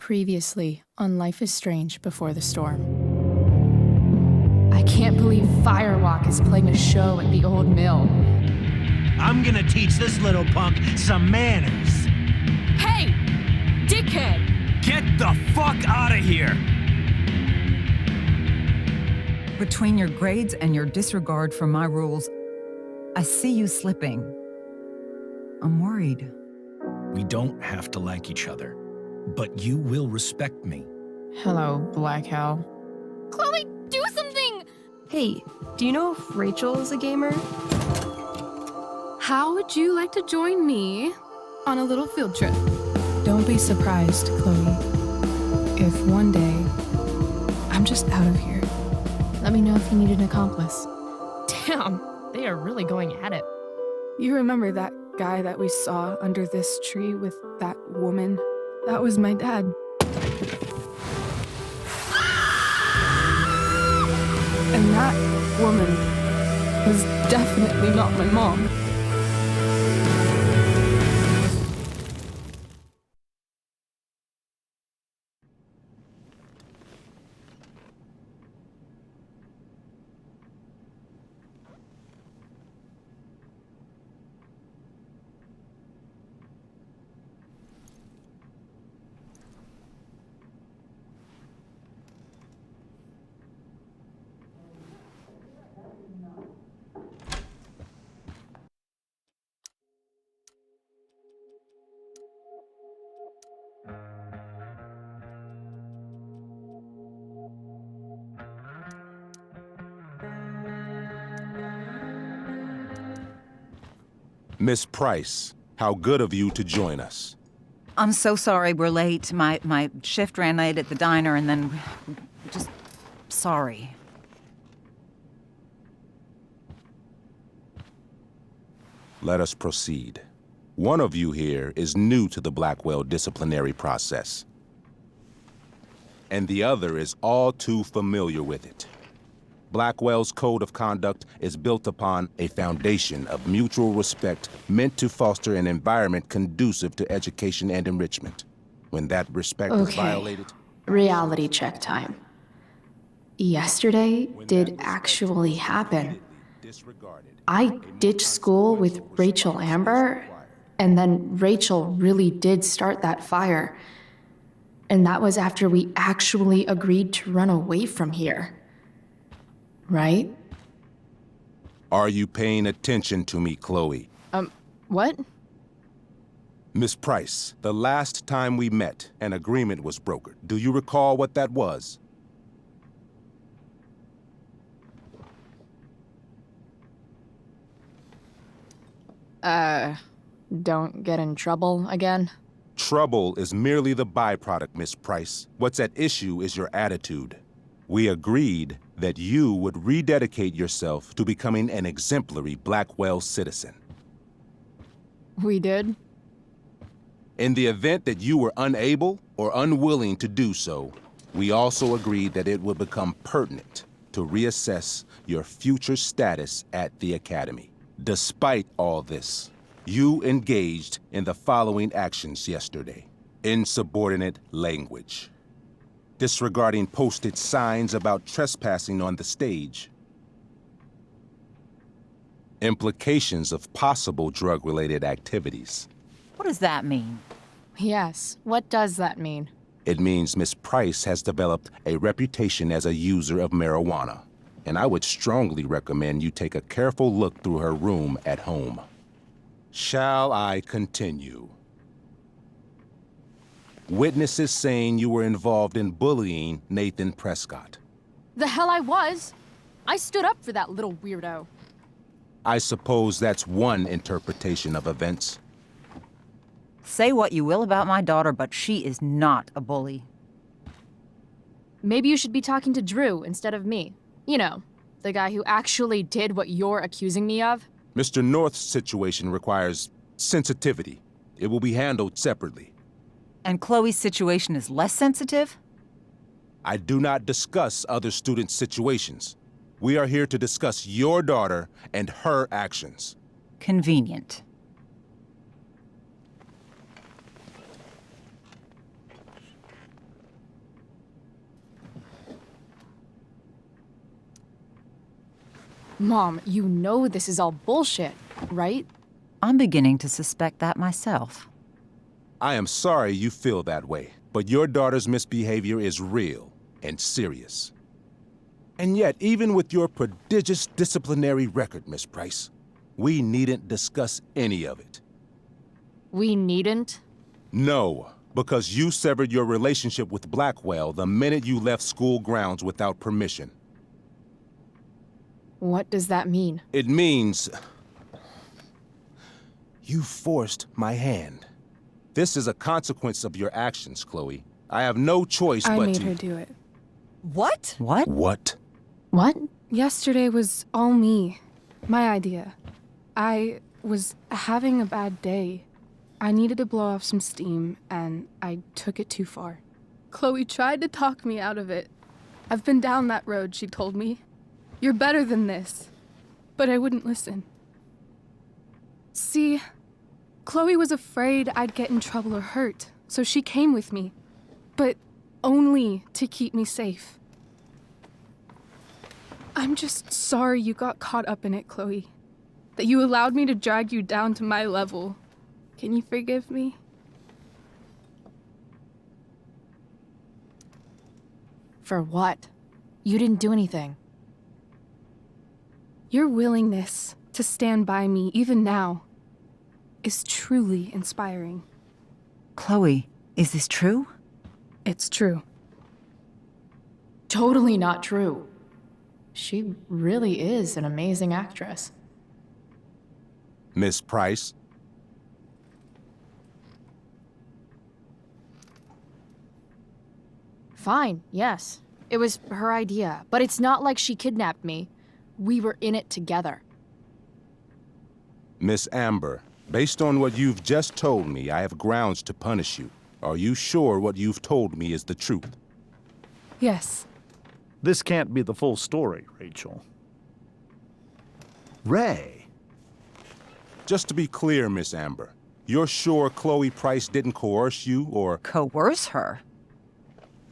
Previously on Life is Strange Before the Storm. I can't believe Firewalk is playing a show at the old mill. I'm gonna teach this little punk some manners. Hey! Dickhead! Get the fuck out of here! Between your grades and your disregard for my rules, I see you slipping. I'm worried. We don't have to like each other, but you will respect me. Hello, Black Hell. Chloe, do something! Hey, do you know if Rachel is a gamer? How would you like to join me on a little field trip? Don't be surprised, Chloe, if one day I'm just out of here. Let me know if you need an accomplice. Damn, they are really going at it. You remember that guy that we saw under this tree with that woman? That was my dad. And that woman was definitely not my mom. Miss Price, how good of you to join us. I'm so sorry we're late. My shift ran late at the diner and then just sorry. Let us proceed. One of you here is new to the Blackwell disciplinary process, and the other is all too familiar with it. Blackwell's code of conduct is built upon a foundation of mutual respect meant to foster an environment conducive to education and enrichment. When that respect is violated... Reality check time. Yesterday did actually happen. I ditched school with Rachel Amber, and then Rachel really did start that fire. And that was after we actually agreed to run away from here. Right? Are you paying attention to me, Chloe? What? Miss Price, the last time we met, an agreement was brokered. Do you recall what that was? Don't get in trouble again? Trouble is merely the byproduct, Miss Price. What's at issue is your attitude. We agreed that you would rededicate yourself to becoming an exemplary Blackwell citizen. We did? In the event that you were unable or unwilling to do so, we also agreed that it would become pertinent to reassess your future status at the Academy. Despite all this, you engaged in the following actions yesterday. Insubordinate language. Disregarding posted signs about trespassing on the stage. Implications of possible drug-related activities. What does that mean? Yes, what does that mean? It means Miss Price has developed a reputation as a user of marijuana, and I would strongly recommend you take a careful look through her room at home. Shall I continue? Witnesses saying you were involved in bullying Nathan Prescott. The hell I was! I stood up for that little weirdo. I suppose that's one interpretation of events. Say what you will about my daughter, but she is not a bully. Maybe you should be talking to Drew instead of me. You know, the guy who actually did what you're accusing me of. Mr. North's situation requires sensitivity. It will be handled separately. And Chloe's situation is less sensitive? I do not discuss other students' situations. We are here to discuss your daughter and her actions. Convenient. Mom, you know this is all bullshit, right? I'm beginning to suspect that myself. I am sorry you feel that way, but your daughter's misbehavior is real and serious. And yet, even with your prodigious disciplinary record, Miss Price, we needn't discuss any of it. We needn't? No, because you severed your relationship with Blackwell the minute you left school grounds without permission. What does that mean? It means you forced my hand. This is a consequence of your actions, Chloe. I have no choice I but made to... her do it. What? What? What? What? Yesterday was all me. My idea. I was having a bad day. I needed to blow off some steam, and I took it too far. Chloe tried to talk me out of it. I've been down that road, she told me. You're better than this. But I wouldn't listen. See, Chloe was afraid I'd get in trouble or hurt, so she came with me. But only to keep me safe. I'm just sorry you got caught up in it, Chloe. That you allowed me to drag you down to my level. Can you forgive me? For what? You didn't do anything. Your willingness to stand by me, even now, is truly inspiring. Chloe, is this true? It's true. Totally not true. She really is an amazing actress. Miss Price? Fine, yes. It was her idea, but it's not like she kidnapped me. We were in it together. Miss Amber, based on what you've just told me, I have grounds to punish you. Are you sure what you've told me is the truth? Yes. This can't be the full story, Rachel. Ray. Just to be clear, Miss Amber, you're sure Chloe Price didn't coerce you, or... Coerce her?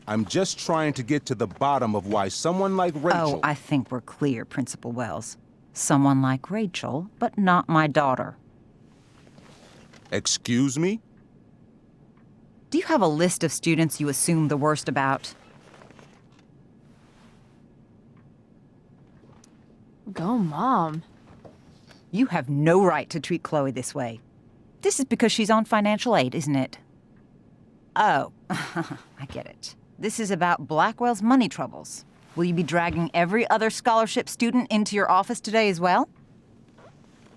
I'm just trying to get to the bottom of why someone like Rachel... Oh, I think we're clear, Principal Wells. Someone like Rachel, but not my daughter. Excuse me? Do you have a list of students you assume the worst about? Go, Mom. You have no right to treat Chloe this way. This is because she's on financial aid, isn't it? Oh, I get it. This is about Blackwell's money troubles. Will you be dragging every other scholarship student into your office today as well?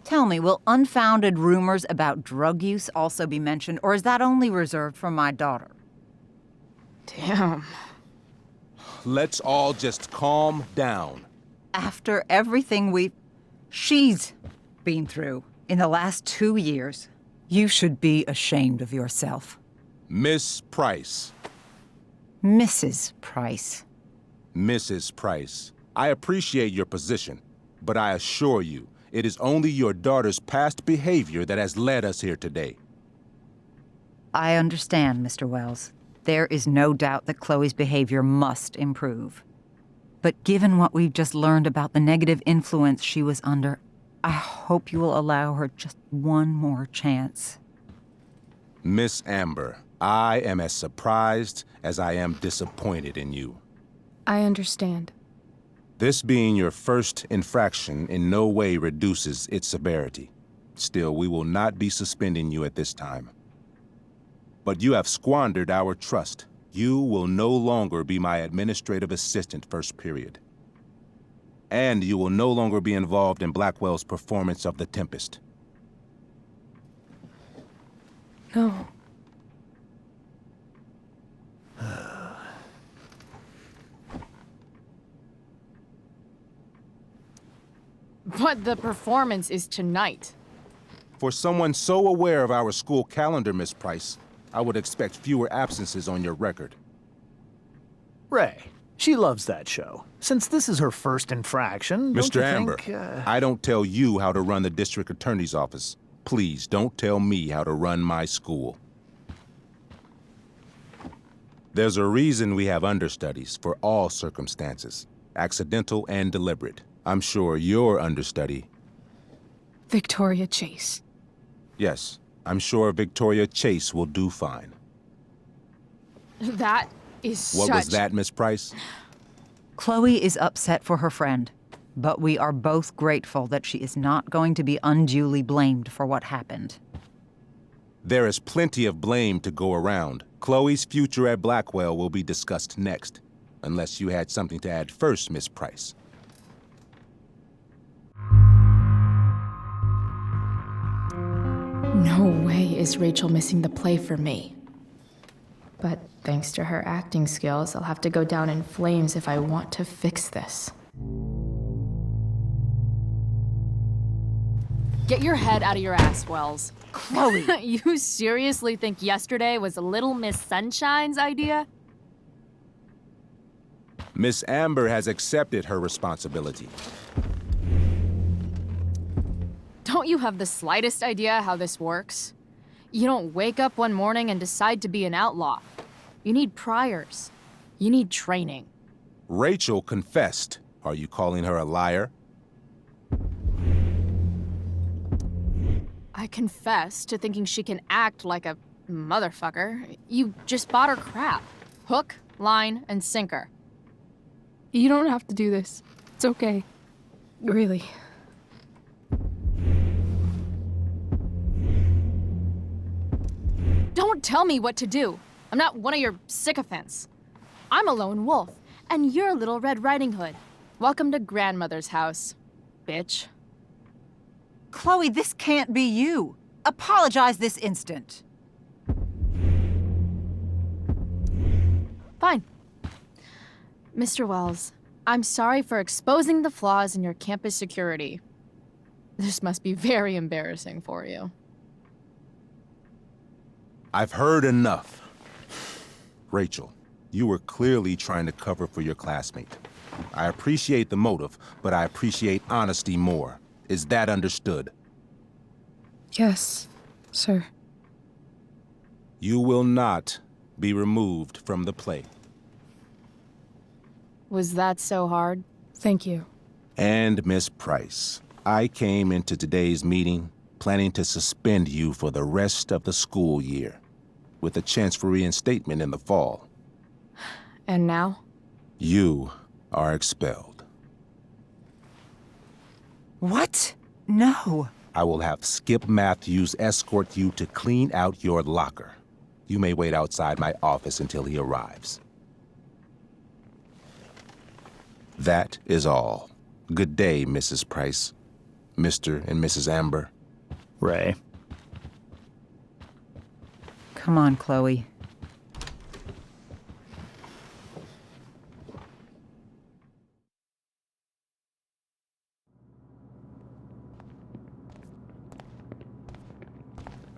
Tell me, will unfounded rumors about drug use also be mentioned, or is that only reserved for my daughter? Damn. Let's all just calm down. After everything she's been through in the last 2 years, you should be ashamed of yourself. Miss Price. Mrs. Price. Mrs. Price, I appreciate your position, but I assure you, it is only your daughter's past behavior that has led us here today. I understand, Mr. Wells. There is no doubt that Chloe's behavior must improve. But given what we've just learned about the negative influence she was under, I hope you will allow her just one more chance. Miss Amber, I am as surprised as I am disappointed in you. I understand. This being your first infraction in no way reduces its severity. Still, we will not be suspending you at this time. But you have squandered our trust. You will no longer be my administrative assistant first period. And you will no longer be involved in Blackwell's performance of The Tempest. No. But the performance is tonight. For someone so aware of our school calendar, Miss Price, I would expect fewer absences on your record. Ray. She loves that show. Since this is her first infraction, don't Mr. you Amber, think, I don't tell you how to run the district attorney's office. Please don't tell me how to run my school. There's a reason we have understudies for all circumstances, accidental and deliberate. I'm sure your understudy. Victoria Chase. Yes, I'm sure Victoria Chase will do fine. That is What was that, Miss Price? Chloe is upset for her friend, but we are both grateful that she is not going to be unduly blamed for what happened. There is plenty of blame to go around. Chloe's future at Blackwell will be discussed next, unless you had something to add first, Miss Price. No way is Rachel missing the play for me. But thanks to her acting skills, I'll have to go down in flames if I want to fix this. Get your head out of your ass, Wells. Chloe! You seriously think yesterday was Little Miss Sunshine's idea? Miss Amber has accepted her responsibility. Don't you have the slightest idea how this works? You don't wake up one morning and decide to be an outlaw. You need priors. You need training. Rachel confessed. Are you calling her a liar? I confess to thinking she can act like a motherfucker. You just bought her crap. Hook, line, and sinker. You don't have to do this. It's okay. Really. Don't tell me what to do. I'm not one of your sycophants. I'm a lone wolf, and you're Little Red Riding Hood. Welcome to grandmother's house, bitch. Chloe, this can't be you. Apologize this instant. Fine. Mr. Wells, I'm sorry for exposing the flaws in your campus security. This must be very embarrassing for you. I've heard enough. Rachel, you were clearly trying to cover for your classmate. I appreciate the motive, but I appreciate honesty more. Is that understood? Yes, sir. You will not be removed from the play. Was that so hard? Thank you. And Miss Price, I came into today's meeting planning to suspend you for the rest of the school year, with a chance for reinstatement in the fall. And now? You are expelled. What? No. I will have Skip Matthews escort you to clean out your locker. You may wait outside my office until he arrives. That is all. Good day, Mrs. Price. Mr. and Mrs. Amber. Ray. Come on, Chloe.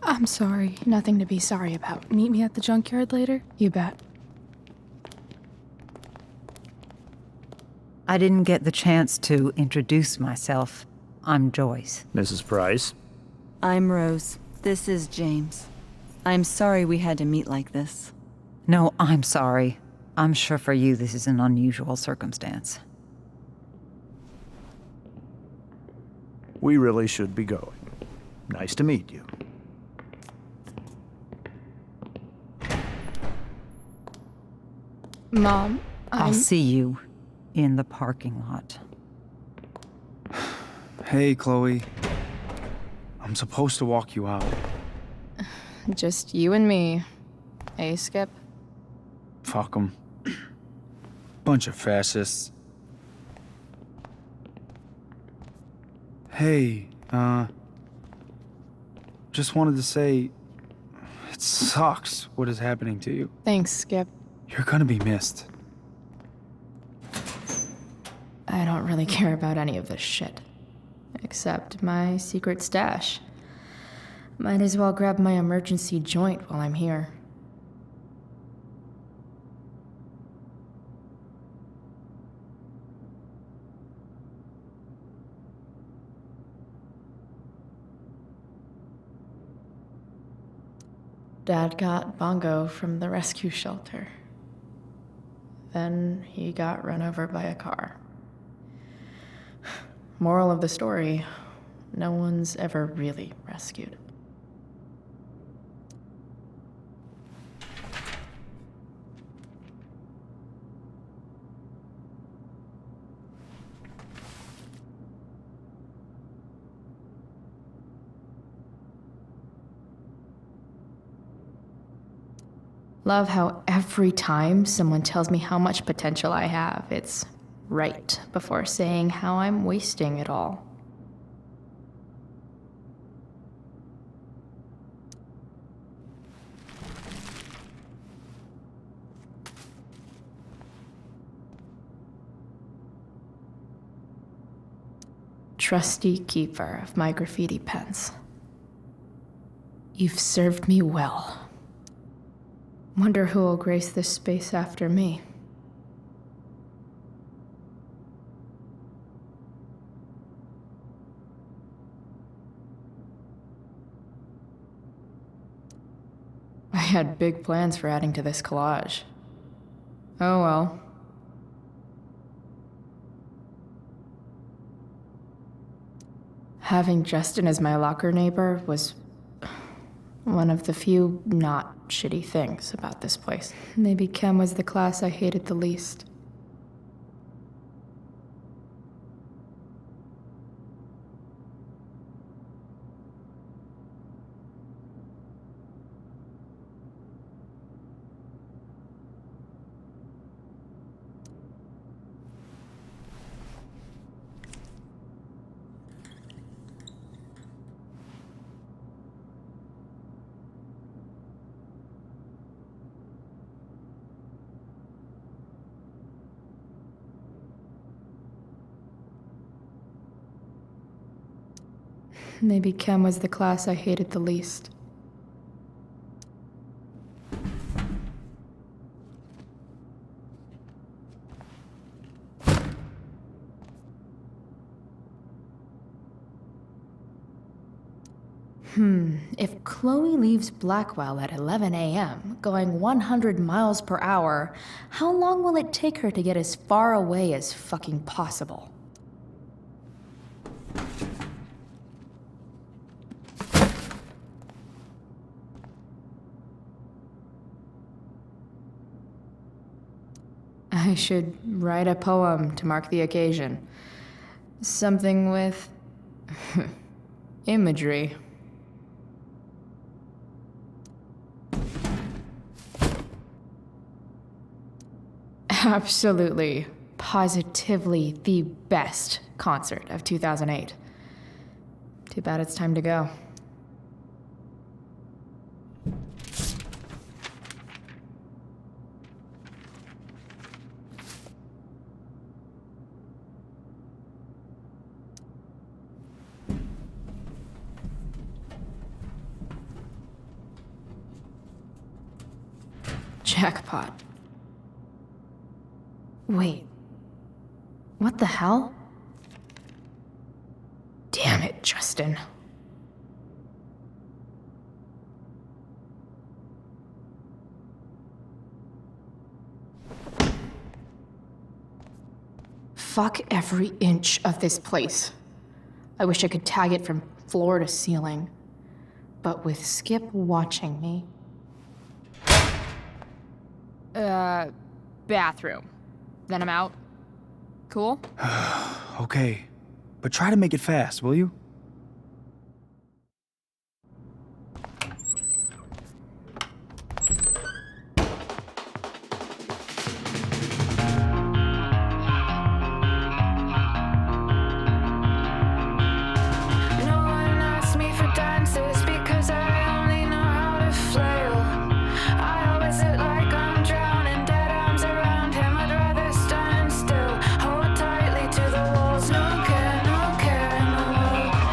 I'm sorry. Nothing to be sorry about. Meet me at the junkyard later? You bet. I didn't get the chance to introduce myself. I'm Joyce. Mrs. Price. I'm Rose. This is James. I'm sorry we had to meet like this. No, I'm sorry. I'm sure for you this is an unusual circumstance. We really should be going. Nice to meet you. Mom, I'll see you in the parking lot. Hey, Chloe. I'm supposed to walk you out. Just you and me. Hey, Skip? Fuck 'em. Bunch of fascists. Hey, just wanted to say, it sucks what is happening to you. Thanks, Skip. You're gonna be missed. I don't really care about any of this shit. Except my secret stash. Might as well grab my emergency joint while I'm here. Dad got Bongo from the rescue shelter. Then he got run over by a car. Moral of the story, no one's ever really rescued. Love how every time someone tells me how much potential I have, it's right before saying how I'm wasting it all. Trusty keeper of my graffiti pens. You've served me well. Wonder who will grace this space after me. I had big plans for adding to this collage. Oh well. Having Justin as my locker neighbor was one of the few not shitty things about this place. Maybe chem was the class I hated the least. Maybe chem was the class I hated the least. If Chloe leaves Blackwell at 11 a.m., going 100 miles per hour, how long will it take her to get as far away as fucking possible? I should write a poem to mark the occasion. Something with imagery. Absolutely, positively the best concert of 2008. Too bad it's time to go. Jackpot. Wait. What the hell? Damn it, Justin. Fuck every inch of this place. I wish I could tag it from floor to ceiling. But with Skip watching me... Bathroom. Then I'm out. Cool? Okay, but try to make it fast, will you? No care, no care in the world.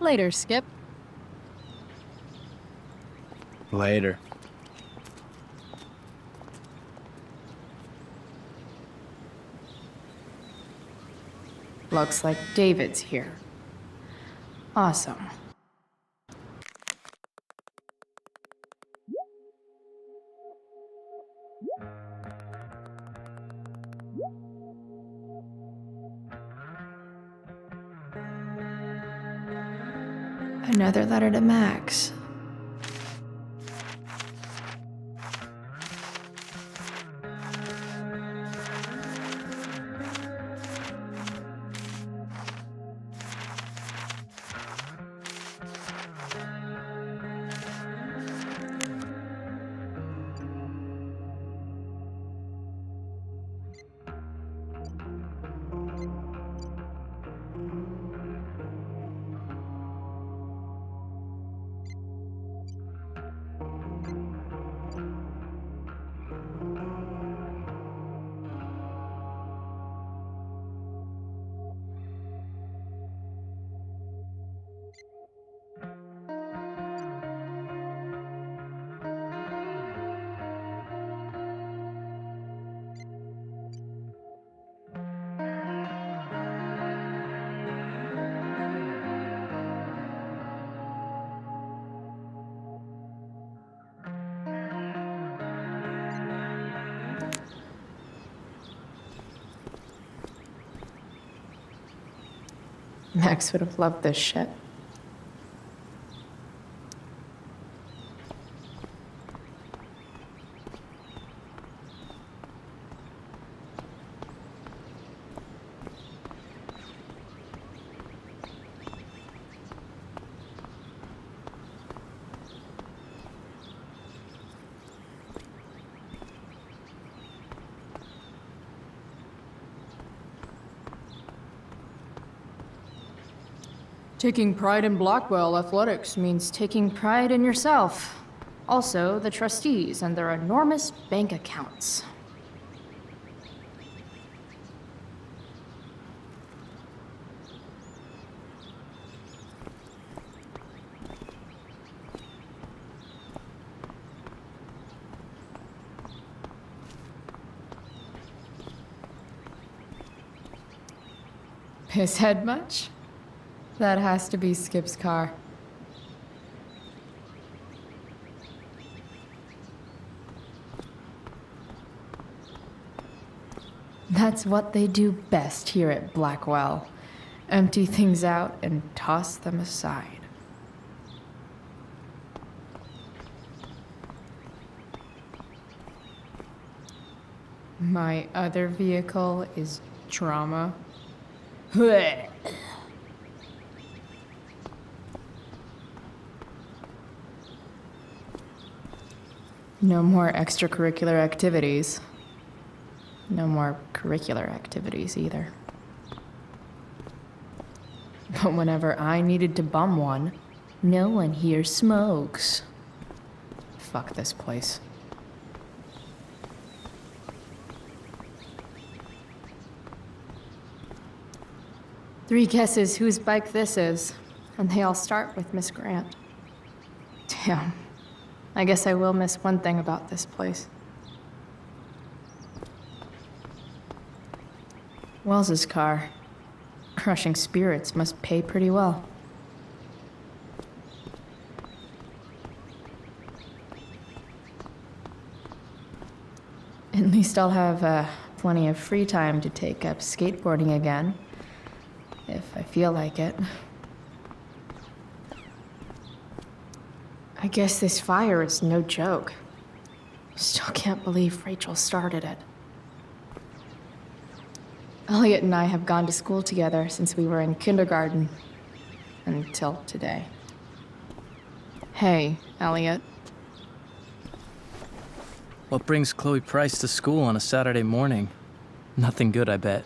Later, Skip. Later. Looks like David's here. Awesome. Another letter to Max. Max would have loved this shit. Taking pride in Blackwell athletics means taking pride in yourself. Also, the trustees and their enormous bank accounts. His head much? That has to be Skip's car. That's what they do best here at Blackwell. Empty things out and toss them aside. My other vehicle is trauma. No more extracurricular activities. No more curricular activities either. But whenever I needed to bum one, no one here smokes. Fuck this place. Three guesses whose bike this is, and they all start with Miss Grant. Damn. I guess I will miss one thing about this place. Wells's car. Crushing spirits must pay pretty well. At least I'll have plenty of free time to take up skateboarding again, if I feel like it. I guess this fire is no joke. Still can't believe Rachel started it. Elliot and I have gone to school together since we were in kindergarten. Until today. Hey, Elliot. What brings Chloe Price to school on a Saturday morning? Nothing good, I bet.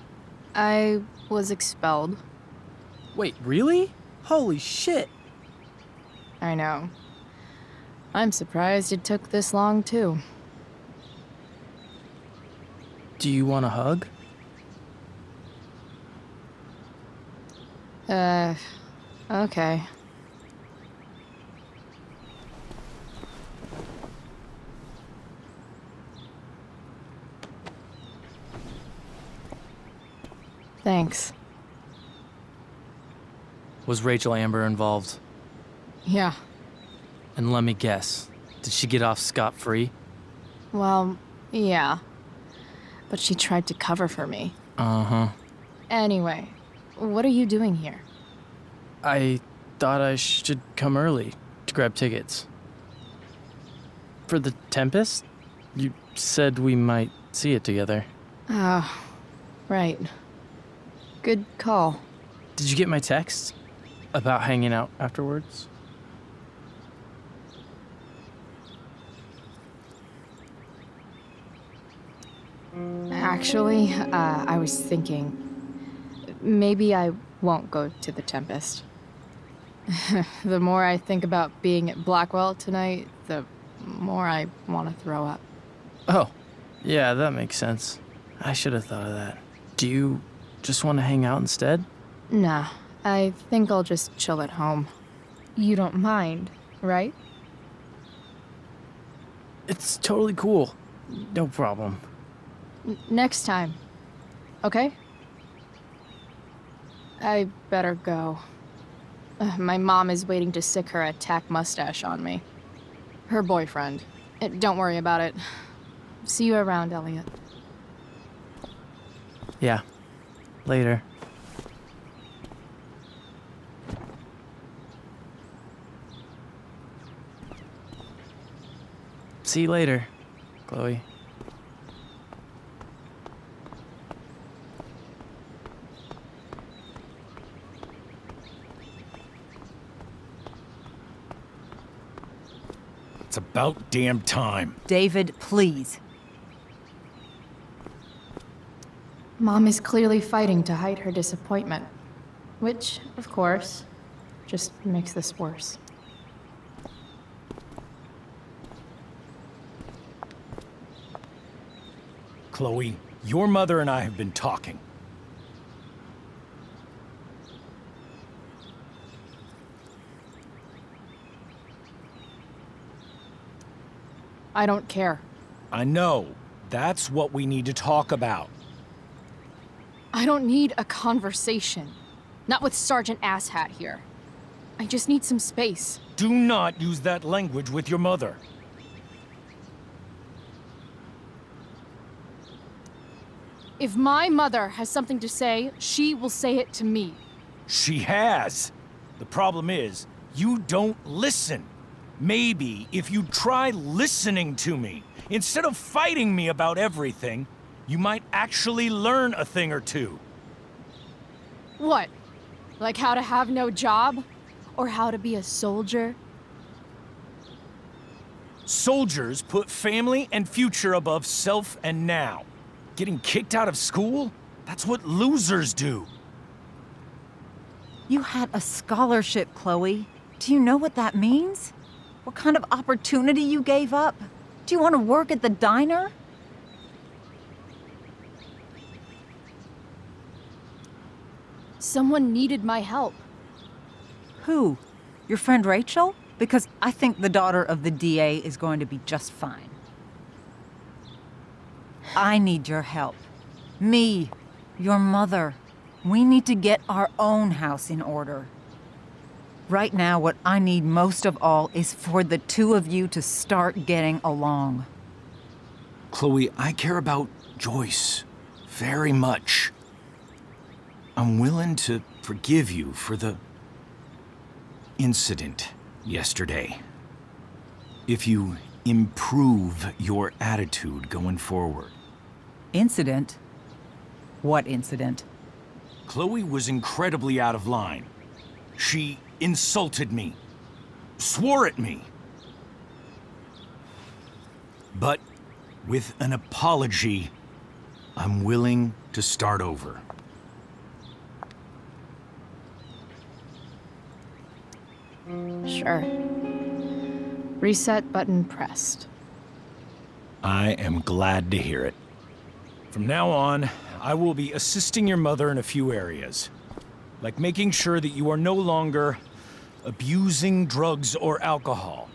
I was expelled. Wait, really? Holy shit! I know. I'm surprised it took this long, too. Do you want a hug? Okay. Thanks. Was Rachel Amber involved? Yeah. And let me guess, did she get off scot-free? Well, yeah. But she tried to cover for me. Uh-huh. Anyway, what are you doing here? I thought I should come early to grab tickets. For the Tempest? You said we might see it together. Oh, right. Good call. Did you get my text? About hanging out afterwards? Actually, I was thinking, maybe I won't go to the Tempest. The more I think about being at Blackwell tonight, the more I want to throw up. Oh, yeah, that makes sense. I should have thought of that. Do you just want to hang out instead? Nah, I think I'll just chill at home. You don't mind, right? It's totally cool. No problem. Next time, okay? I better go. My mom is waiting to sick her attack mustache on me. Her boyfriend. Don't worry about it. See you around, Elliot. Yeah. Later. See you later, Chloe. It's about damn time. David, please. Mom is clearly fighting to hide her disappointment. Which, of course, just makes this worse. Chloe, your mother and I have been talking. I don't care. I know. That's what we need to talk about. I don't need a conversation. Not with Sergeant Asshat here. I just need some space. Do not use that language with your mother. If my mother has something to say, she will say it to me. She has. The problem is, you don't listen. Maybe if you try listening to me, instead of fighting me about everything, you might actually learn a thing or two. What? Like how to have no job? Or how to be a soldier? Soldiers put family and future above self and now. Getting kicked out of school? That's what losers do. You had a scholarship, Chloe. Do you know what that means? What kind of opportunity you gave up? Do you want to work at the diner? Someone needed my help. Who? Your friend Rachel? Because I think the daughter of the DA is going to be just fine. I need your help. Me, your mother. We need to get our own house in order. Right now, what I need most of all is for the two of you to start getting along. Chloe, I care about Joyce very much. I'm willing to forgive you for the incident yesterday. If you improve your attitude going forward. Incident? What incident? Chloe was incredibly out of line. She insulted me, swore at me. But with an apology, I'm willing to start over. Sure. Reset button pressed. I am glad to hear it. From now on, I will be assisting your mother in a few areas, like making sure that you are no longer abusing drugs or alcohol.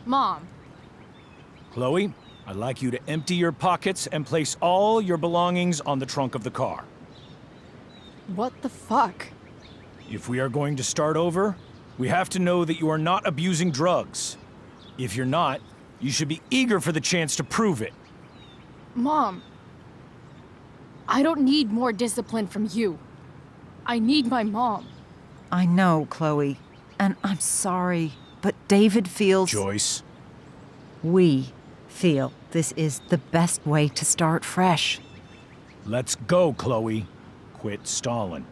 Mom, Chloe, I'd like you to empty your pockets and place all your belongings on the trunk of the car. What the fuck? If we are going to start over, we have to know that you are not abusing drugs. If you're not, you should be eager for the chance to prove it. Mom, I don't need more discipline from you. I need my mom. I know, Chloe, and I'm sorry, but David feels... Joyce. We feel this is the best way to start fresh. Let's go, Chloe. Quit stalling.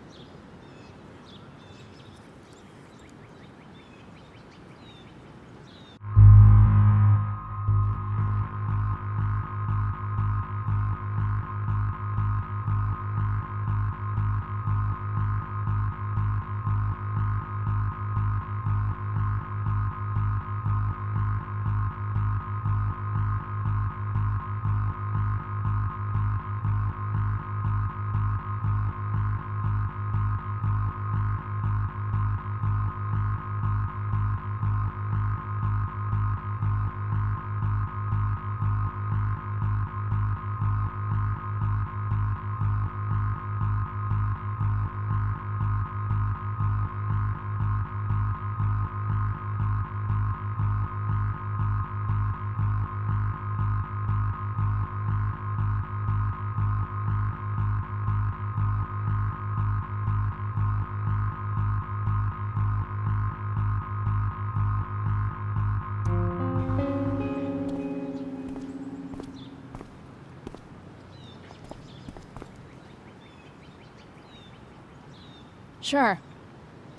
Sure.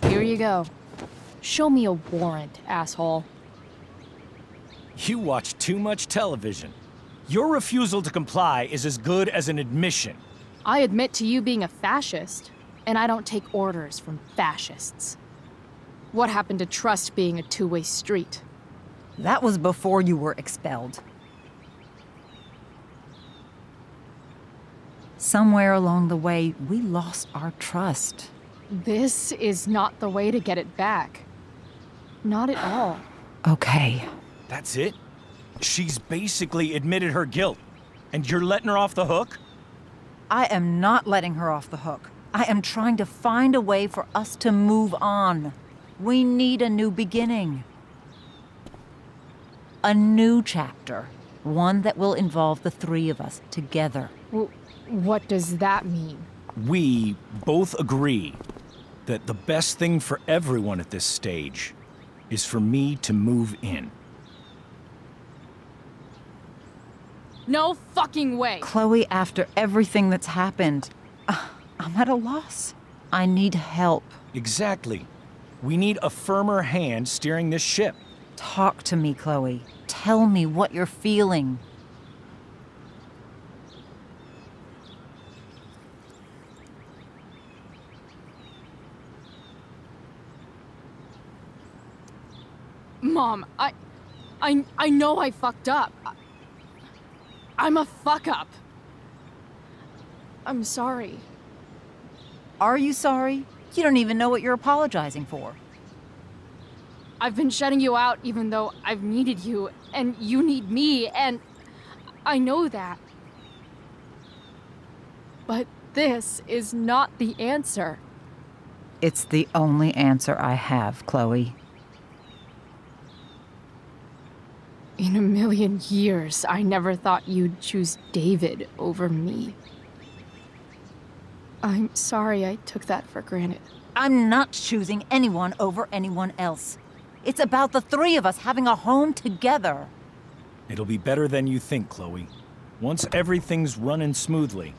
Here you go. Show me a warrant, asshole. You watch too much television. Your refusal to comply is as good as an admission. I admit to you being a fascist, and I don't take orders from fascists. What happened to trust being a two-way street? That was before you were expelled. Somewhere along the way, we lost our trust. This is not the way to get it back. Not at all. Okay. That's it? She's basically admitted her guilt, and you're letting her off the hook? I am not letting her off the hook. I am trying to find a way for us to move on. We need a new beginning. A new chapter. One that will involve the three of us together. What does that mean? We both agree that the best thing for everyone at this stage is for me to move in. No fucking way! Chloe, after everything that's happened, I'm at a loss. I need help. Exactly. We need a firmer hand steering this ship. Talk to me, Chloe. Tell me what you're feeling. Mom, I know I fucked up. I'm a fuck-up. I'm sorry. Are you sorry? You don't even know what you're apologizing for. I've been shutting you out even though I've needed you, and you need me, and I know that. But this is not the answer. It's the only answer I have, Chloe. In a million years, I never thought you'd choose David over me. I'm sorry I took that for granted. I'm not choosing anyone over anyone else. It's about the three of us having a home together. It'll be better than you think, Chloe. Once everything's running smoothly,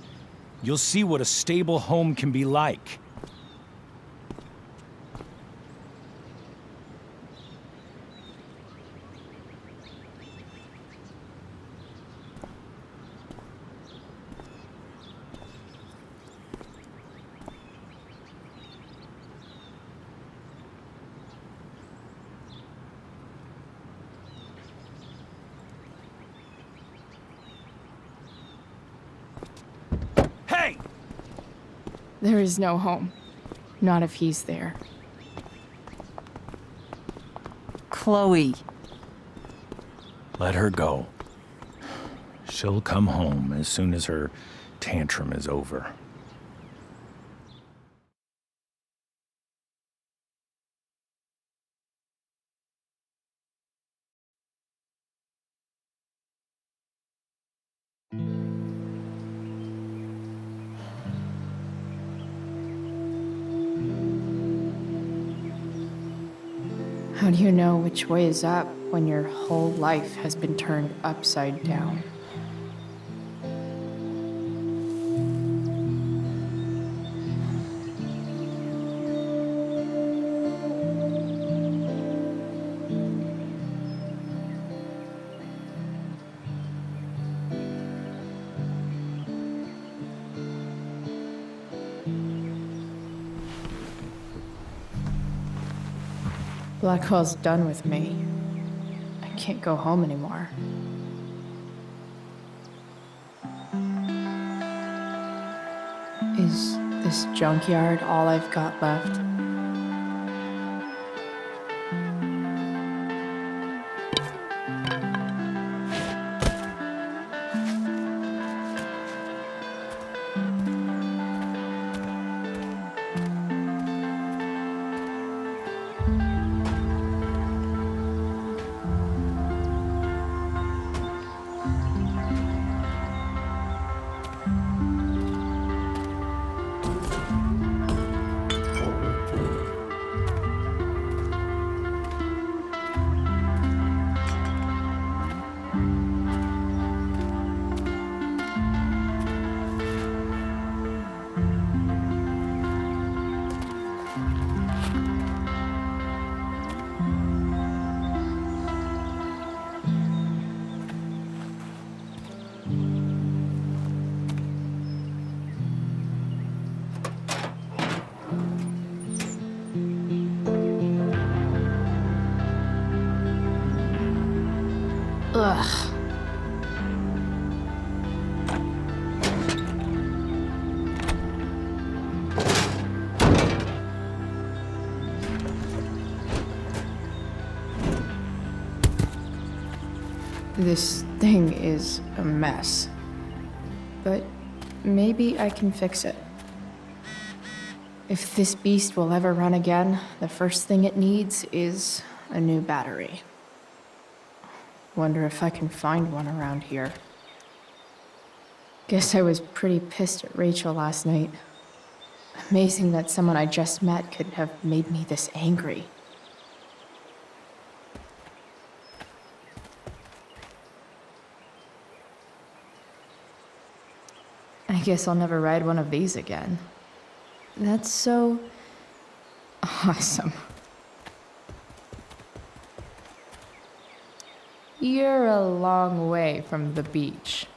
you'll see what a stable home can be like. There is no home. Not if he's there. Chloe. Let her go. She'll come home as soon as her tantrum is over. How do you know which way is up when your whole life has been turned upside down? Blackwell's done with me. I can't go home anymore. Is this junkyard all I've got left? Ugh. This thing is a mess. But maybe I can fix it. If this beast will ever run again, the first thing it needs is a new battery. Wonder if I can find one around here. Guess I was pretty pissed at Rachel last night. Amazing that someone I just met could have made me this angry. I guess I'll never ride one of these again. That's so awesome. You're a long way from the beach.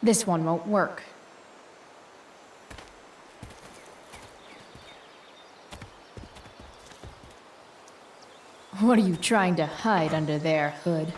This one won't work. What are you trying to hide under there, Hood?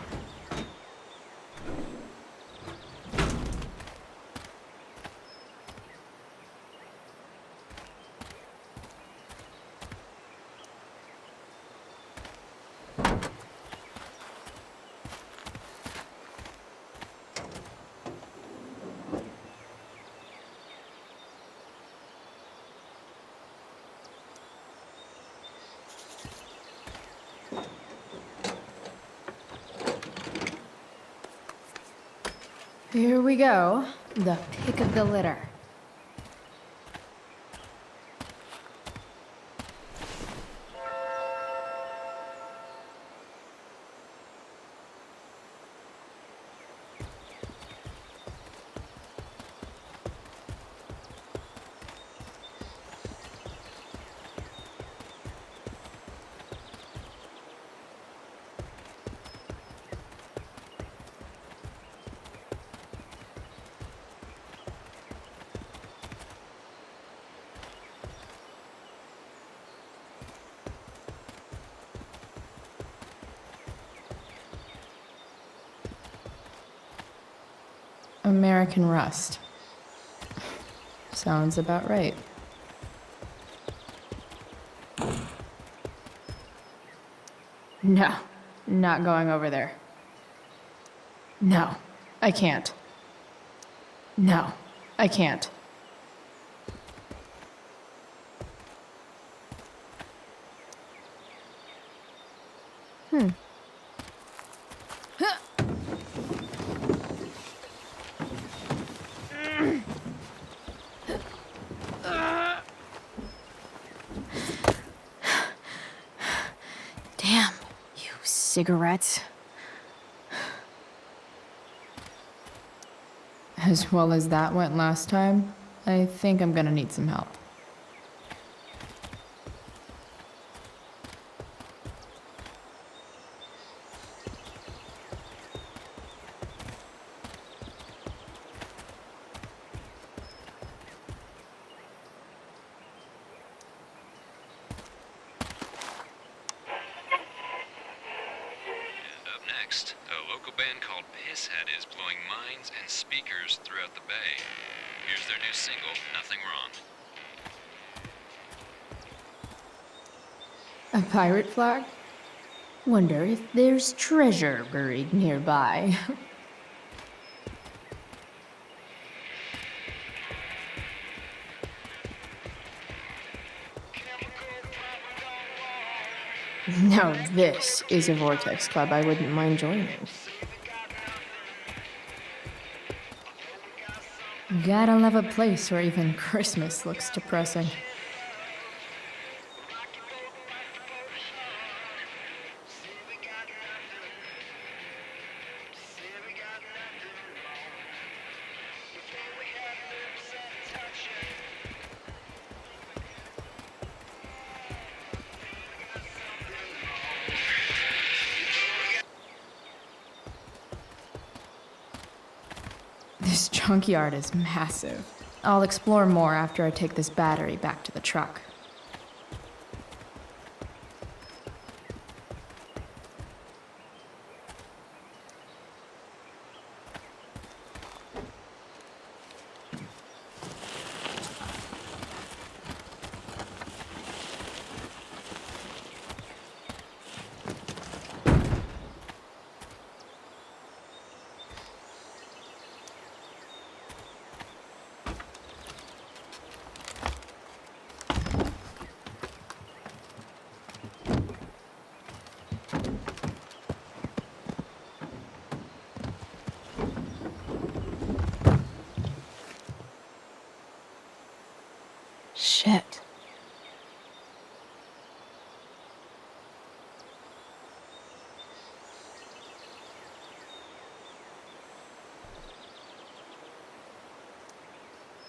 Here we go, the pick of the litter. American Rust. Sounds about right. No, not going over there. No, I can't. No, I can't. Damn, you cigarettes. As well as that went last time, I think I'm gonna need some help. Next, a local band called Pisshead is blowing minds and speakers throughout the bay. Here's their new single, Nothing Wrong. A pirate flag? Wonder if there's treasure buried nearby. Now this is a Vortex Club I wouldn't mind joining. Gotta love a place where even Christmas looks depressing. This junkyard is massive. I'll explore more after I take this battery back to the truck. Shit.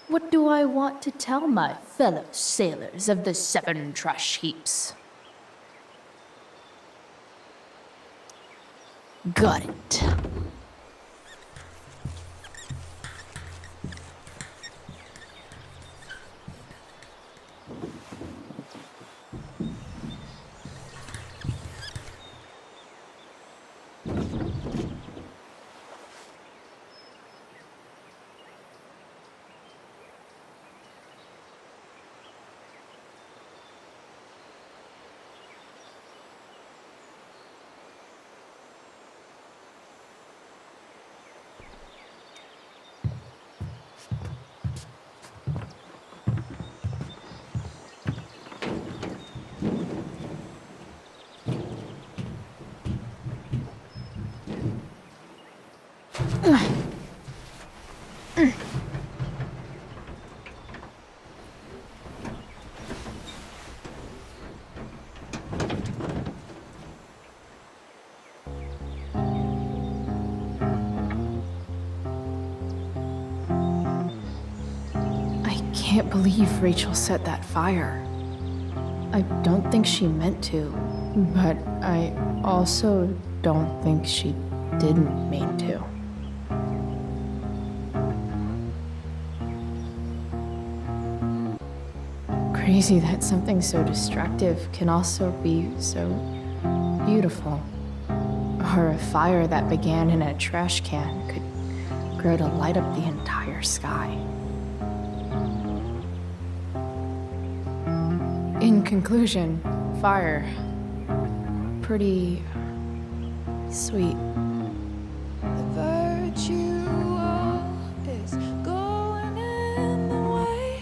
What do I want to tell my fellow sailors of the 7 trash heaps? Got it. I can't believe Rachel set that fire. I don't think she meant to, but I also don't think she didn't mean to. Crazy that something so destructive can also be so beautiful. Or a fire that began in a trash can could grow to light up the entire sky. In conclusion, fire. Pretty sweet. The virtual is going in the way.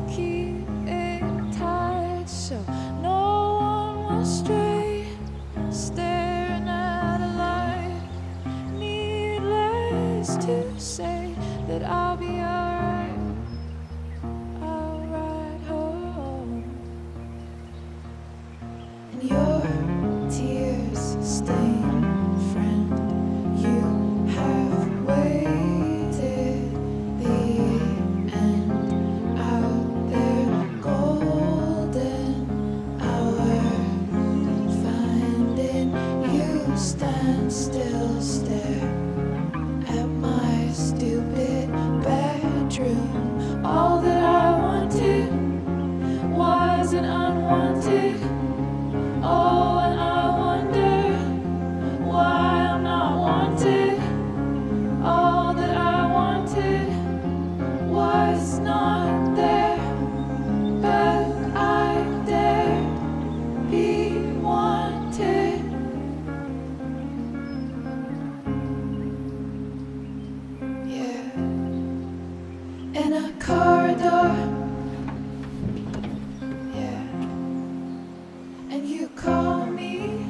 Keep it tight so no one will stray. Staring at a light. Needless to say that I'll be alright. I'll ride home. And your tears stain friend. You have waited the end out there, golden hour. Finding you stand still, stare at my stupid bedroom. All that I wanted wasn't unwanted. Oh, and I wonder why I'm not wanted. All that I wanted was not there, but I dared be wanted. Yeah, in a corridor. Yeah, and you call me.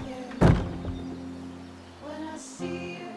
Yeah, when I see you.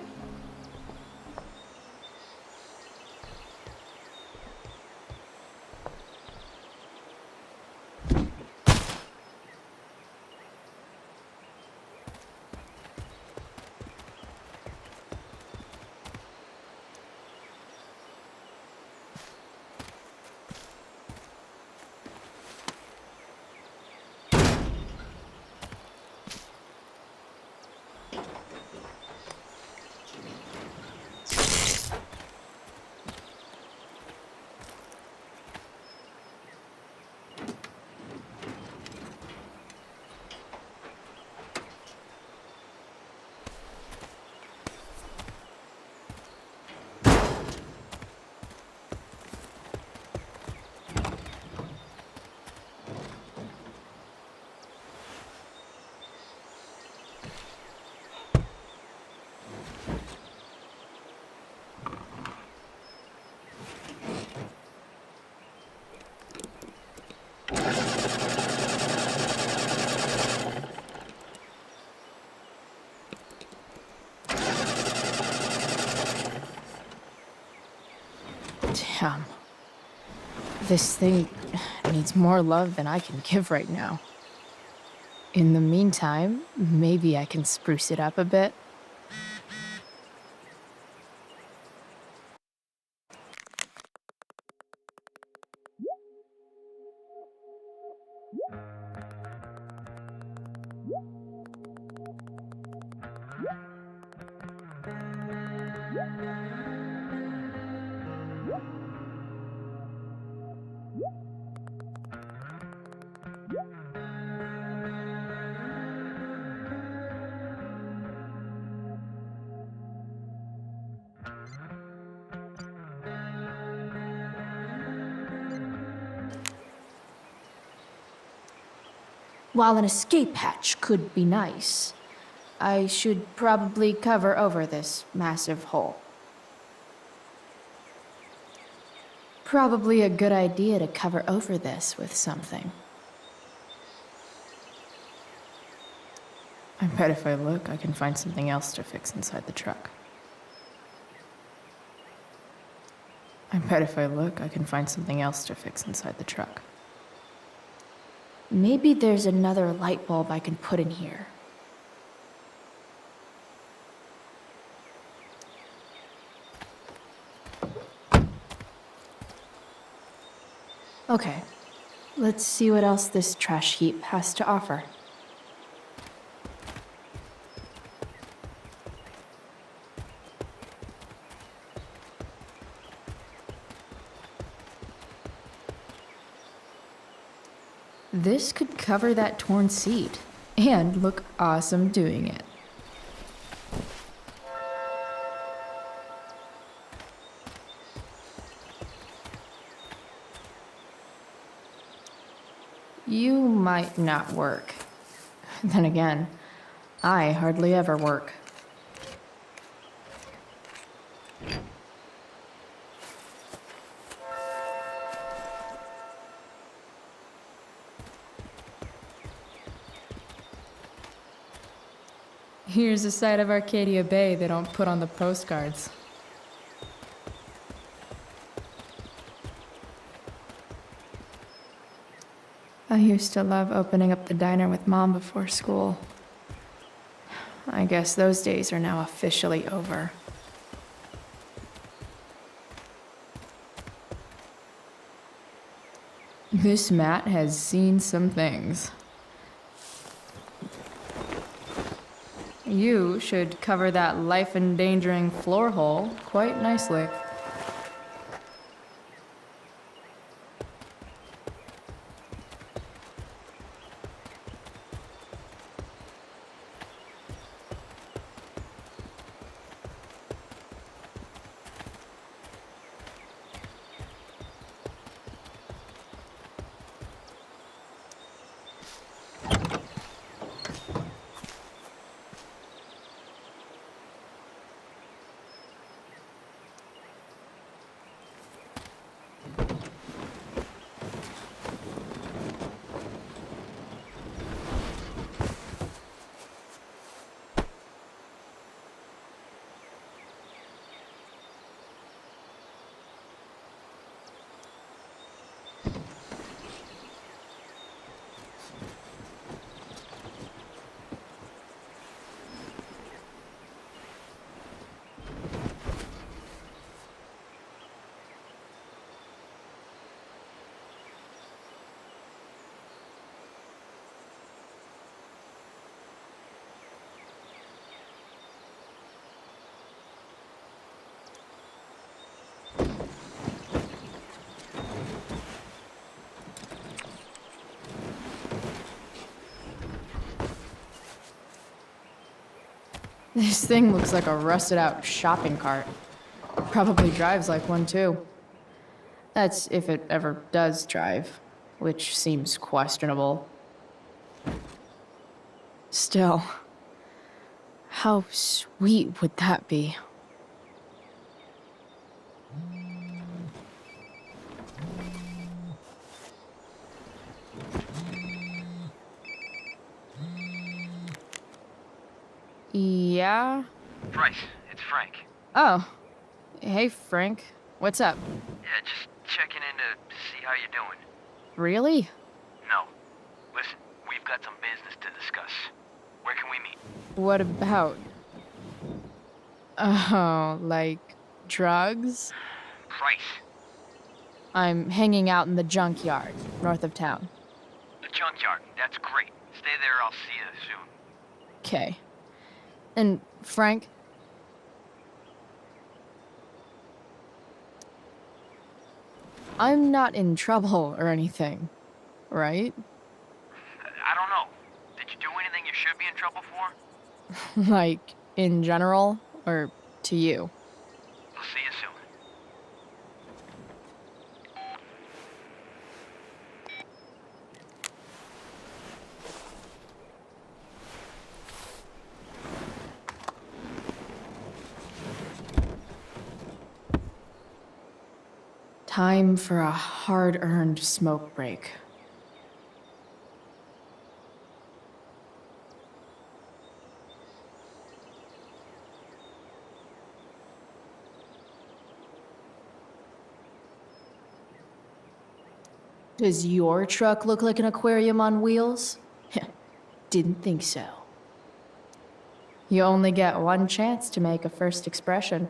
Damn. This thing needs more love than I can give right now. In the meantime, maybe I can spruce it up a bit. While an escape hatch could be nice, I should probably cover over this massive hole. Probably a good idea to cover over this with something. I bet if I look, I can find something else to fix inside the truck. I bet if I look, I can find something else to fix inside the truck. Maybe there's another light bulb I can put in here. Okay, let's see what else this trash heap has to offer. This could cover that torn seat and look awesome doing it. You might not work. Then again, I hardly ever work. Here's a side of Arcadia Bay they don't put on the postcards. I used to love opening up the diner with Mom before school. I guess those days are now officially over. This mat has seen some things. You should cover that life-endangering floor hole quite nicely. This thing looks like a rusted out shopping cart. Probably drives like one too. That's if it ever does drive, which seems questionable. Still, how sweet would that be? Yeah? Bryce, it's Frank. Oh. Hey, Frank. What's up? Yeah, just checking in to see how you're doing. Really? No. Listen, we've got some business to discuss. Where can we meet? What about? Oh, like drugs? Bryce. I'm hanging out in the junkyard, north of town. The junkyard. That's great. Stay there, I'll see you soon. Okay. And Frank? I'm not in trouble or anything, right? I don't know. Did you do anything you should be in trouble for? Like, in general, or to you? I'll see you soon. Time for a hard-earned smoke break. Does your truck look like an aquarium on wheels? Didn't think so. You only get one chance to make a first expression.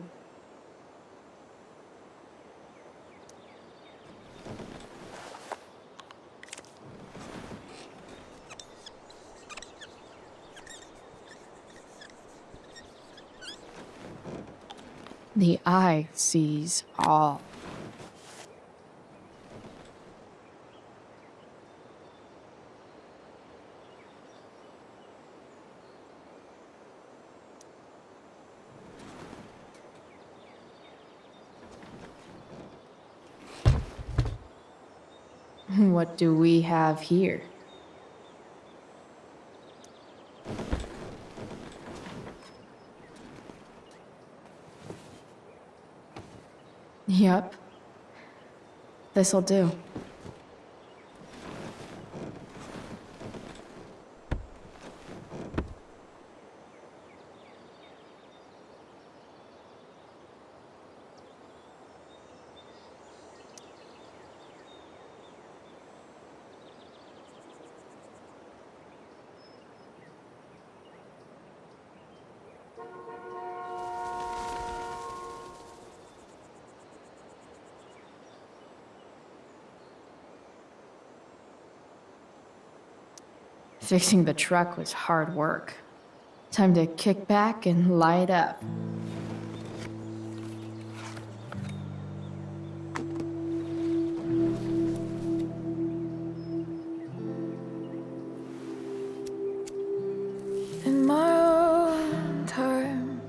The eye sees all. What do we have here? Yep. This'll do. Fixing the truck was hard work. Time to kick back and light up. In my own time,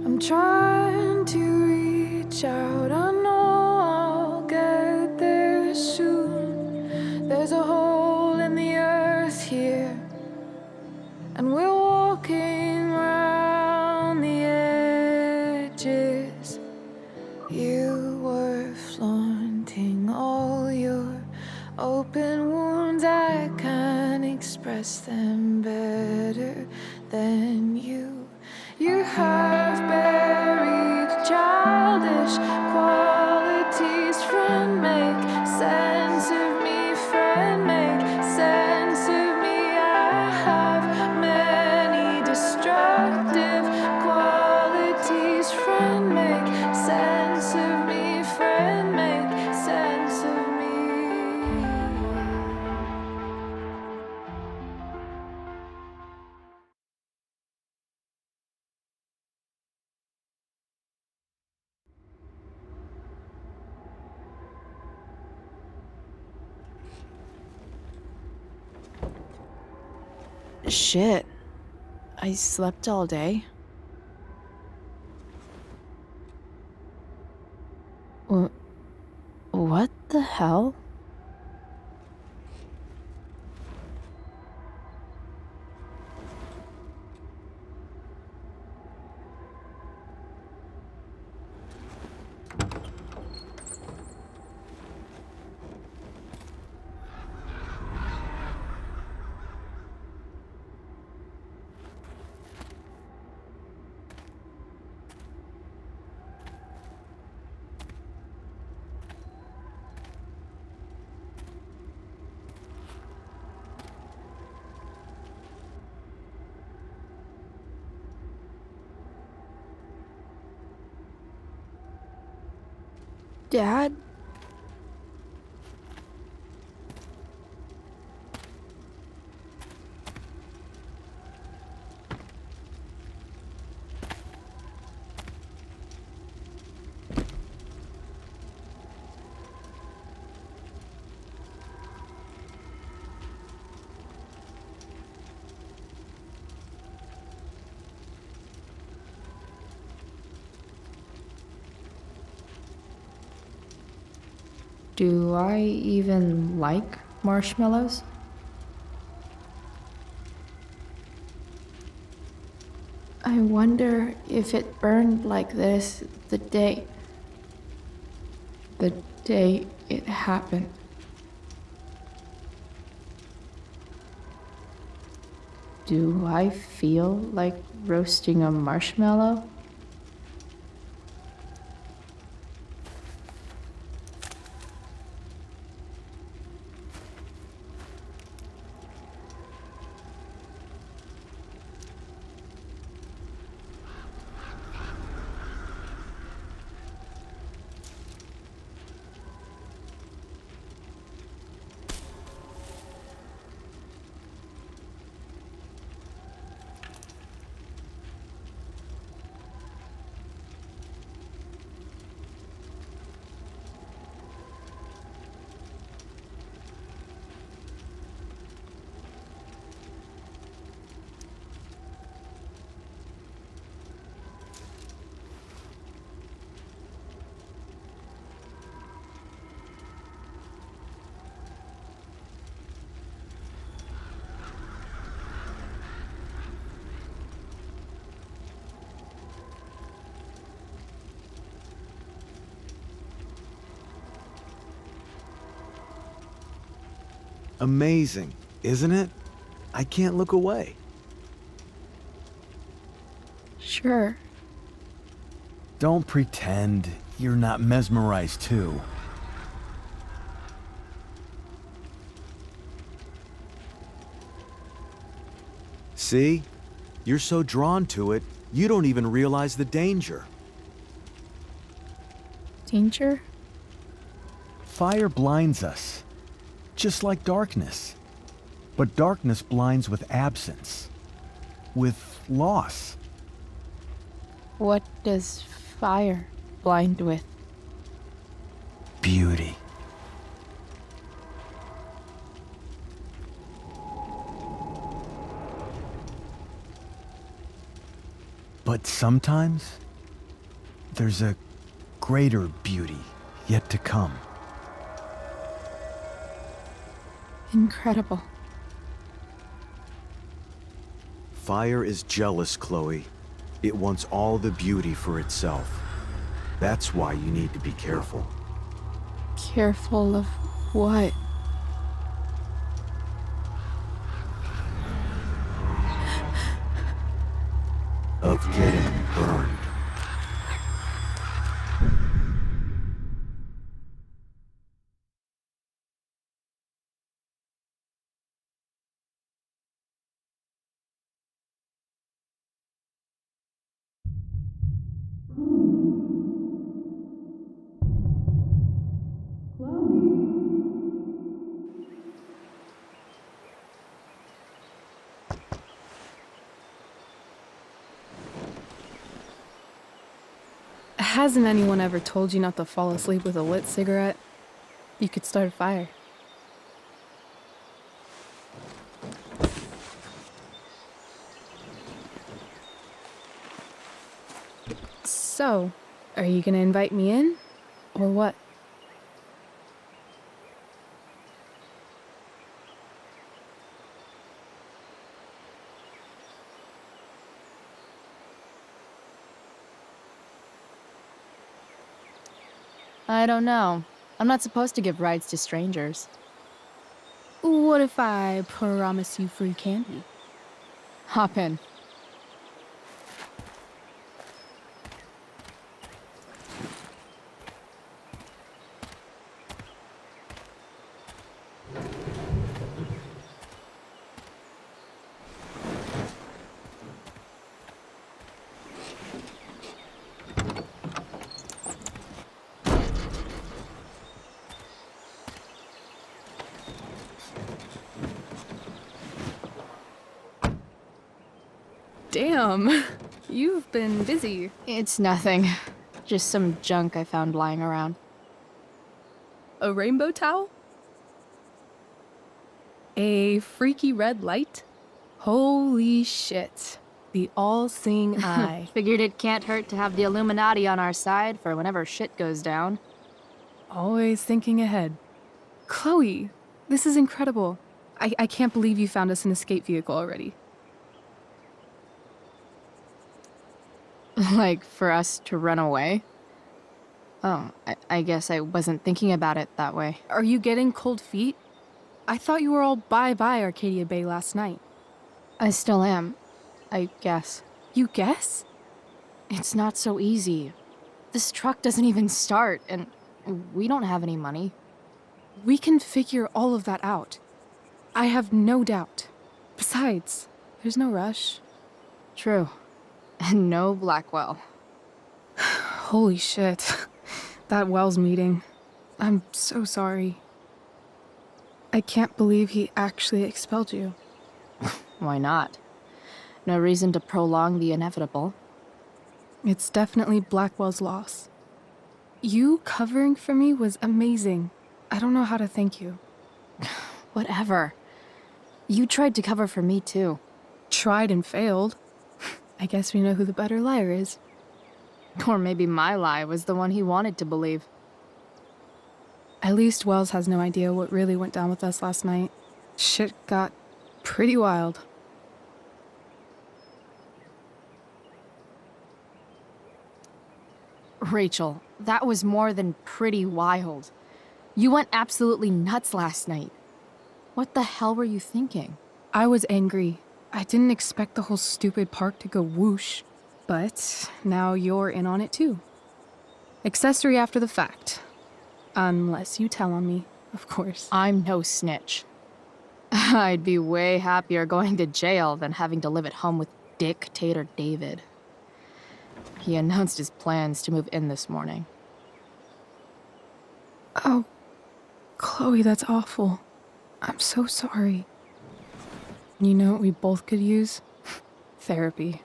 I'm trying to reach out. I know I'll get there soon. There's a hole in the earth here, and we're walking around the edges. You were flaunting all your open wounds. I can't express them better than you. You have buried childish qualities. Friend, make sense of me. Friend, make sense of me. I have many destructive qualities. Friend, make sense of me. Friend, make sense of me. Shit. I slept all day. What the hell? Dad? Do I even like marshmallows? I wonder if it burned like this the day it happened. Do I feel like roasting a marshmallow? Amazing, isn't it? I can't look away. Sure. Don't pretend you're not mesmerized too. See? You're so drawn to it, you don't even realize the danger. Danger? Fire blinds us, just like darkness. But darkness blinds with absence, with loss. What does fire blind with? Beauty. But sometimes, there's a greater beauty yet to come. Incredible. Fire is jealous, Chloe. It wants all the beauty for itself. That's why you need to be careful. Careful of what? Of getting burned. Hasn't anyone ever told you not to fall asleep with a lit cigarette? You could start a fire. So, are you gonna invite me in? Or what? I don't know. I'm not supposed to give rides to strangers. What if I promise you free candy? Hop in. Damn, you've been busy. It's nothing. Just some junk I found lying around. A rainbow towel? A freaky red light? Holy shit. The all-seeing eye. Figured it can't hurt to have the Illuminati on our side for whenever shit goes down. Always thinking ahead. Chloe, this is incredible. I can't believe you found us an escape vehicle already. Like, for us to run away? Oh, I guess I wasn't thinking about it that way. Are you getting cold feet? I thought you were all bye-bye Arcadia Bay last night. I still am, I guess. You guess? It's not so easy. This truck doesn't even start, and we don't have any money. We can figure all of that out. I have no doubt. Besides, there's no rush. True. And no Blackwell. Holy shit. That Wells meeting. I'm so sorry. I can't believe he actually expelled you. Why not? No reason to prolong the inevitable. It's definitely Blackwell's loss. You covering for me was amazing. I don't know how to thank you. Whatever. You tried to cover for me too. Tried and failed. I guess we know who the better liar is. Or maybe my lie was the one he wanted to believe. At least Wells has no idea what really went down with us last night. Shit got pretty wild. Rachel, that was more than pretty wild. You went absolutely nuts last night. What the hell were you thinking? I was angry. I didn't expect the whole stupid park to go whoosh. But now you're in on it too. Accessory after the fact. Unless you tell on me, of course. I'm no snitch. I'd be way happier going to jail than having to live at home with Dictator David. He announced his plans to move in this morning. Oh, Chloe, that's awful. I'm so sorry. You know what we both could use? Therapy.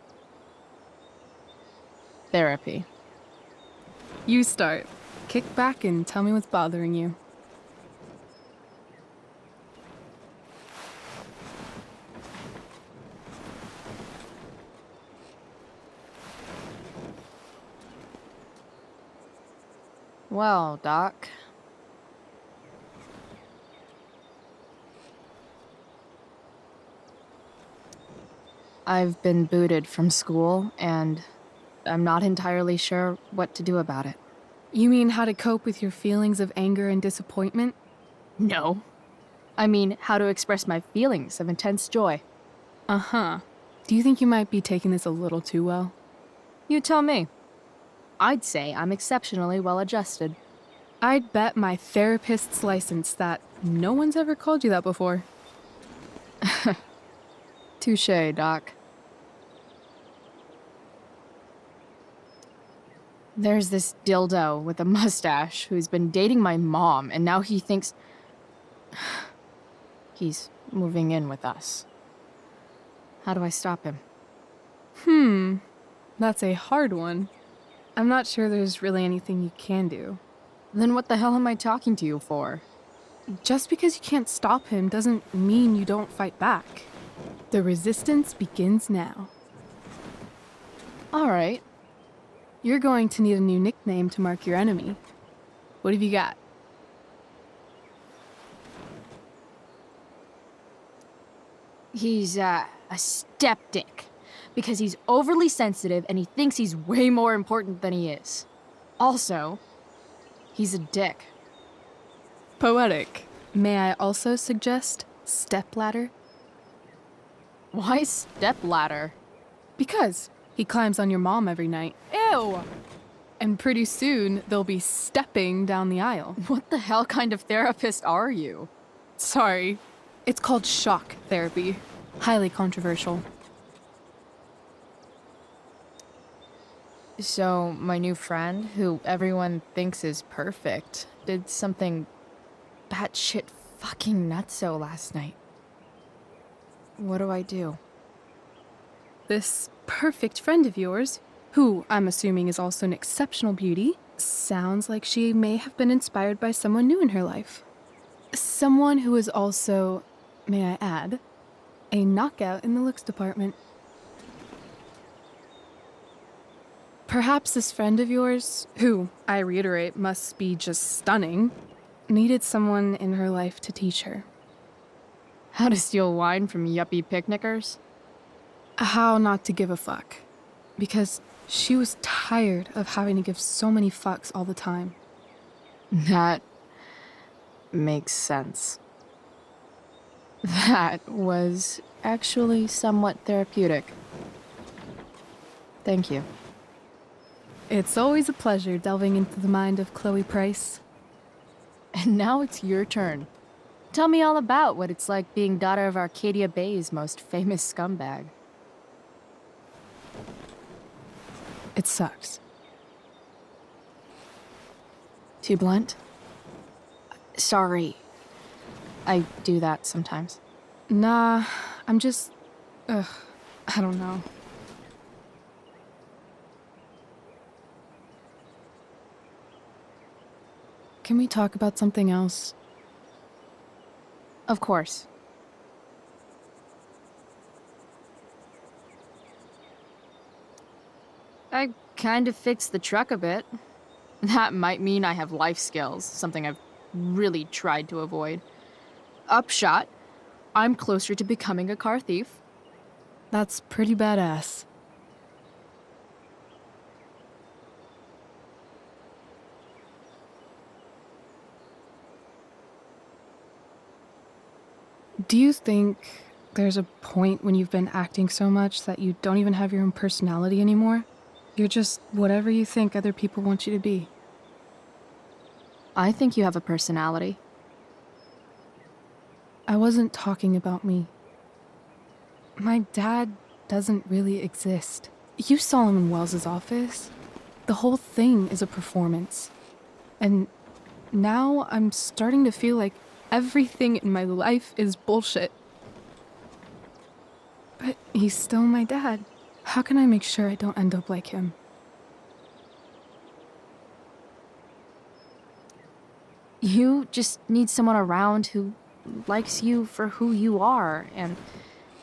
Therapy. You start. Kick back and tell me what's bothering you. Well, Doc. I've been booted from school, and I'm not entirely sure what to do about it. You mean how to cope with your feelings of anger and disappointment? No. I mean, how to express my feelings of intense joy. Uh-huh. Do you think you might be taking this a little too well? You tell me. I'd say I'm exceptionally well adjusted. I'd bet my therapist's license that no one's ever called you that before. Touché, Doc. There's this dildo with a mustache who's been dating my mom, and now he thinks he's moving in with us. How do I stop him? That's a hard one. I'm not sure there's really anything you can do. Then what the hell am I talking to you for? Just because you can't stop him doesn't mean you don't fight back. The resistance begins now. All right. You're going to need a new nickname to mark your enemy. What have you got? He's, a skeptic. Because he's overly sensitive and he thinks he's way more important than he is. Also, he's a dick. Poetic. May I also suggest stepladder? Why stepladder? Because he climbs on your mom every night. Ew! And pretty soon, they'll be stepping down the aisle. What the hell kind of therapist are you? Sorry. It's called shock therapy. Highly controversial. So, my new friend, who everyone thinks is perfect, did something batshit fucking nutso last night. What do I do? This perfect friend of yours, who I'm assuming is also an exceptional beauty, sounds like she may have been inspired by someone new in her life. Someone who is also, may I add, a knockout in the looks department. Perhaps this friend of yours, who, I reiterate, must be just stunning, needed someone in her life to teach her. How to steal wine from yuppie picnickers? How not to give a fuck. Because she was tired of having to give so many fucks all the time. That makes sense. That was actually somewhat therapeutic. Thank you. It's always a pleasure delving into the mind of Chloe Price. And now it's your turn. Tell me all about what it's like being daughter of Arcadia Bay's most famous scumbag. It sucks. Too blunt? Sorry. I do that sometimes. Nah, I'm just... I don't know. Can we talk about something else? Of course. I kind of fixed the truck a bit. That might mean I have life skills, something I've really tried to avoid. Upshot, I'm closer to becoming a car thief. That's pretty badass. Do you think there's a point when you've been acting so much that you don't even have your own personality anymore? You're just whatever you think other people want you to be. I think you have a personality. I wasn't talking about me. My dad doesn't really exist. You saw him in Wells's office. The whole thing is a performance. And now I'm starting to feel like everything in my life is bullshit. But he's still my dad. How can I make sure I don't end up like him? You just need someone around who likes you for who you are and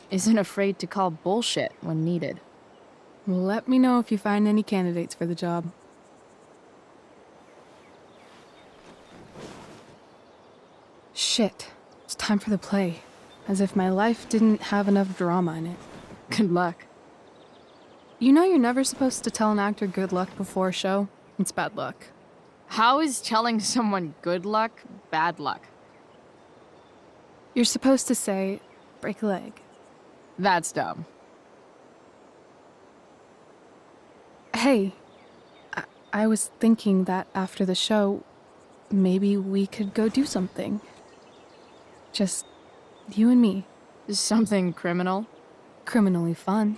isn't afraid to call bullshit when needed. Let me know if you find any candidates for the job. Shit, it's time for the play. As if my life didn't have enough drama in it. Good luck. You know you're never supposed to tell an actor good luck before a show? It's bad luck. How is telling someone good luck bad luck? You're supposed to say, break a leg. That's dumb. Hey, I was thinking that after the show, maybe we could go do something. Just you and me. Something criminal? Criminally fun.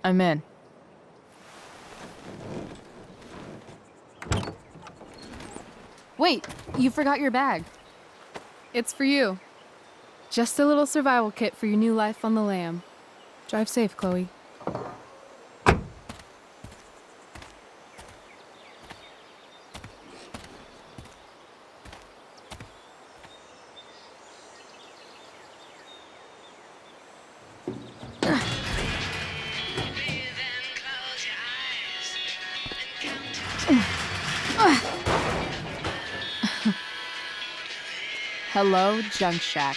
I'm in. Wait, you forgot your bag. It's for you. Just a little survival kit for your new life on the lam. Drive safe, Chloe. Hello, Junk Shack.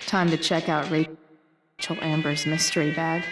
Time to check out Rachel Amber's mystery bag.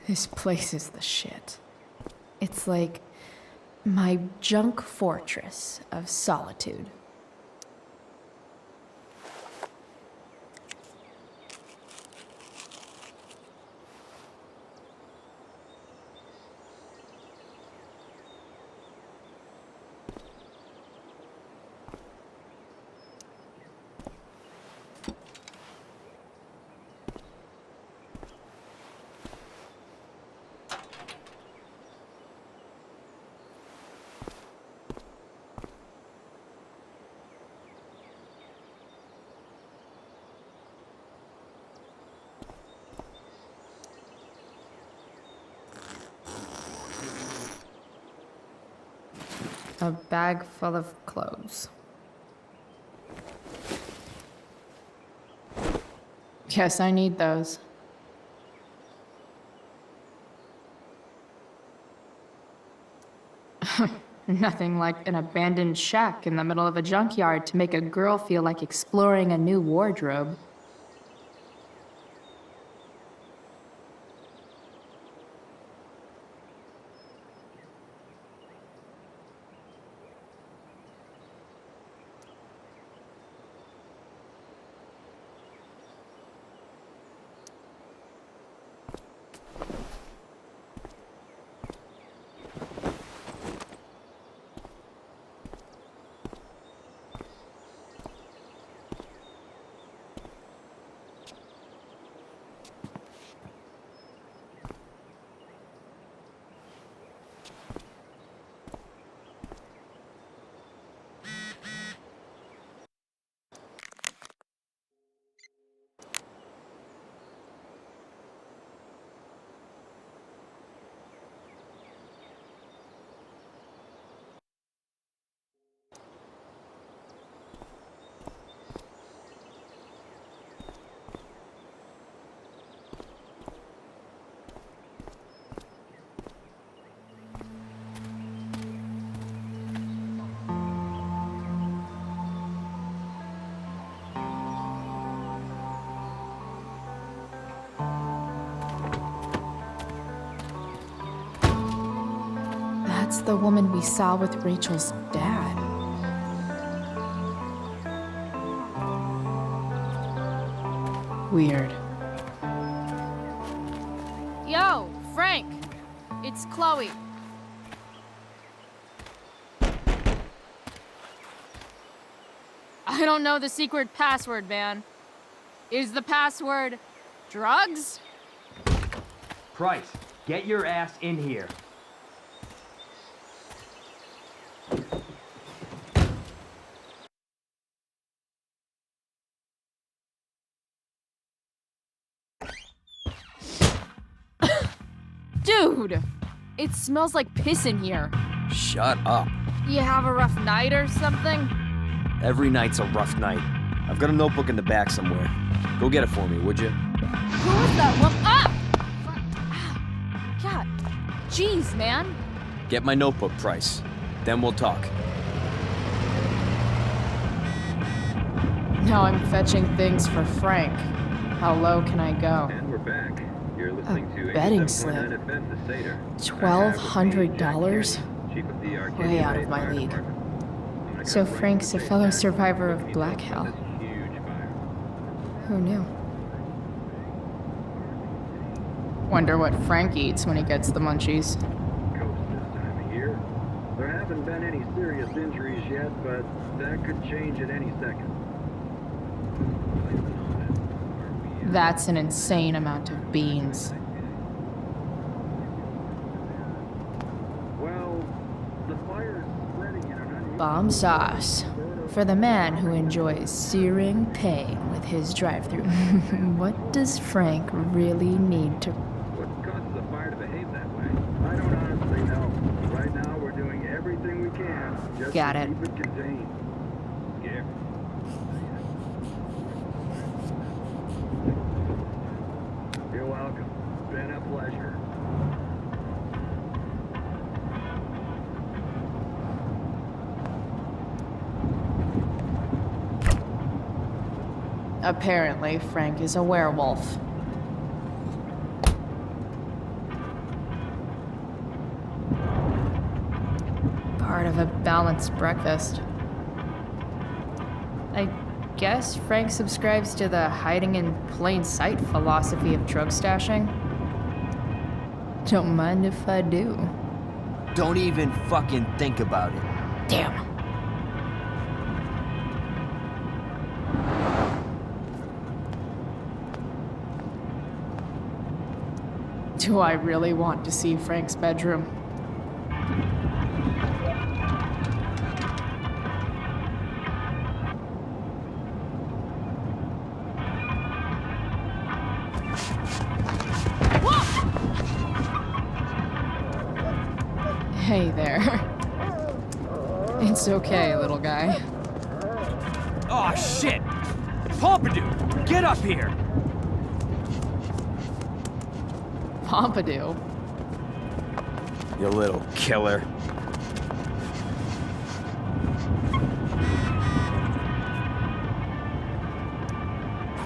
This place is the shit. It's like my junk fortress of solitude. A bag full of clothes. Yes, I need those. Nothing like an abandoned shack in the middle of a junkyard to make a girl feel like exploring a new wardrobe. That's the woman we saw with Rachel's dad. Weird. Yo, Frank! It's Chloe. I don't know the secret password, man. Is the password drugs? Price, get your ass in here. Dude! It smells like piss in here. Shut up. You have a rough night or something? Every night's a rough night. I've got a notebook in the back somewhere. Go get it for me, would you? Who is that one? Ah! God. Jeez, man. Get my notebook, Price. Then we'll talk. Now I'm fetching things for Frank. How low can I go? And we're back. You're listening to betting slip. $1,200? Way out of my league. So Frank's a fellow survivor of Black Hell. Who knew? Wonder what Frank eats when he gets the munchies. There haven't been any serious injuries yet, but that could change at any second. That's an insane amount of beans. Well, the fire's spreading in an unusual... Bomb sauce. For the man who enjoys searing pain with his drive-thru. What does Frank really need to... What causes a fire to behave that way? I don't honestly know. Right now, we're doing everything we can just Got to it. keep it contained. Yeah. You're welcome. Been a pleasure. Apparently, Frank is a werewolf. Part of a balanced breakfast. I guess Frank subscribes to the hiding in plain sight philosophy of drug stashing. Don't mind if I do. Don't even fucking think about it. Damn. Do I really want to see Frank's bedroom? Hey there. It's okay, little guy. Oh shit! Pompidou, get up here! Pompidou? You little killer.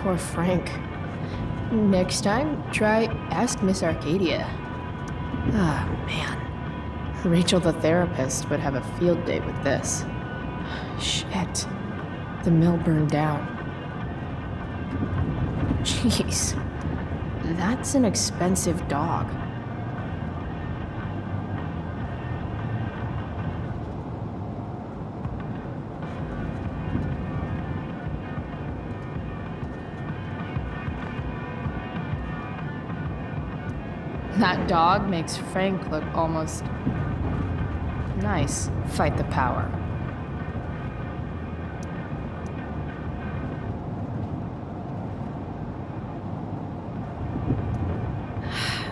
Poor Frank. Next time, try Ask Miss Arcadia. Ah, man. Rachel the therapist would have a field day with this. Shit. The mill burned down. Jeez. That's an expensive dog. That dog makes Frank look almost nice. Fight the power.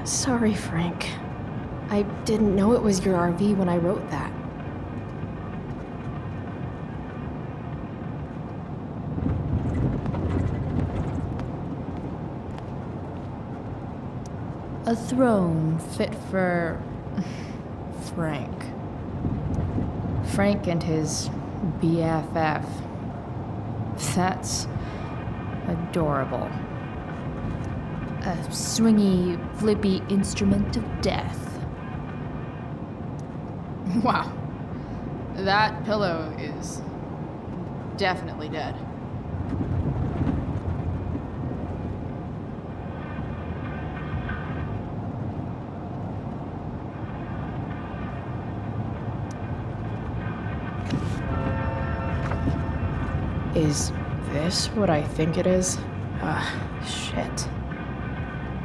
Sorry, Frank. I didn't know it was your RV when I wrote that. A throne fit for Frank. Frank and his BFF. That's adorable. A swingy, flippy instrument of death. Wow. That pillow is definitely dead. Is this what I think it is? Shit.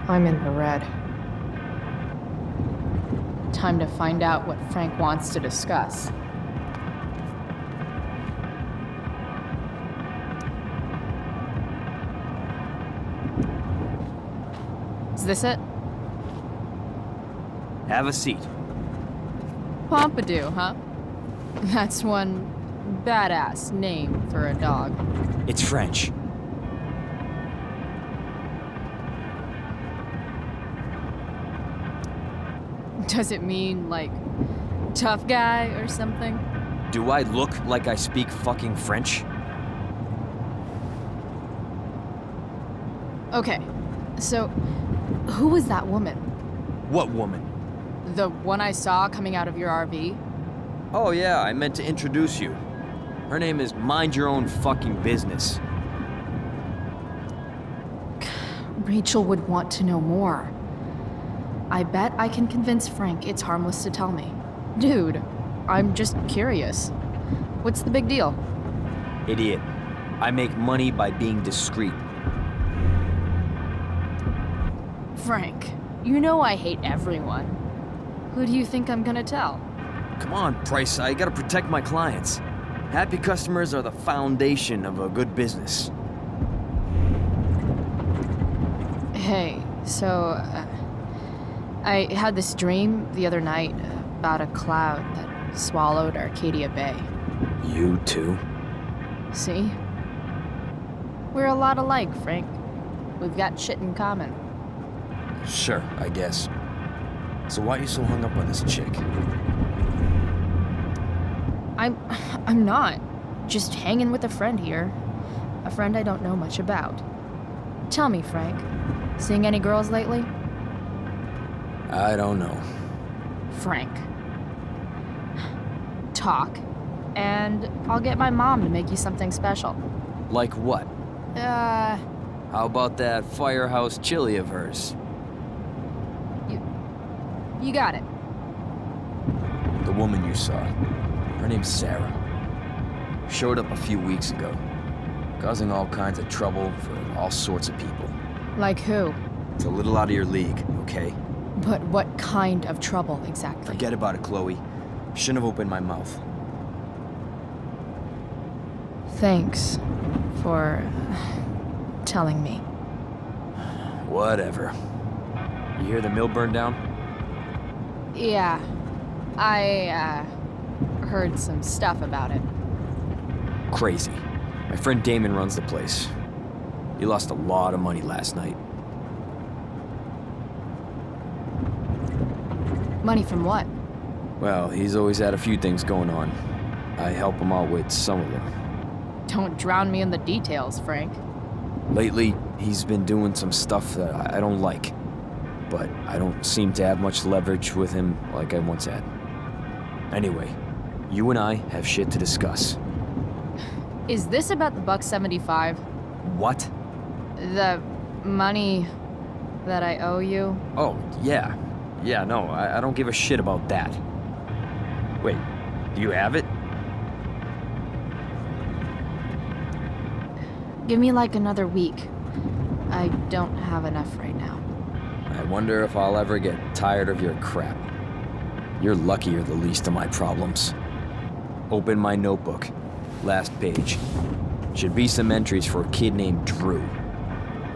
I'm in the red. Time to find out what Frank wants to discuss. Is this it? Have a seat. Pompidou, huh? That's one badass name for a dog. It's French. Does it mean, like, tough guy or something? Do I look like I speak fucking French? Okay, so who was that woman? What woman? The one I saw coming out of your RV? Oh yeah, I meant to introduce you. Her name is Mind Your Own Fucking Business. Rachel would want to know more. I bet I can convince Frank it's harmless to tell me. Dude, I'm just curious. What's the big deal? Idiot. I make money by being discreet. Frank, you know I hate everyone. Who do you think I'm gonna tell? Come on, Price, I gotta protect my clients. Happy customers are the foundation of a good business. Hey, so, I had this dream the other night about a cloud that swallowed Arcadia Bay. You too? See? We're a lot alike, Frank. We've got shit in common. Sure, I guess. So why are you so hung up on this chick? I'm not. Just hanging with a friend here. A friend I don't know much about. Tell me, Frank, seeing any girls lately? I don't know. Frank. Talk, and I'll get my mom to make you something special. Like what? How about that firehouse chili of hers? You got it. The woman you saw. Her name's Sarah. Showed up a few weeks ago, causing all kinds of trouble for all sorts of people. Like who? It's a little out of your league, okay? But what kind of trouble exactly? Forget about it, Chloe. Shouldn't have opened my mouth. Thanks for telling me. Whatever. You hear the mill burned down? Yeah, I heard some stuff about it. Crazy. My friend Damon runs the place. He lost a lot of money last night. Money from what? Well, he's always had a few things going on. I help him out with some of them. Don't drown me in the details, Frank. Lately, he's been doing some stuff that I don't like. But I don't seem to have much leverage with him like I once had. Anyway, you and I have shit to discuss. Is this about the $175? What? The money that I owe you? Oh, yeah. Yeah, no, I don't give a shit about that. Wait, do you have it? Give me like another week. I don't have enough right now. I wonder if I'll ever get tired of your crap. You're lucky you're the least of my problems. Open my notebook. Last page. Should be some entries for a kid named Drew.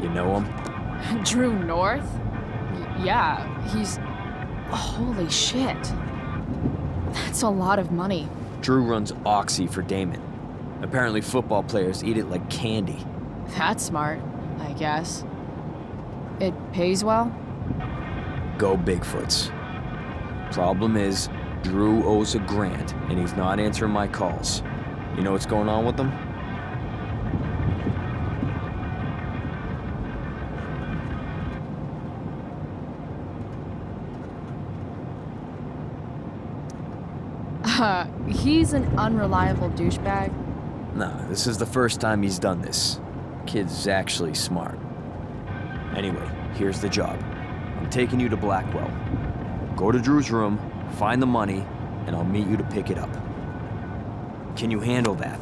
You know him? Drew North? Yeah, he's... Holy shit. That's a lot of money. Drew runs Oxy for Damon. Apparently football players eat it like candy. That's smart, I guess. It pays well? Go Bigfoots. Problem is, Drew owes $1,000, and he's not answering my calls. You know what's going on with him? He's an unreliable douchebag. Nah, this is the first time he's done this. Kid's actually smart. Anyway, here's the job. I'm taking you to Blackwell. Go to Drew's room, find the money, and I'll meet you to pick it up. Can you handle that?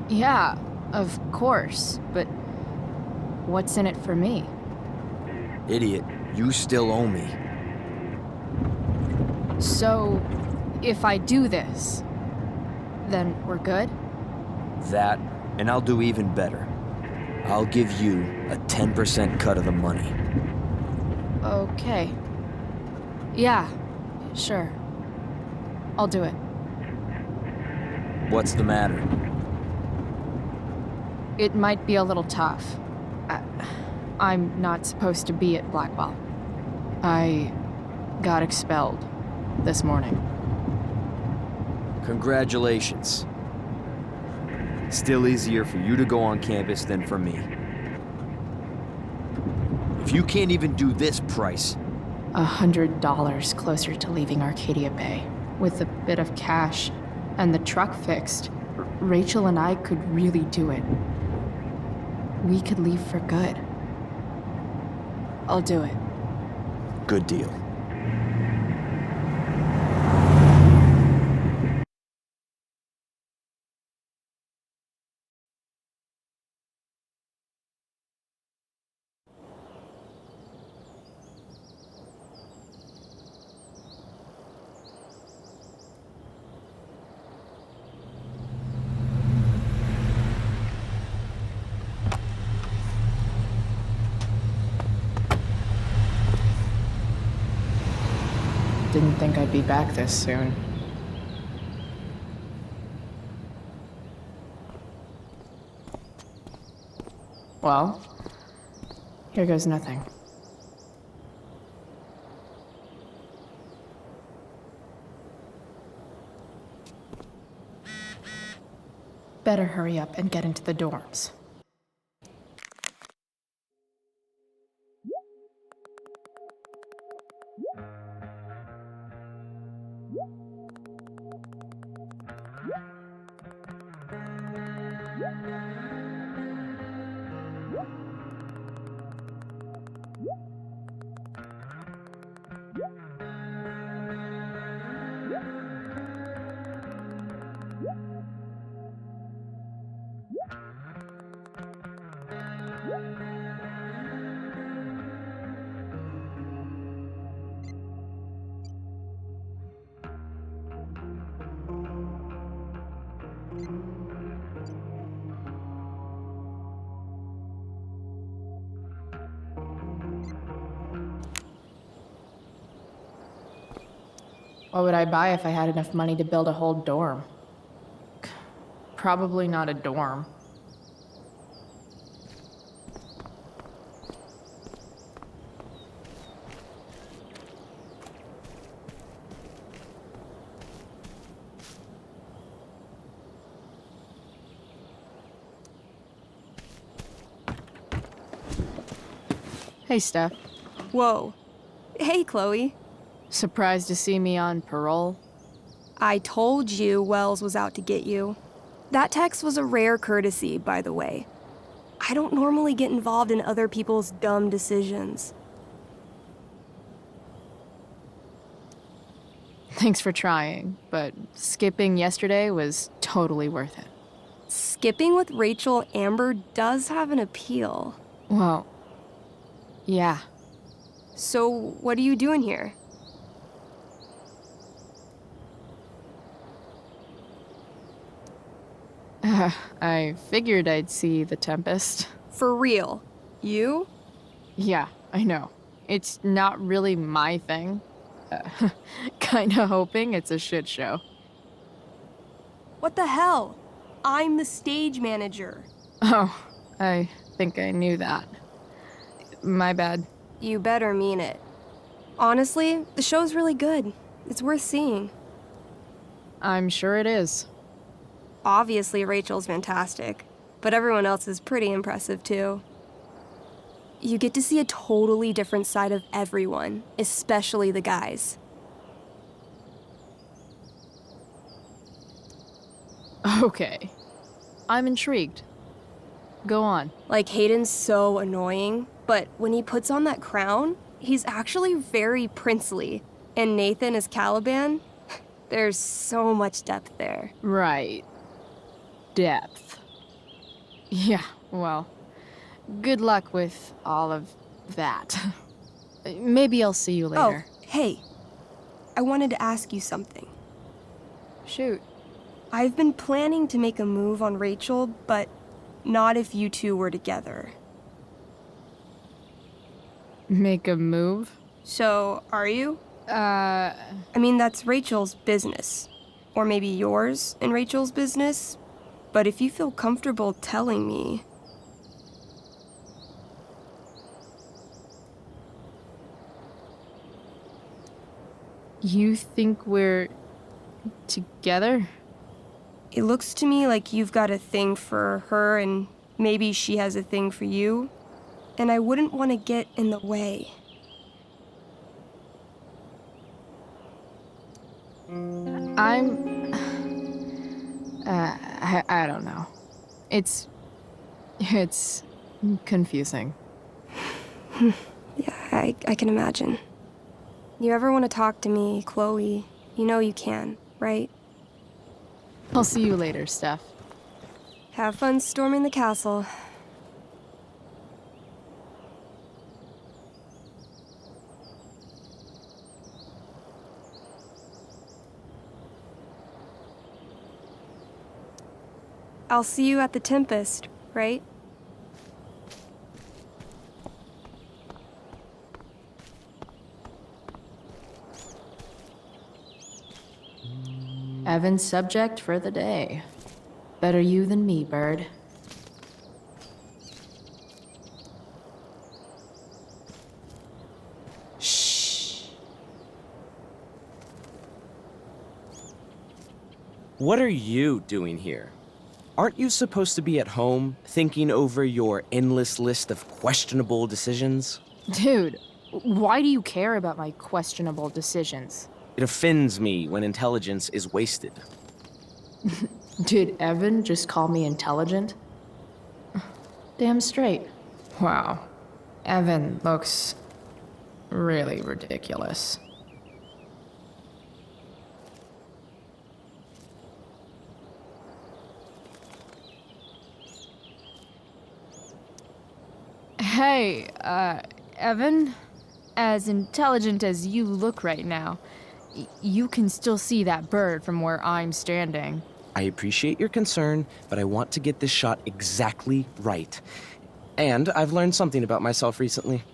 Yeah, of course, but what's in it for me? Idiot, you still owe me. So, if I do this, then we're good? That, and I'll do even better. I'll give you a 10% cut of the money. Okay. Yeah, sure. I'll do it. What's the matter? It might be a little tough. I'm not supposed to be at Blackwell. I got expelled this morning. Congratulations. Still easier for you to go on campus than for me. If you can't even do this price... $100 closer to leaving Arcadia Bay. With a bit of cash and the truck fixed, Rachel and I could really do it. We could leave for good. I'll do it. Good deal. Didn't think I'd be back this soon. Well, here goes nothing. Better hurry up and get into the dorms. What would I buy if I had enough money to build a whole dorm? Probably not a dorm. Hey, Steph. Whoa. Hey, Chloe. Surprised to see me on parole? I told you Wells was out to get you. That text was a rare courtesy, by the way. I don't normally get involved in other people's dumb decisions. Thanks for trying, but skipping yesterday was totally worth it. Skipping with Rachel Amber does have an appeal. Well, yeah. So, what are you doing here? I figured I'd see the Tempest. For real? You? Yeah, I know. It's not really my thing. Kinda hoping it's a shit show. What the hell? I'm the stage manager. Oh, I think I knew that. My bad. You better mean it. Honestly, the show's really good. It's worth seeing. I'm sure it is. Obviously, Rachel's fantastic, but everyone else is pretty impressive too. You get to see a totally different side of everyone, especially the guys. Okay. I'm intrigued. Go on. Like, Hayden's so annoying, but when he puts on that crown, he's actually very princely. And Nathan as Caliban, there's so much depth there. Right. Depth. Yeah, well, good luck with all of that. Maybe I'll see you later. Oh, hey. I wanted to ask you something. Shoot. I've been planning to make a move on Rachel, but not if you two were together. Make a move? So, are you? I mean, that's Rachel's business. Or maybe yours and Rachel's business. But if you feel comfortable telling me... You think we're together? It looks to me like you've got a thing for her and maybe she has a thing for you. And I wouldn't want to get in the way. I don't know. It's confusing. Yeah, I can imagine. You ever want to talk to me, Chloe, you know you can, right? I'll see you later, Steph. Have fun storming the castle. I'll see you at the Tempest, right? Evan's subject for the day. Better you than me, bird. Shh. What are you doing here? Aren't you supposed to be at home, thinking over your endless list of questionable decisions? Dude, why do you care about my questionable decisions? It offends me when intelligence is wasted. Did Evan just call me intelligent? Damn straight. Wow. Evan looks really ridiculous. Hey, Evan? As intelligent as you look right now, you can still see that bird from where I'm standing. I appreciate your concern, but I want to get this shot exactly right. And I've learned something about myself recently.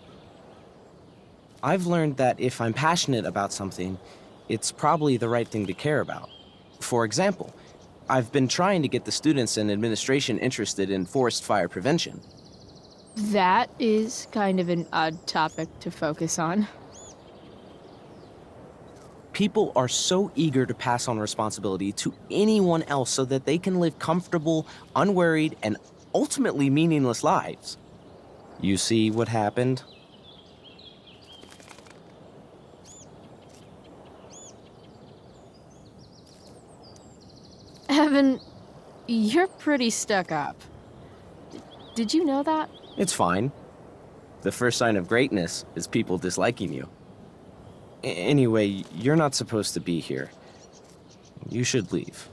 I've learned that if I'm passionate about something, it's probably the right thing to care about. For example, I've been trying to get the students and administration interested in forest fire prevention. That is kind of an odd topic to focus on. People are so eager to pass on responsibility to anyone else so that they can live comfortable, unworried, and ultimately meaningless lives. You see what happened? Evan, you're pretty stuck up. Did you know that? It's fine. The first sign of greatness is people disliking you. Anyway, you're not supposed to be here. You should leave.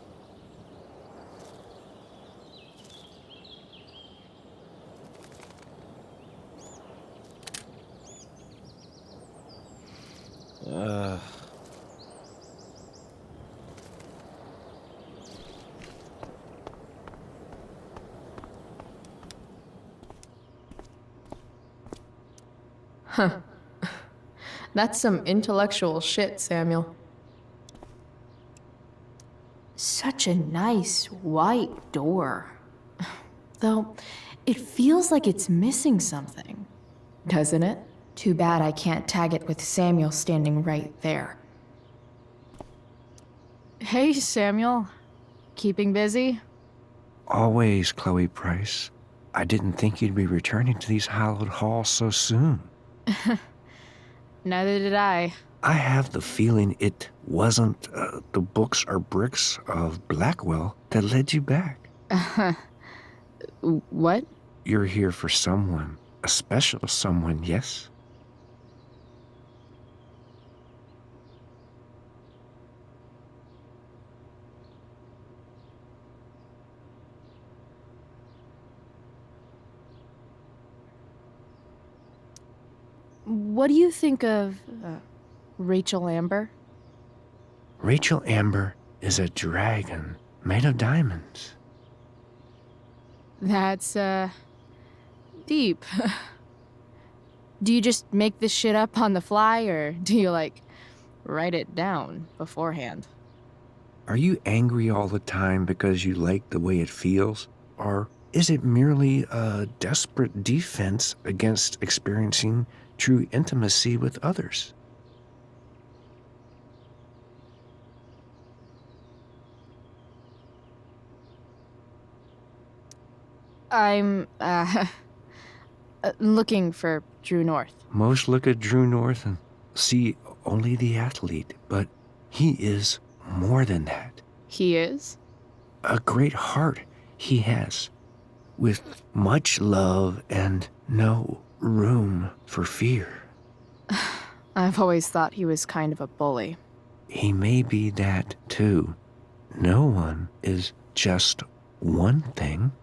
Huh. That's some intellectual shit, Samuel. Such a nice white door. Though, it feels like it's missing something. Doesn't it? Too bad I can't tag it with Samuel standing right there. Hey, Samuel. Keeping busy? Always, Chloe Price. I didn't think you'd be returning to these hallowed halls so soon. Neither did I. I have the feeling it wasn't the books or bricks of Blackwell that led you back. What? You're here for someone, a special someone, yes? What do you think of Rachel Amber? Rachel Amber is a dragon made of diamonds. That's, deep. Do you just make this shit up on the fly, or do you, like, write it down beforehand? Are you angry all the time because you like the way it feels? Or is it merely a desperate defense against experiencing true intimacy with others? I'm, looking for Drew North. Most look at Drew North and see only the athlete, but he is more than that. He is? A great heart he has, with much love and no room for fear. I've always thought he was kind of a bully. He may be that too. No one is just one thing.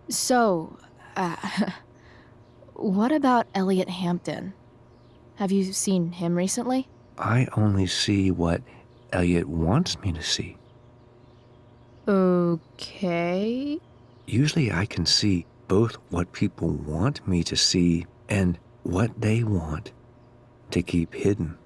So, what about Elliot Hampton? Have you seen him recently? I only see what Elliot wants me to see. Okay. Usually I can see both what people want me to see and what they want to keep hidden.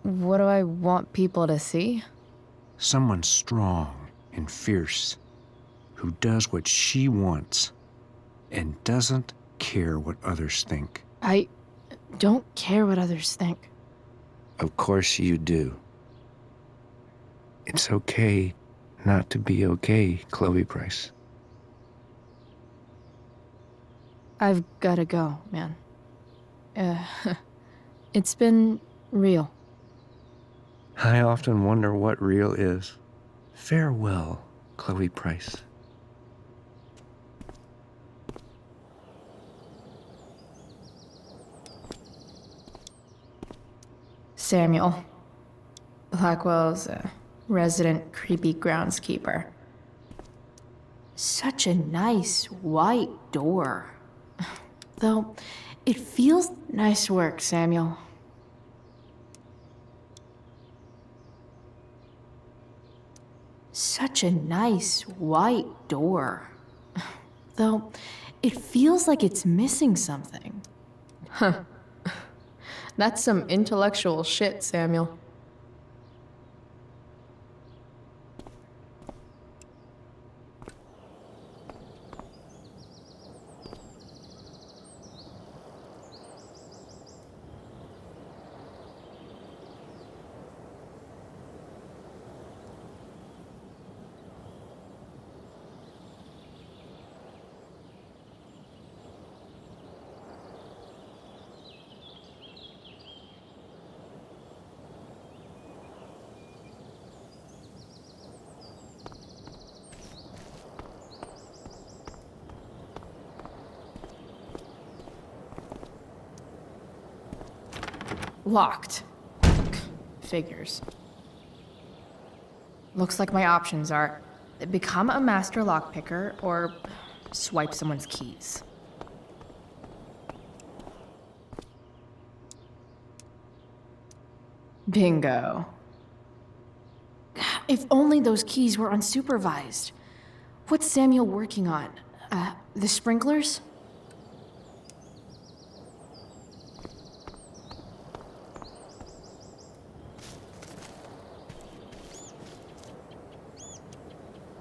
What do I want people to see? Someone strong and fierce who does what she wants and doesn't care what others think. I don't care what others think. Of course you do. It's okay not to be okay, Chloe Price. I've gotta go, man. It's been real. I often wonder what real is. Farewell, Chloe Price. Samuel. Blackwell's resident creepy groundskeeper. Such a nice white door. Though, it feels nice work, Samuel. Such a nice white door. Though, it feels like it's missing something. Huh. That's some intellectual shit, Samuel. Locked. Figures. Looks like my options are become a master lockpicker or swipe someone's keys. Bingo. If only those keys were unsupervised. What's Samuel working on? The sprinklers?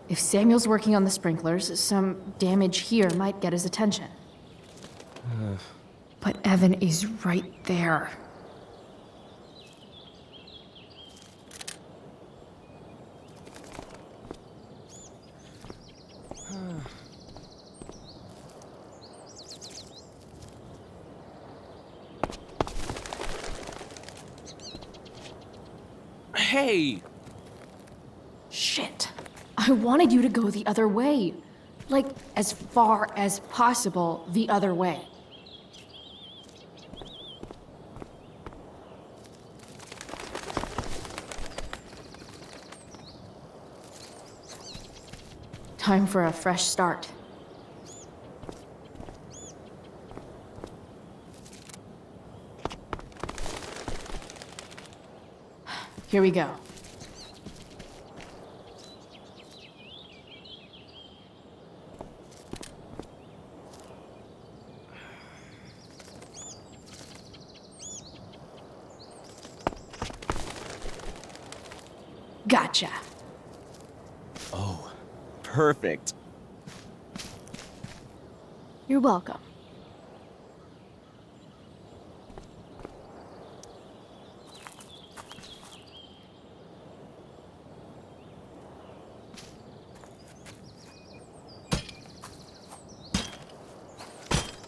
If Samuel's working on the sprinklers, some damage here might get his attention. But Evan is right there. Hey! Shit. I wanted you to go the other way. Like, as far as possible the other way. Time for a fresh start. Here we go. Gotcha. Oh, perfect. You're welcome.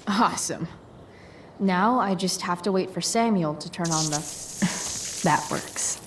Awesome. Now I just have to wait for Samuel to turn on the... That works.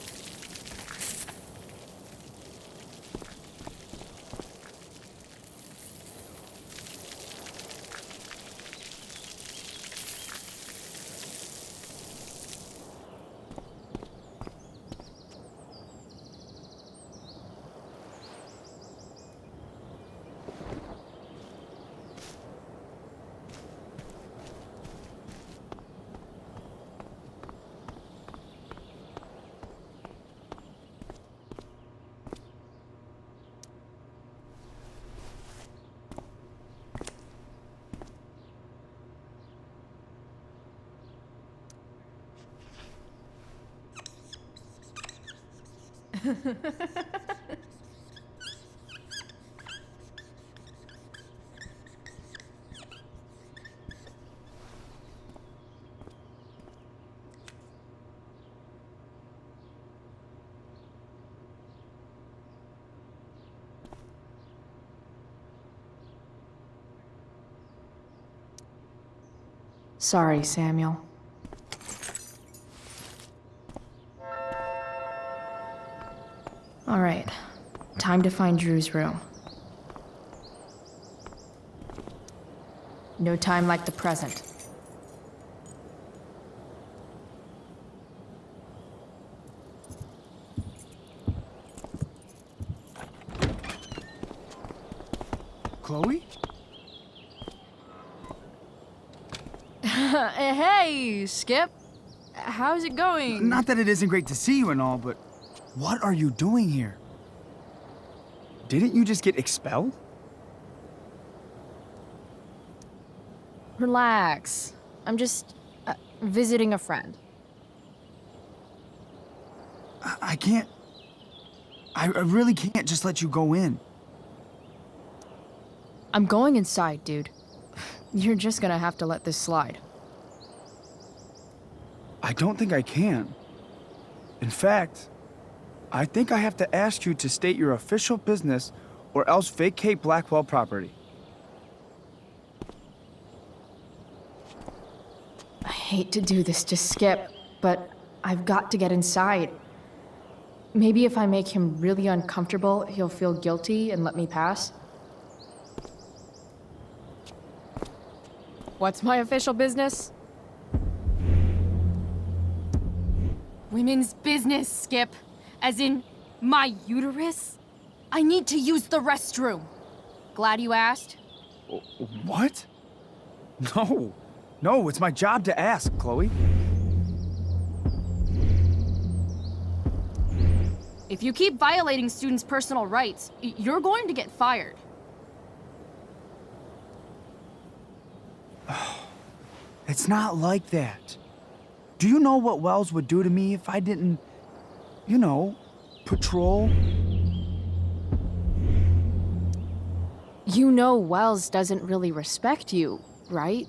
Sorry, Samuel. All right, time to find Drew's room. No time like the present. Chloe? Hey, Skip. How's it going? Not that it isn't great to see you and all, but what are you doing here? Didn't you just get expelled? Relax. I'm just visiting a friend. I can't... I really can't just let you go in. I'm going inside, dude. You're just gonna have to let this slide. I don't think I can. In fact, I think I have to ask you to state your official business or else vacate Blackwell property. I hate to do this to Skip, but I've got to get inside. Maybe if I make him really uncomfortable, he'll feel guilty and let me pass. What's my official business? Women's business, Skip. As in, my uterus? I need to use the restroom. Glad you asked. What? No. No, it's my job to ask, Chloe. If you keep violating students' personal rights, you're going to get fired. It's not like that. Do you know what Wells would do to me if I didn't, you know, patrol? You know Wells doesn't really respect you, right?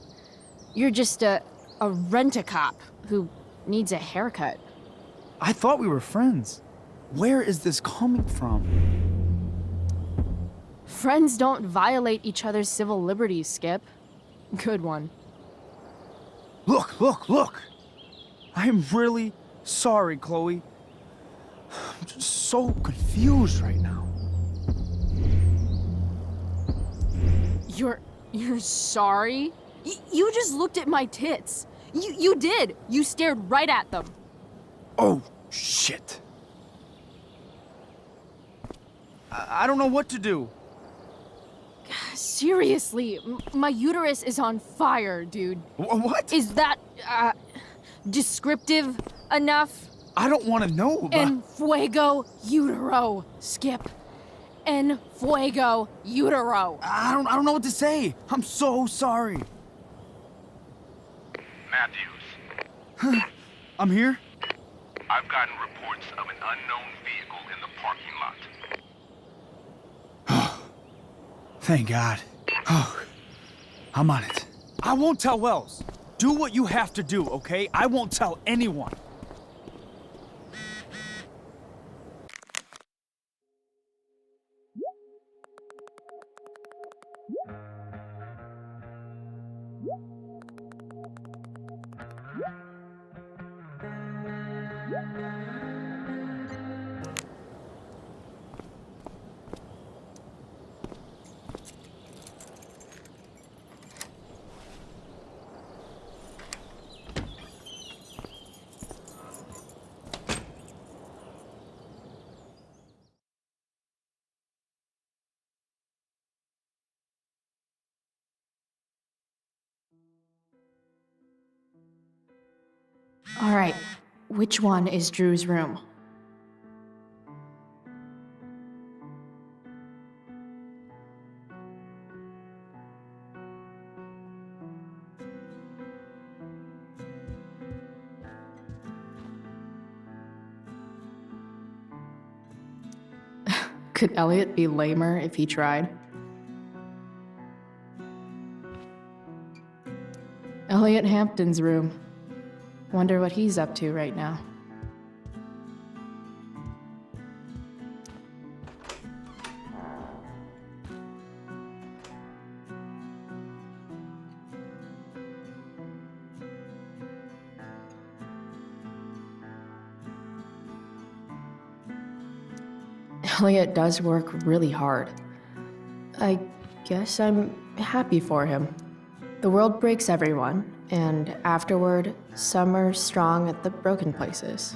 You're just a rent-a-cop who needs a haircut. I thought we were friends. Where is this coming from? Friends don't violate each other's civil liberties, Skip. Good one. Look! I am really sorry, Chloe. I'm just so confused right now. You're sorry? You just looked at my tits. You did. You stared right at them. Oh, shit. I don't know what to do. Seriously, my uterus is on fire, dude. What? Is that, descriptive enough? I don't want to know, but... En fuego utero, Skip. En fuego utero. I don't know what to say. I'm so sorry. Matthews. I'm here? I've gotten reports of an unknown vehicle in the parking lot. Thank God. Oh, I'm on it. I won't tell Wells. Do what you have to do, okay? I won't tell anyone. All right, which one is Drew's room? Could Elliot be lamer if he tried? Elliot Hampton's room. Wonder what he's up to right now. Elliot does work really hard. I guess I'm happy for him. The world breaks everyone, and afterward, some are strong at the broken places.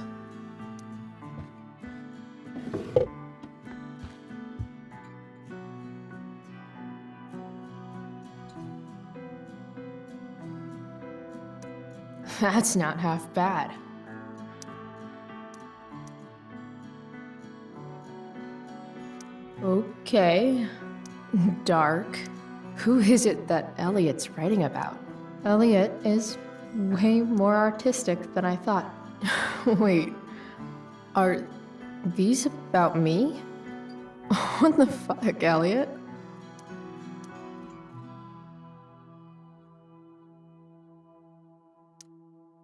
That's not half bad. Okay. Dark. Who is it that Elliot's writing about? Elliot is way more artistic than I thought. Wait, are these about me? What the fuck, Elliot?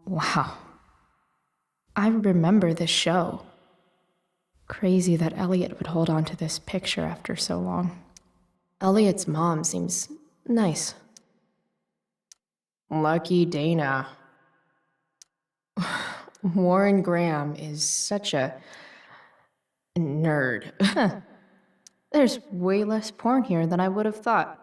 Wow. I remember this show. Crazy that Elliot would hold on to this picture after so long. Elliot's mom seems nice. Lucky Dana. Warren Graham is such a nerd. There's way less porn here than I would have thought.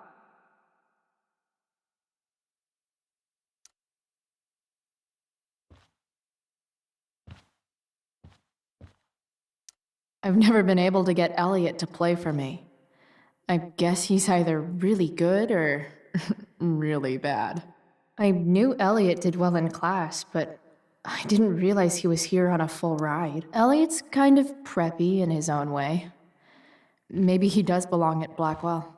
I've never been able to get Elliot to play for me. I guess he's either really good or really bad. I knew Elliot did well in class, but I didn't realize he was here on a full ride. Elliot's kind of preppy in his own way. Maybe he does belong at Blackwell.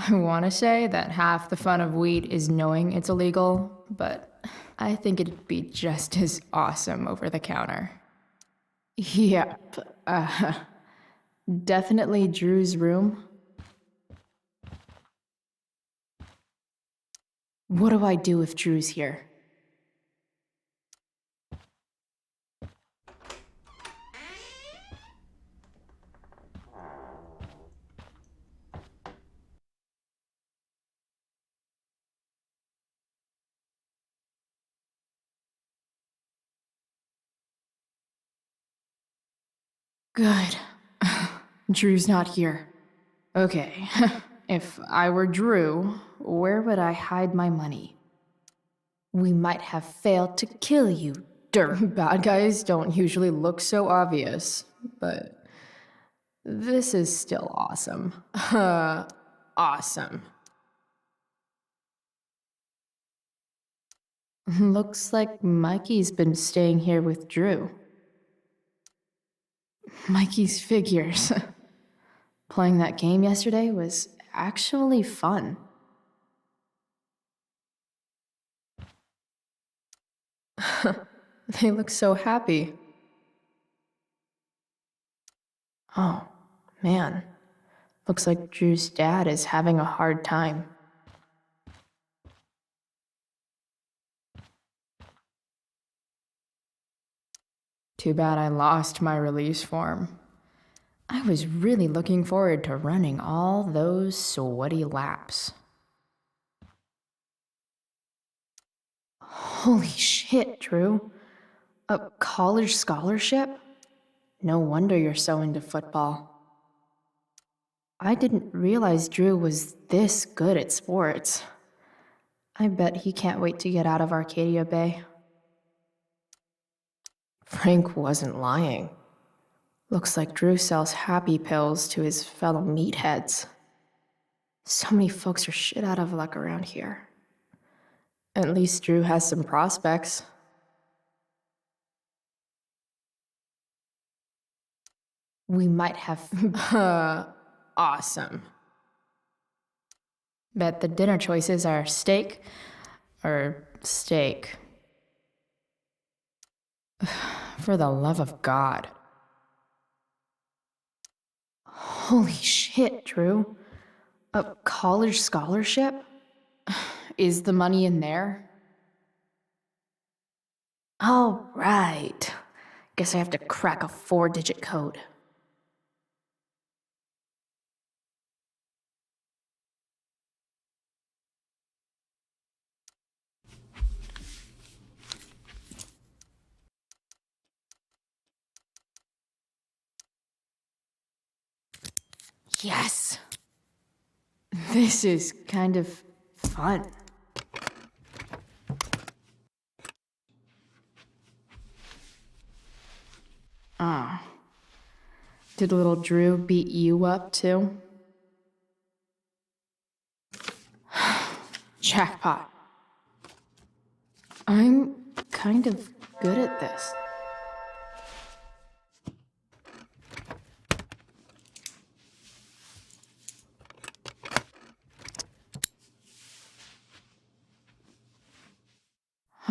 I want to say that half the fun of weed is knowing it's illegal, but I think it'd be just as awesome over the counter. Yep, definitely Drew's room. What do I do if Drew's here? Good. Drew's not here. Okay, if I were Drew, where would I hide my money? We might have failed to kill you, dirt. Bad guys don't usually look so obvious, but this is still awesome. Awesome. Looks like Mikey's been staying here with Drew. Mikey's figures. Playing that game yesterday was actually fun. They look so happy. Oh, man. Looks like Drew's dad is having a hard time. Too bad I lost my release form. I was really looking forward to running all those sweaty laps. Holy shit, Drew. A college scholarship? No wonder you're so into football. I didn't realize Drew was this good at sports. I bet he can't wait to get out of Arcadia Bay. Frank wasn't lying. Looks like Drew sells happy pills to his fellow meatheads. So many folks are shit out of luck around here. At least Drew has some prospects. we might have. Awesome. Bet the dinner choices are steak or steak. For the love of God. Holy shit, Drew. A college scholarship? Is the money in there? Oh, right. Guess I have to crack a 4-digit code. Yes! This is kind of fun. Oh. Did little Drew beat you up too? Jackpot. I'm kind of good at this.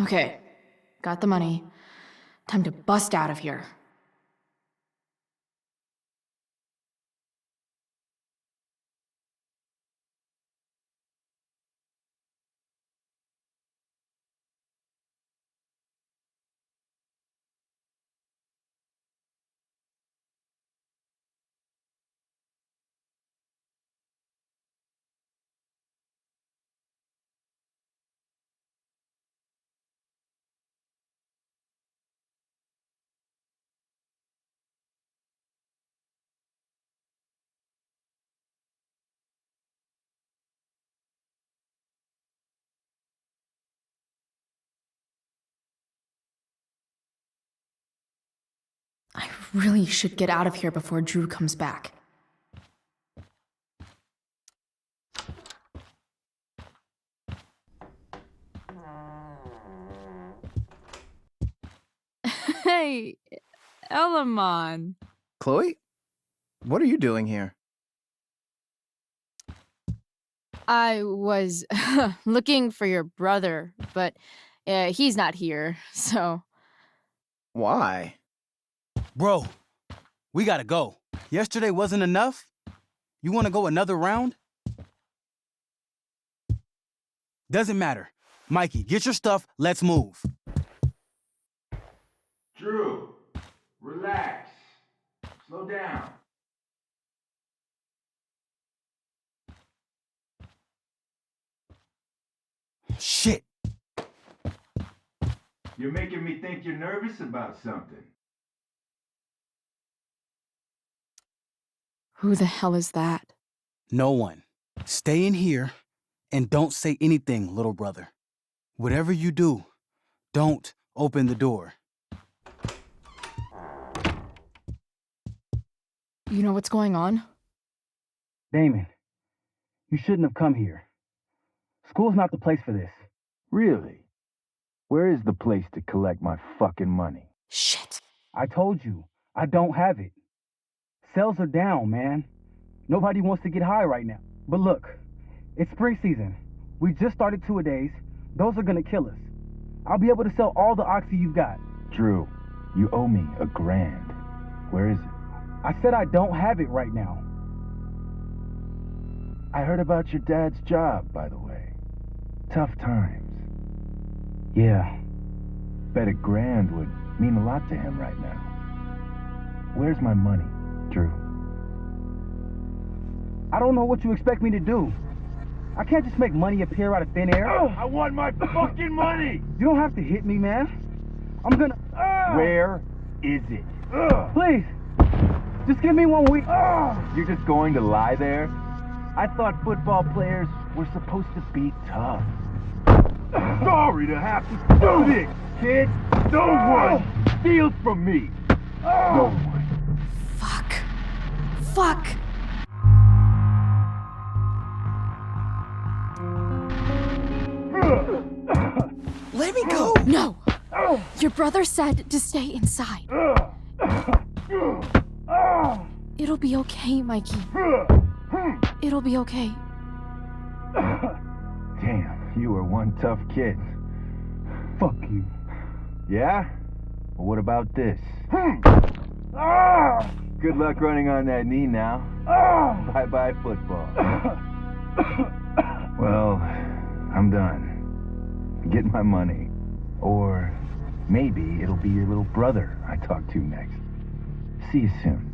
Okay, got the money. Time to bust out of here. I really should get out of here before Drew comes back. Hey, Elamon. Chloe? What are you doing here? I was looking for your brother, but he's not here, so... Why? Bro, we gotta go. Yesterday wasn't enough? You wanna go another round? Doesn't matter. Mikey, get your stuff, let's move. Drew, relax. Slow down. Shit. You're making me think you're nervous about something. Who the hell is that? No one. Stay in here and don't say anything, little brother. Whatever you do, don't open the door. You know what's going on? Damon, you shouldn't have come here. School's not the place for this. Really? Where is the place to collect my fucking money? Shit. I told you, I don't have it. Sales are down, man. Nobody wants to get high right now. But look, it's spring season. We just started 2-a-days. Those are gonna kill us. I'll be able to sell all the oxy you've got. Drew, you owe me $1,000. Where is it? I said I don't have it right now. I heard about your dad's job, by the way. Tough times. Yeah. Bet $1,000 would mean a lot to him right now. Where's my money, Drew? I don't know what you expect me to do. I can't just make money appear out of thin air. I want my fucking money! You don't have to hit me, man. I'm gonna... Where is it? Please! Just give me 1 week. You're just going to lie there? I thought football players were supposed to be tough. Sorry to have to do this, kid. No one steals from me. No one. Fuck. Fuck. Let me go! No! Your brother said to stay inside. It'll be okay, Mikey. It'll be okay. Damn, you are one tough kid. Fuck you. Yeah? Well, what about this? Good luck running on that knee now. Bye-bye football. Well, I'm done. Get my money. Or maybe it'll be your little brother I talk to next. See you soon.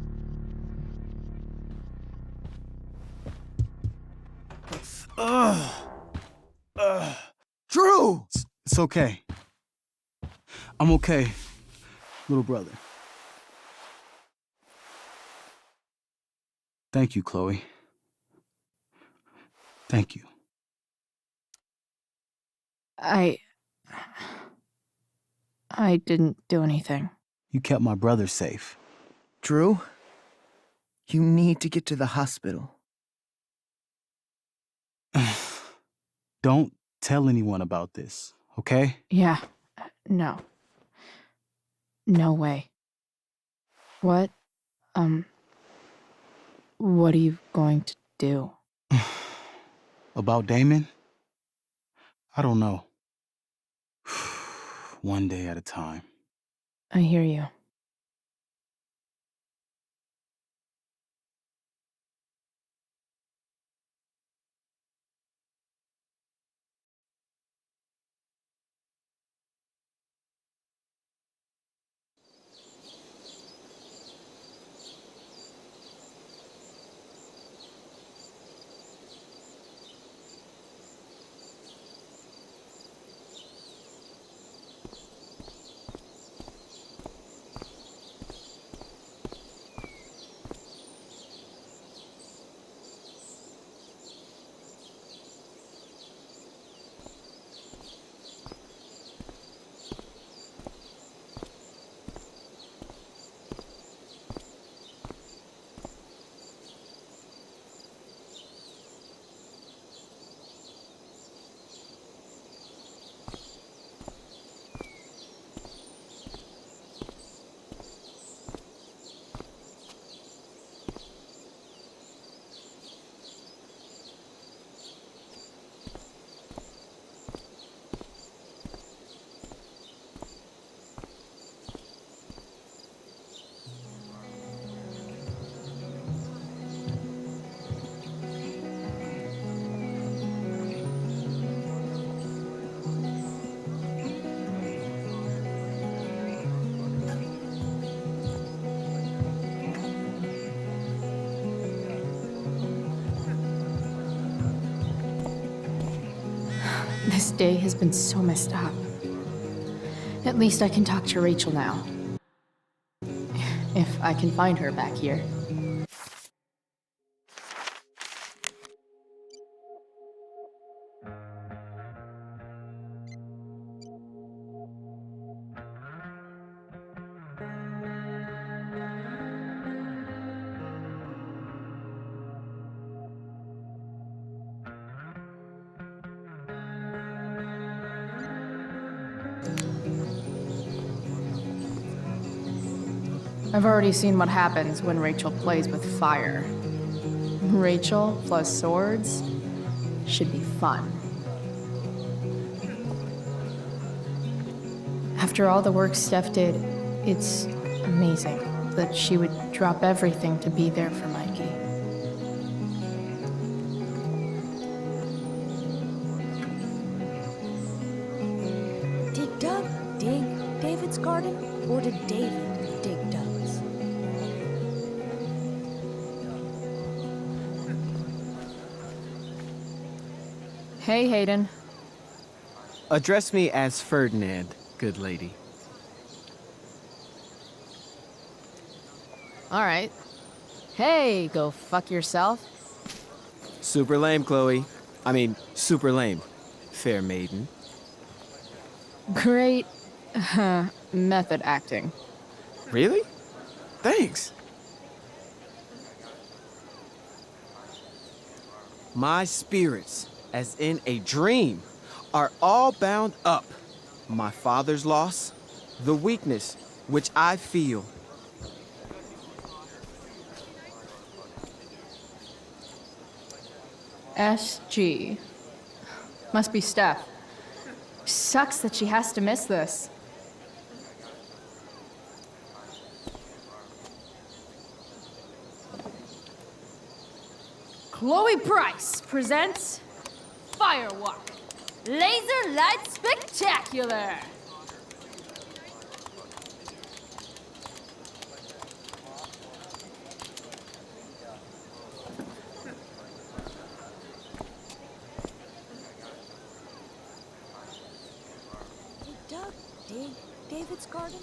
Drew! It's okay. I'm okay, little brother. Thank you, Chloe. Thank you. I didn't do anything. You kept my brother safe. Drew, you need to get to the hospital. Don't tell anyone about this, okay? Yeah. No. No way. What are you going to do? About Damon? I don't know. One day at a time. I hear you. This day has been so messed up. At least I can talk to Rachel now. If I can find her back here. I've already seen what happens when Rachel plays with fire. Rachel plus swords should be fun. After all the work Steph did, it's amazing that she would drop everything to be there for Mikey. Did Doug dig David's garden, or did David dig Doug's? Hey, Hayden. Address me as Ferdinand, good lady. All right. Hey, go fuck yourself. Super lame, Chloe. I mean, super lame. Fair maiden. Great method acting. Really? Thanks. My spirits, as in a dream, are all bound up. My father's loss, the weakness which I feel. SG. Must be Steph. Sucks that she has to miss this. Chloe Price presents Firewalk. Laser Light Spectacular! Did Doug dig David's garden?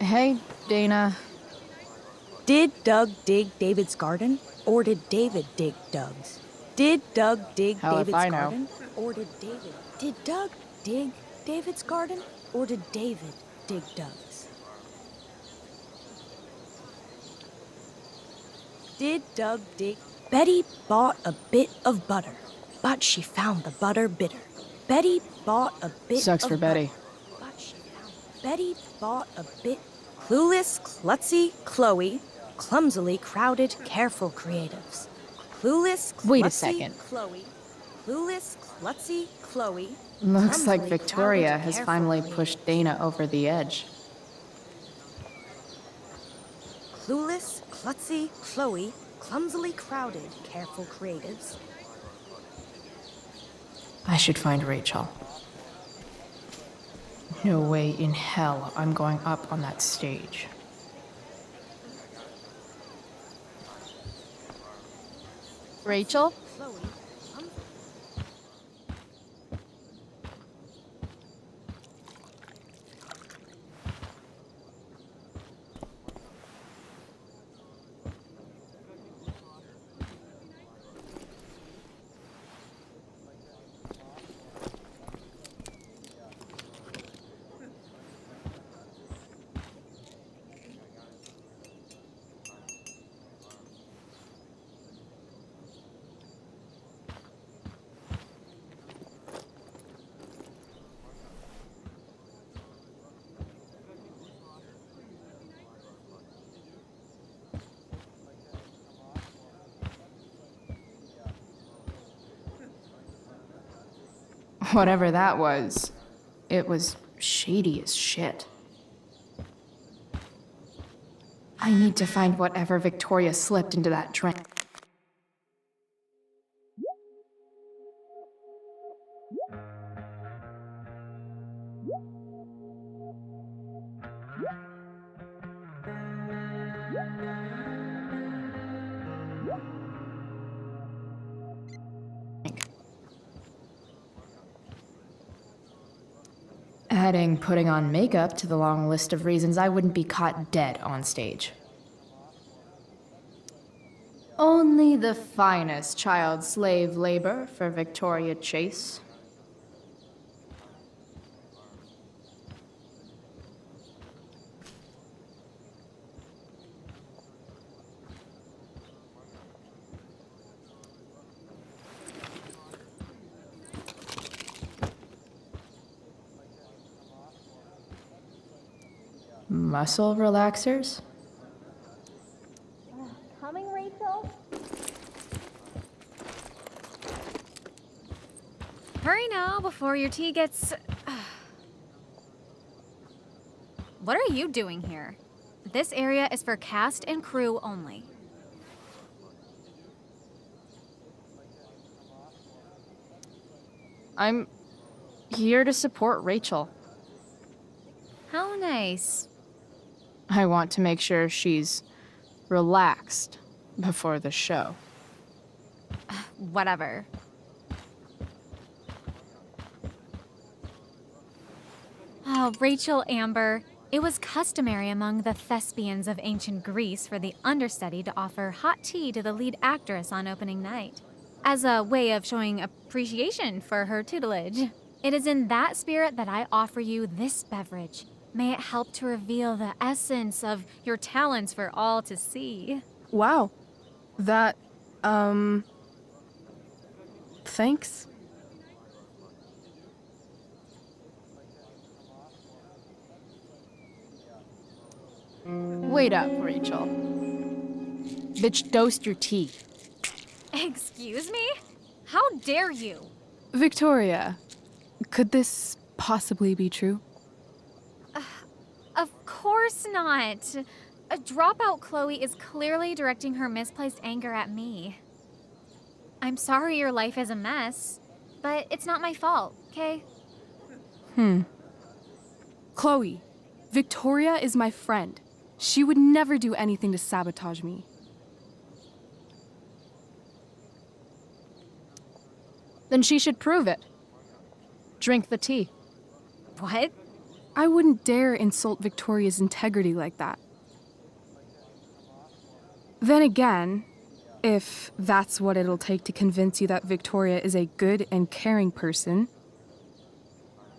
Hey, Dana. Did Doug dig David's garden? Or did David dig Doug's? Did Doug dig Hell if David's I know. garden? Or did David? Did Doug dig David's garden? Or did David dig Doug's? Did Doug dig? Betty bought a bit of butter, but she found the butter bitter. Betty bought a bit Sucks of for Betty. butter, but she found Betty bought a bit. Clueless, klutzy, Chloe, clumsily crowded, careful creatives. Clueless, klutzy, Wait a second. Chloe, clueless, klutzy, Chloe. Looks like clumsily Victoria crowded, has careful finally creatives. pushed Dana over the edge. Clueless, klutzy, Chloe, clumsily crowded, careful creatives. I should find Rachel. No way in hell I'm going up on that stage. Rachel? Whatever that was, it was shady as shit. I need to find whatever Victoria slipped into that drink. Adding putting on makeup to the long list of reasons I wouldn't be caught dead on stage. Only the finest child slave labor for Victoria Chase. Muscle relaxers? Coming, Rachel? Hurry now before your tea gets... What are you doing here? This area is for cast and crew only. I'm here to support Rachel. How nice. I want to make sure she's relaxed before the show. Whatever. Oh, Rachel Amber. It was customary among the thespians of ancient Greece for the understudy to offer hot tea to the lead actress on opening night, as a way of showing appreciation for her tutelage. It is in that spirit that I offer you this beverage. May it help to reveal the essence of your talents for all to see. Wow. That, thanks. Wait up, Rachel. Bitch, dosed your tea. Excuse me? How dare you? Victoria, could this possibly be true? Of course not. A dropout Chloe is clearly directing her misplaced anger at me. I'm sorry your life is a mess, but it's not my fault, okay? Chloe, Victoria is my friend. She would never do anything to sabotage me. Then she should prove it. Drink the tea. What? I wouldn't dare insult Victoria's integrity like that. Then again, if that's what it'll take to convince you that Victoria is a good and caring person,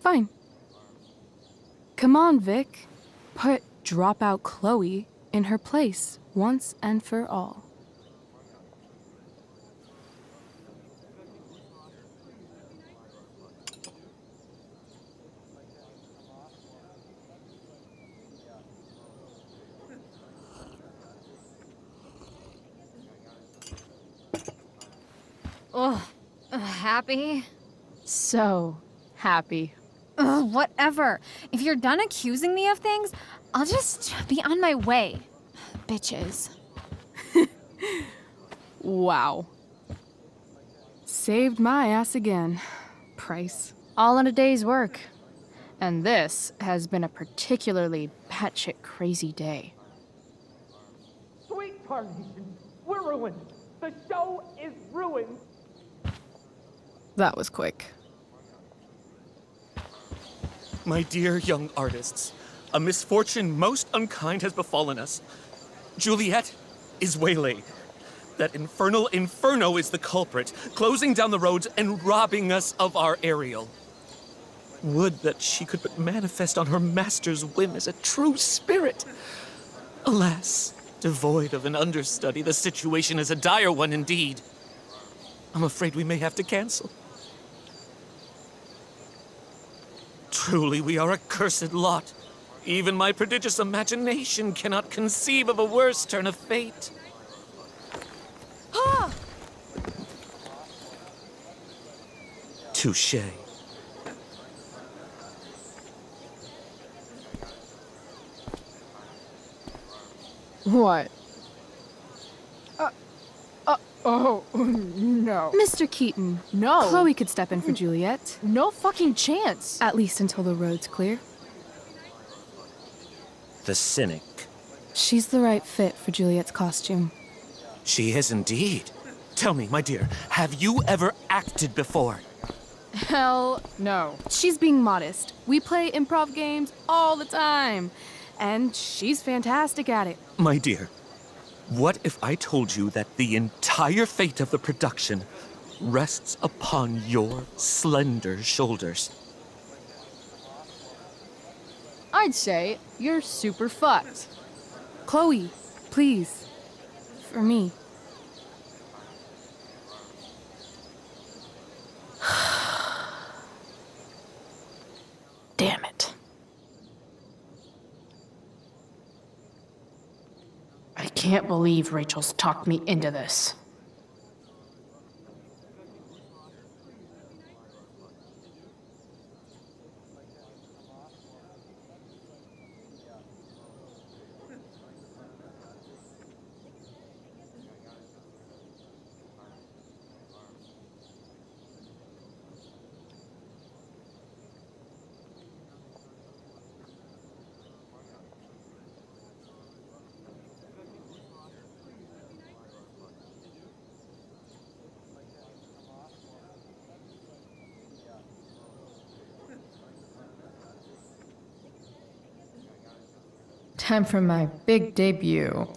fine. Come on, Vic. Put dropout Chloe in her place once and for all. Ugh. Happy? So happy. Ugh, whatever. If you're done accusing me of things, I'll just be on my way. Bitches. Wow. Saved my ass again. Price. All in a day's work. And this has been a particularly batshit crazy day. Sweet Carnation, we're ruined. The show is ruined. That was quick. My dear young artists, a misfortune most unkind has befallen us. Juliet is waylaid. That infernal inferno is the culprit, closing down the roads and robbing us of our aerial. Would that she could but manifest on her master's whim as a true spirit. Alas, devoid of an understudy, the situation is a dire one indeed. I'm afraid we may have to cancel. Truly, we are a cursed lot. Even my prodigious imagination cannot conceive of a worse turn of fate. Touché. What? Oh, no. Mr. Keaton. No. Chloe could step in for Juliet. No fucking chance. At least until the road's clear. The cynic. She's the right fit for Juliet's costume. She is indeed. Tell me, my dear, have you ever acted before? Hell no. She's being modest. We play improv games all the time. And she's fantastic at it. My dear, what if I told you that the entire fate of the production rests upon your slender shoulders? I'd say you're super fucked. Chloe, please. For me. Damn it. I can't believe Rachel's talked me into this. Time for my big debut.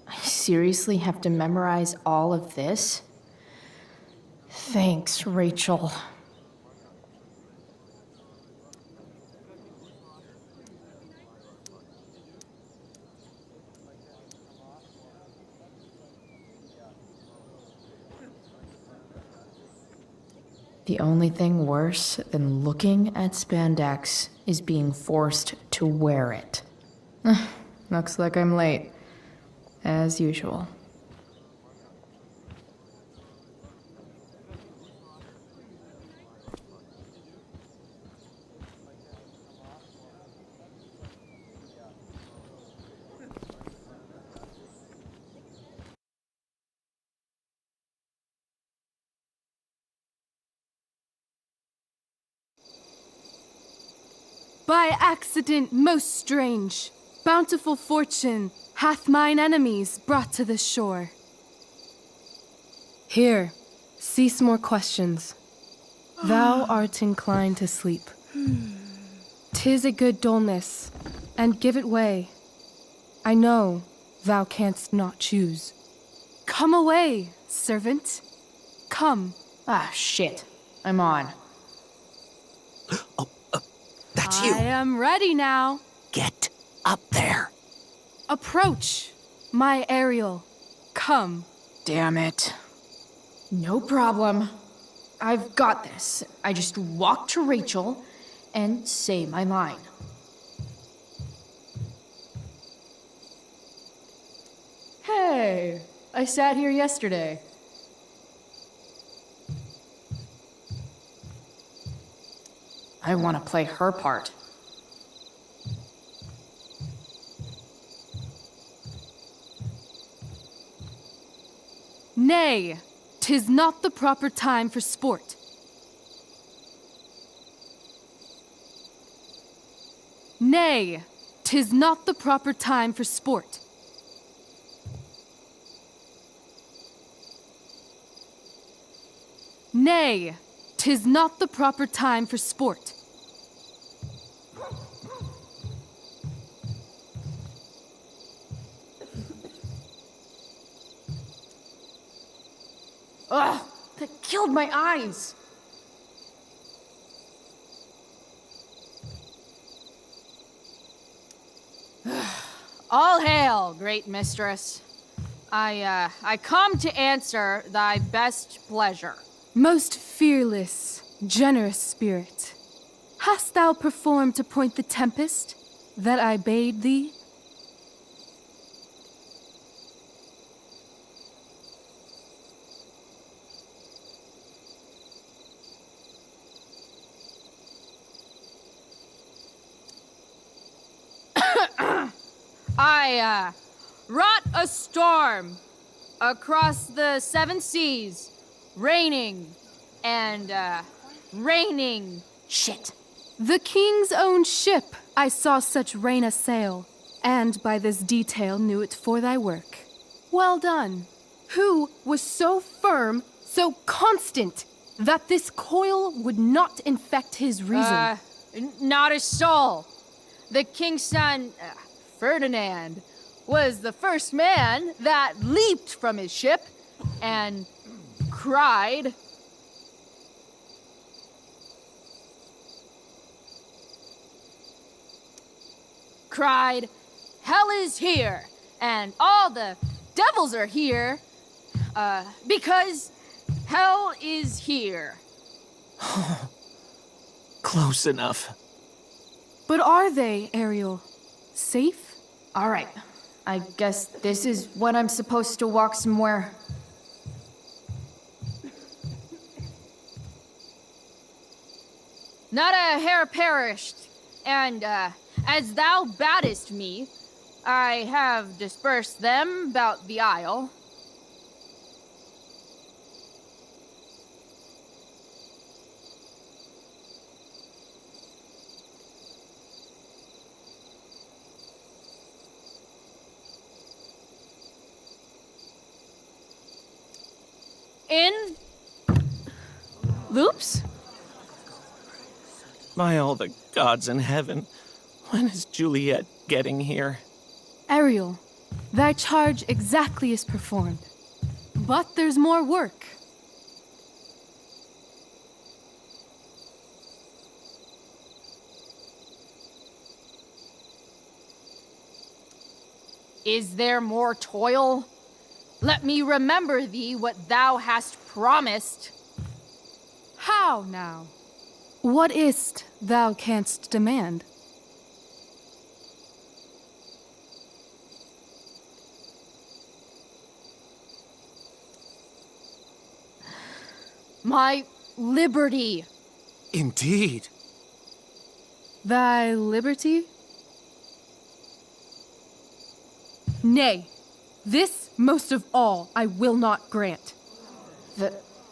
I seriously have to memorize all of this? Thanks, Rachel. The only thing worse than looking at spandex is being forced to wear it. Looks like I'm late, as usual. By accident most strange, bountiful fortune hath mine enemies brought to this shore. Here, cease more questions. Thou art inclined to sleep. 'Tis a good dullness, and give it way. I know thou canst not choose. Come away, servant. Come. Ah, shit. I'm on. That's you. I am ready now. Get up there. Approach, my Ariel. Come. Damn it. No problem. I've got this. I just walk to Rachel and say my line. Hey, I sat here yesterday. I want to play her part. Nay, 'tis not the proper time for sport. Nay, 'tis not the proper time for sport. Nay, 'tis not the proper time for sport. Ugh, that killed my eyes. All hail, great mistress. I come to answer thy best pleasure. Most fearless, generous spirit, hast thou performed to point the tempest that I bade thee? I wrought a storm across the 7 seas, raining and raining shit. The king's own ship I saw such rain a sail, and by this detail knew it for thy work. Well done. Who was so firm, so constant, that this coil would not infect his reason? Not a soul. The king's son, Ferdinand, was the first man that leaped from his ship and cried, "Hell is here, and all the devils are here, because hell is here." Close enough. But are they, Ariel? Safe? All right. I guess this is when I'm supposed to walk somewhere. Not a hair perished, and as thou badest me, I have dispersed them about the isle. In loops? By all the gods in heaven, when is Juliet getting here? Ariel, thy charge exactly is performed. But there's more work. Is there more toil? Let me remember thee what thou hast promised. How? How now? What is't thou canst demand? My liberty. Indeed. Thy liberty? Nay, this most of all I will not grant.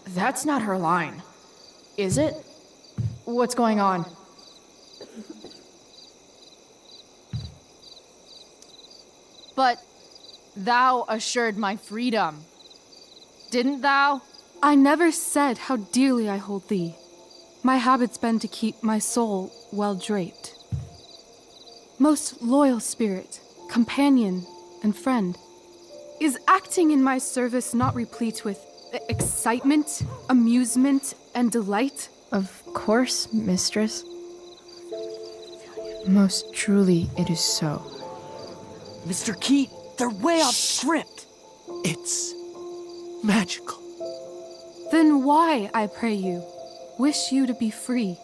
That's not her line, is it? What's going on? But thou assured my freedom, didn't thou? I never said how dearly I hold thee. My habit's been to keep my soul well draped. Most loyal spirit, companion, and friend, is acting in my service not replete with excitement, amusement, and delight? Of course, mistress. Most truly it is so. Mr. Keat, they're way off script. It's magical. Then why, I pray you, wish you to be free?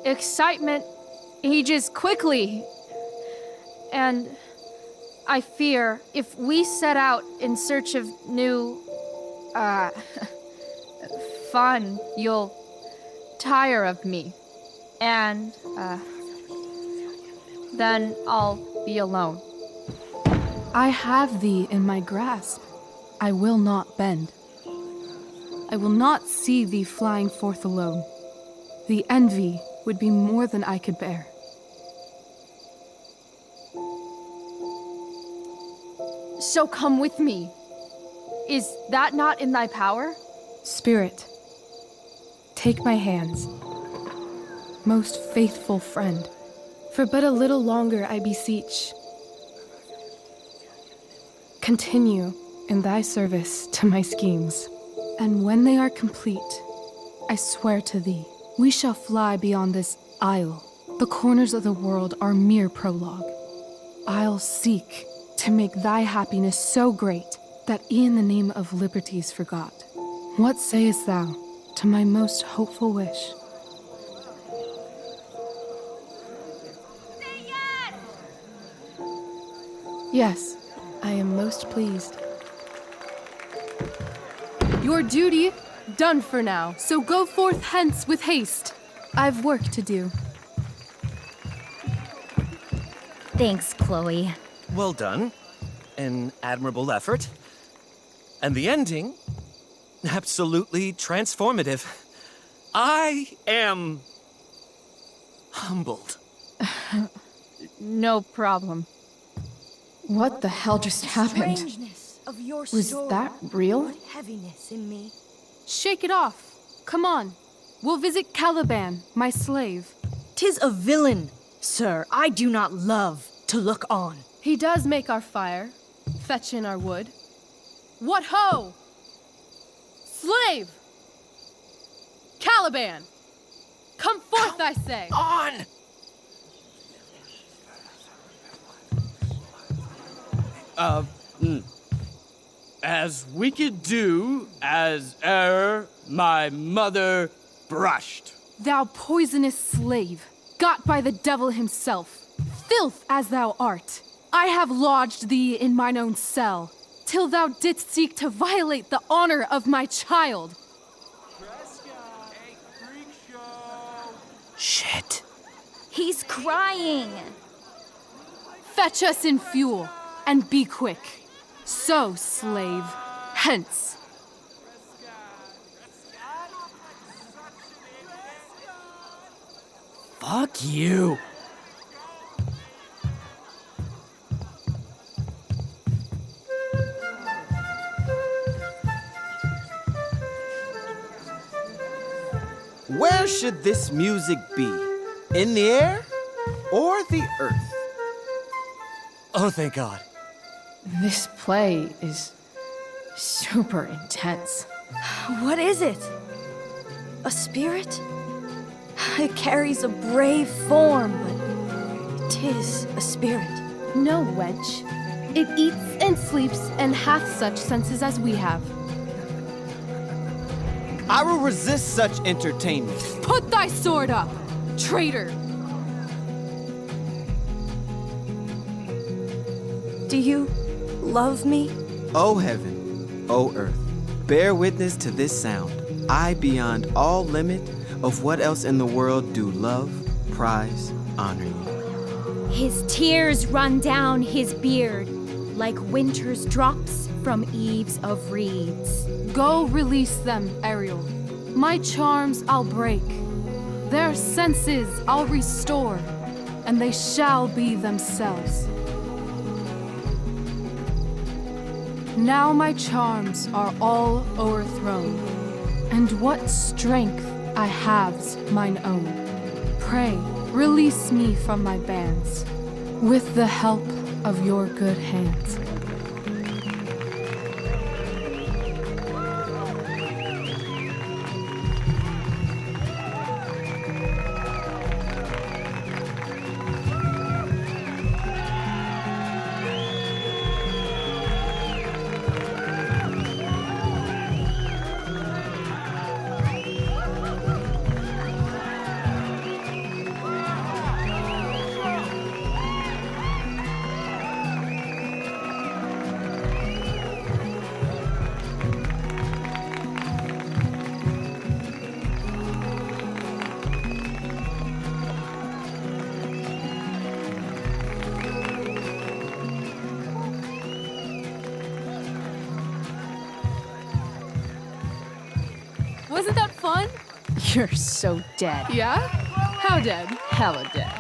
Excitement ages quickly. And I fear if we set out in search of new, fun, you'll tire of me. And, then I'll be alone. I have thee in my grasp. I will not bend. I will not see thee flying forth alone. The envy would be more than I could bear. So come with me. Is that not in thy power? Spirit, take my hands. Most faithful friend, for but a little longer I beseech. Continue in thy service to my schemes, and when they are complete, I swear to thee, we shall fly beyond this isle. The corners of the world are mere prologue. I'll seek to make thy happiness so great that e'en the name of liberty's forgot. What sayest thou to my most hopeful wish? Yes, I am most pleased. Your duty done for now, so go forth hence with haste. I've work to do. Thanks, Chloe. Well done. An admirable effort. And the ending, absolutely transformative. I am humbled. No problem. What the hell just happened? Strangeness of your Was story that real? put heaviness in me. Shake it off. Come on. We'll visit Caliban, my slave. 'Tis a villain, sir, I do not love to look on. He does make our fire, fetch in our wood. What ho! Slave! Caliban! Come forth, I say! On! As we could do as my mother brushed. Thou poisonous slave, got by the devil himself, filth as thou art, I have lodged thee in mine own cell, till thou didst seek to violate the honor of my child. Shit. He's crying. Fetch us in fuel, and be quick. So, slave, hence. Fuck you. Where should this music be? In the air or the earth? Oh, thank God. This play is super intense. What is it? A spirit? It carries a brave form, but 'tis a spirit. No, wench. It eats and sleeps and hath such senses as we have. I will resist such entertainment. Put thy sword up, traitor! Do you love me? O heaven, O earth, bear witness to this sound. I, beyond all limit of what else in the world do love, prize, honor you. His tears run down his beard like winter's drops from eaves of reeds. Go release them, Ariel. My charms I'll break. Their senses I'll restore, and they shall be themselves. Now my charms are all o'erthrown, and what strength I have's mine own. Pray, release me from my bands, with the help of your good hands. Wasn't that fun? You're so dead. Yeah? How dead? Hella dead.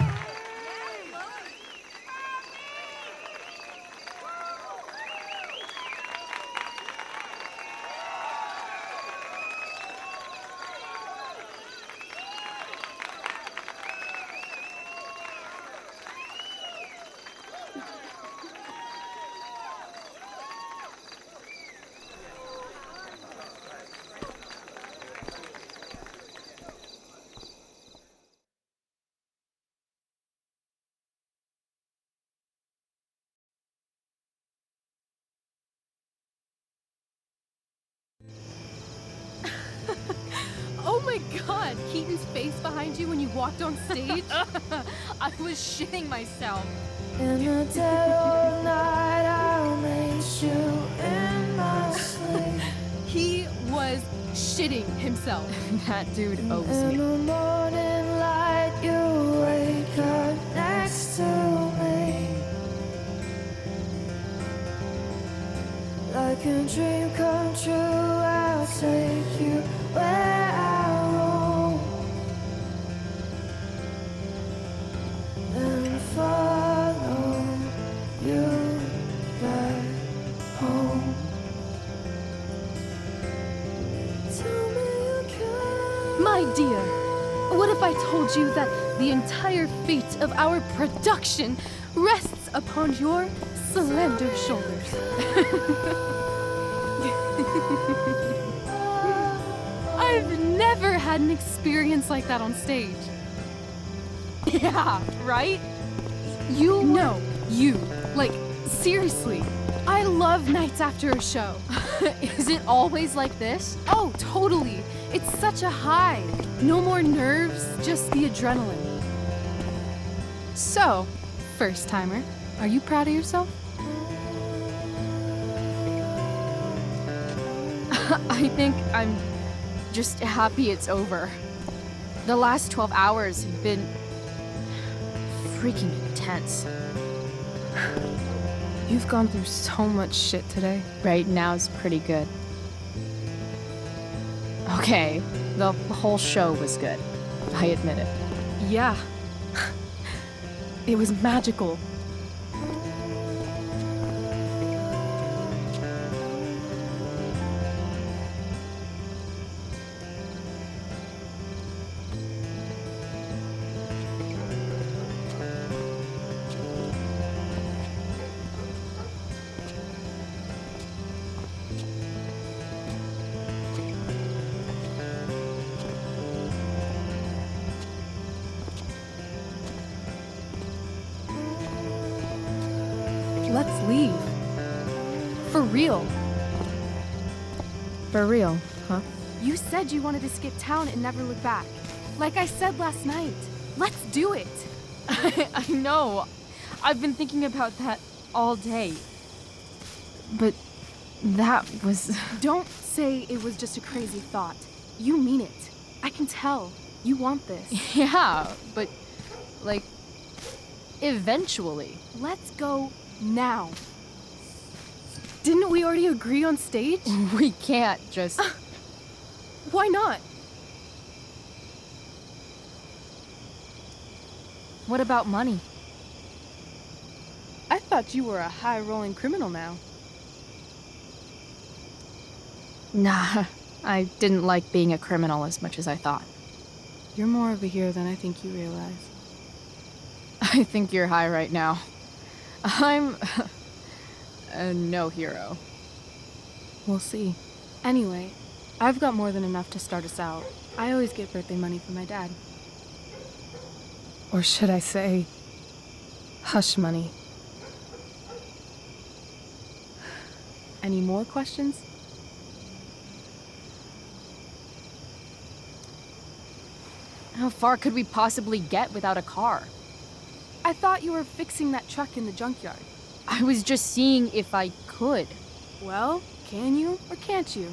Oh my god, Keaton's face behind you when you walked on stage? I was shitting myself. In the dead of night, I'll meet you in my sleep. He was shitting himself. That dude owes In me. the morning light, you wake up next to me. Like a dream come true, I'll take you where I roam. Then follow you back home. Tell me you care. My dear, what if I told you that the entire fate of our production rests upon your slender shoulders? I've never had an experience like that on stage. Yeah, right? You? No, you. Like, seriously. I love nights after a show. Is it always like this? Oh, totally. It's such a high. No more nerves, just the adrenaline. So, first timer, are you proud of yourself? I think I'm just happy it's over. The last 12 hours have been freaking intense. You've gone through so much shit today. Right now is pretty good. Okay, the whole show was good. I admit it. Yeah. It was magical. Let's leave. real. For real, huh? You said you wanted to skip town and never look back. Like I said last night. Let's do it. I know. I've been thinking about that all day. But that was... Don't say it was just a crazy thought. You mean it. I can tell. You want this. Yeah, but, like, eventually. Let's go now. Didn't we already agree on stage? We can't just... Why not? What about money? I thought you were a high-rolling criminal now. Nah, I didn't like being a criminal as much as I thought. You're more of a hero than I think you realize. I think you're high right now. I'm... no hero. We'll see. Anyway, I've got more than enough to start us out. I always get birthday money from my dad. Or should I say, hush money. Any more questions? How far could we possibly get without a car? I thought you were fixing that truck in the junkyard. I was just seeing if I could. Well, can you or can't you?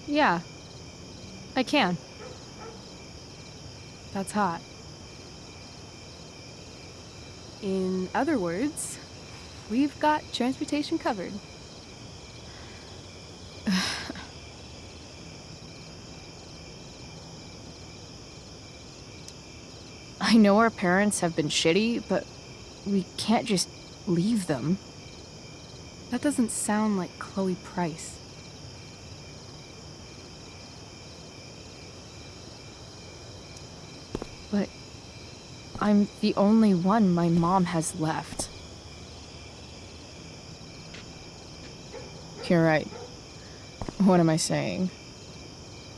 Yeah, I can. That's hot. In other words, we've got transportation covered. I know our parents have been shitty, but we can't just leave them. That doesn't sound like Chloe Price. But I'm the only one my mom has left. You're right. What am I saying?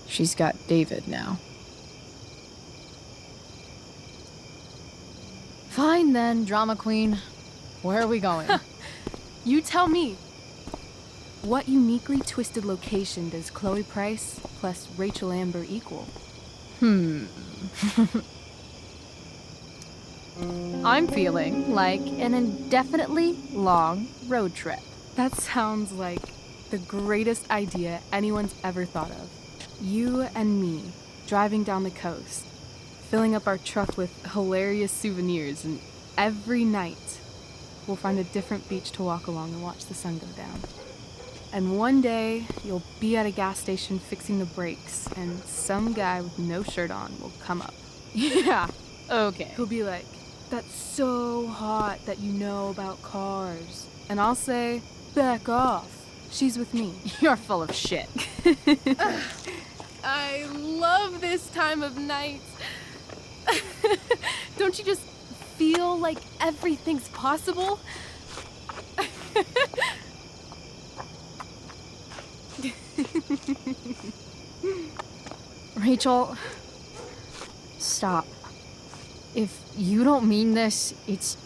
She's got David now. Fine then, drama queen. Where are we going? You tell me. What uniquely twisted location does Chloe Price plus Rachel Amber equal? I'm feeling like an indefinitely long road trip. That sounds like the greatest idea anyone's ever thought of. You and me, driving down the coast, filling up our truck with hilarious souvenirs, and every night we'll find a different beach to walk along and watch the sun go down. And one day, you'll be at a gas station fixing the brakes, and some guy with no shirt on will come up. Yeah, okay. He'll be like, "That's so hot that you know about cars." And I'll say, "Back off. She's with me." You're full of shit. I love this time of night. Don't you just feel like everything's possible? Rachel, stop. If you don't mean this, it's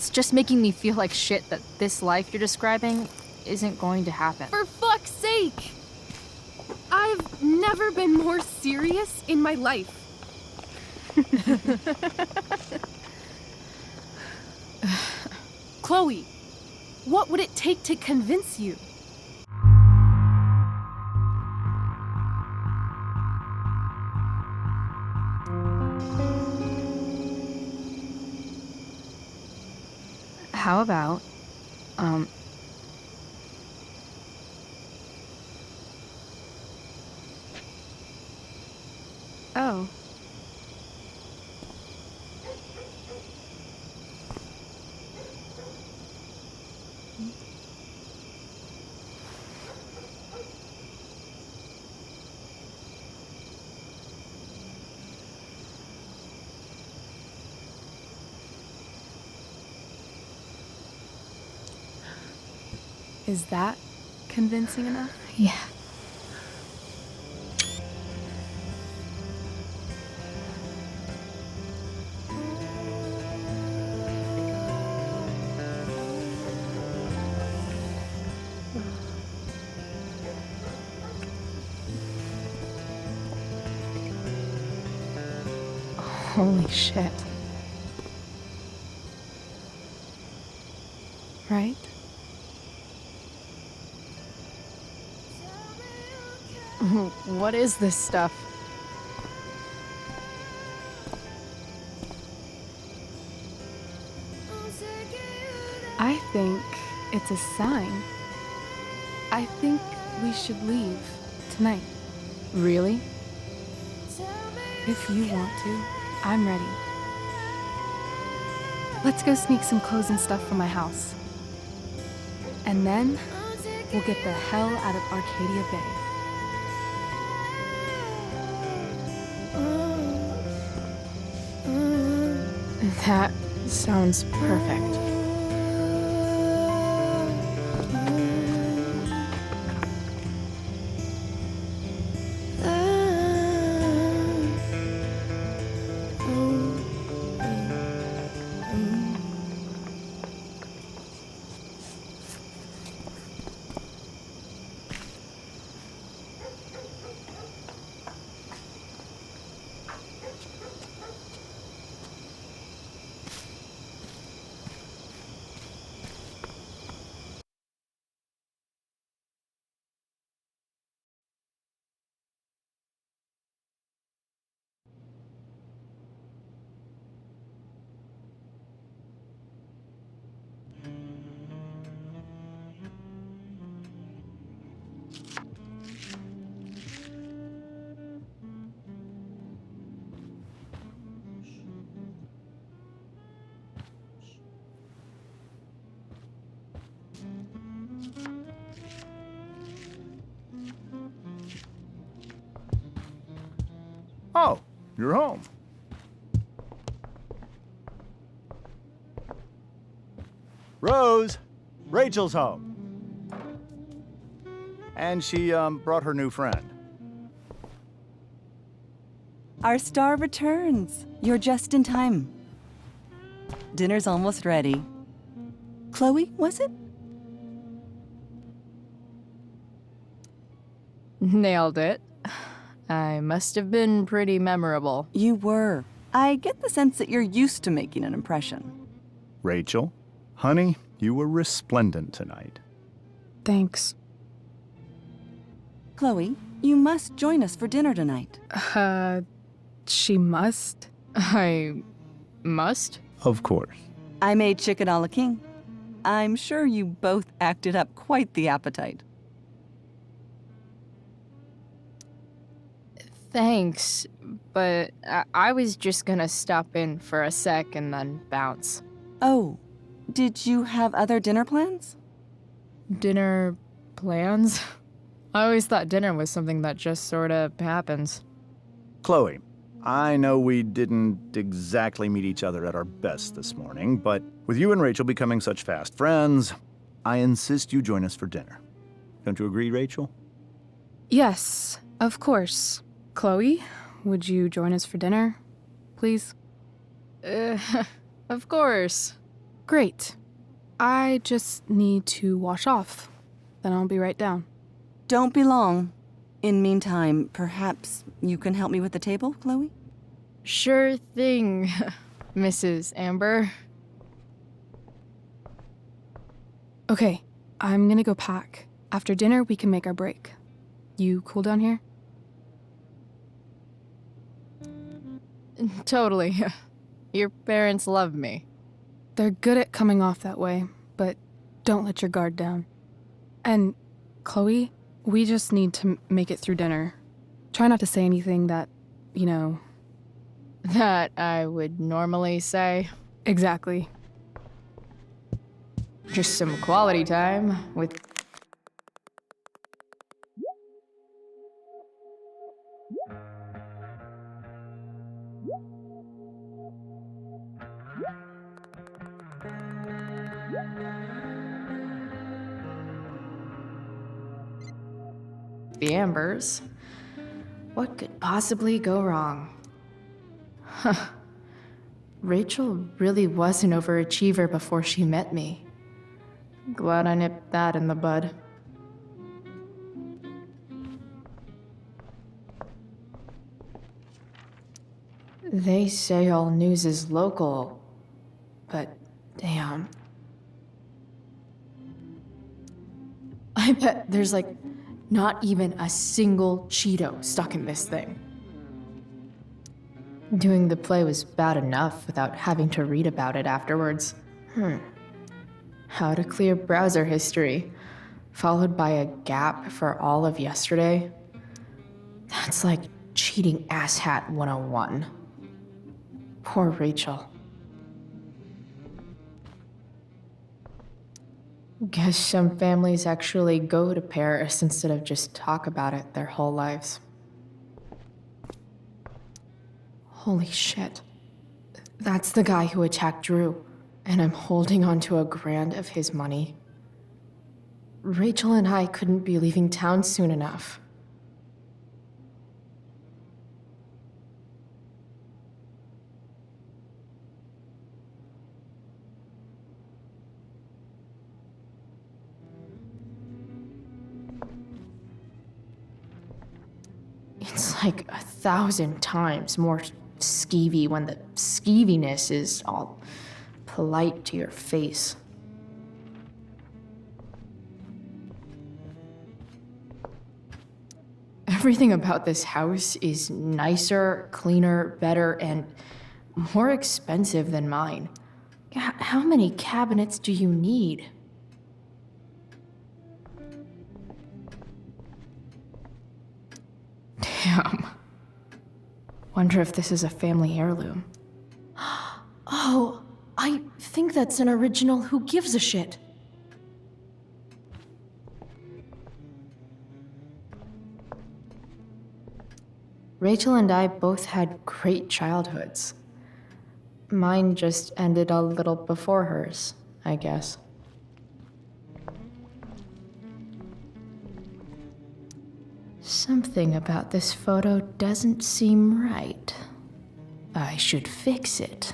just making me feel like shit that this life you're describing isn't going to happen. For fuck's sake! I've never been more serious in my life. Chloe, what would it take to convince you? How about, Oh. Is that convincing enough? Yeah. Holy shit. Right? What is this stuff? I think it's a sign. I think we should leave tonight. Really? If you want to, I'm ready. Let's go sneak some clothes and stuff from my house. And then, we'll get the hell out of Arcadia Bay. That sounds perfect. Oh, you're home. Rose, Rachel's home. And she brought her new friend. Our star returns. You're just in time. Dinner's almost ready. Chloe, was it? Nailed it. I must have been pretty memorable. You were. I get the sense that you're used to making an impression. Rachel, honey, you were resplendent tonight. Thanks. Chloe, you must join us for dinner tonight. She must? I must? Of course. I made chicken a la king. I'm sure you both acted up quite the appetite. Thanks, but I was just gonna stop in for a sec and then bounce. Oh, did you have other dinner plans? Dinner plans? I always thought dinner was something that just sorta happens. Chloe, I know we didn't exactly meet each other at our best this morning, but with you and Rachel becoming such fast friends, I insist you join us for dinner. Don't you agree, Rachel? Yes, of course. Chloe, would you join us for dinner, please? Of course. Great. I just need to wash off. Then I'll be right down. Don't be long. In meantime, perhaps you can help me with the table, Chloe? Sure thing, Mrs. Amber. Okay, I'm gonna go pack. After dinner, we can make our break. You cool down here? Totally. Your parents love me. They're good at coming off that way, but don't let your guard down. And, Chloe, we just need to make it through dinner. Try not to say anything that, you know... That I would normally say. Exactly. Just some quality time with... the Ambers. What could possibly go wrong? Huh. Rachel really was an overachiever before she met me. Glad I nipped that in the bud. They say all news is local, but damn. I bet there's like not even a single Cheeto stuck in this thing. Doing the play was bad enough without having to read about it afterwards. How to clear browser history, followed by a gap for all of yesterday. That's like cheating asshat 101. Poor Rachel. Guess some families actually go to Paris instead of just talk about it their whole lives. Holy shit. That's the guy who attacked Drew, and I'm holding onto $1,000 of his money. Rachel and I couldn't be leaving town soon enough. It's like 1,000 times more skeevy when the skeeviness is all polite to your face. Everything about this house is nicer, cleaner, better, and more expensive than mine. How many cabinets do you need? Damn. Wonder if this is a family heirloom. Oh, I think that's an original Who Gives a Shit. Rachel and I both had great childhoods. Mine just ended a little before hers, I guess. Something about this photo doesn't seem right. I should fix it.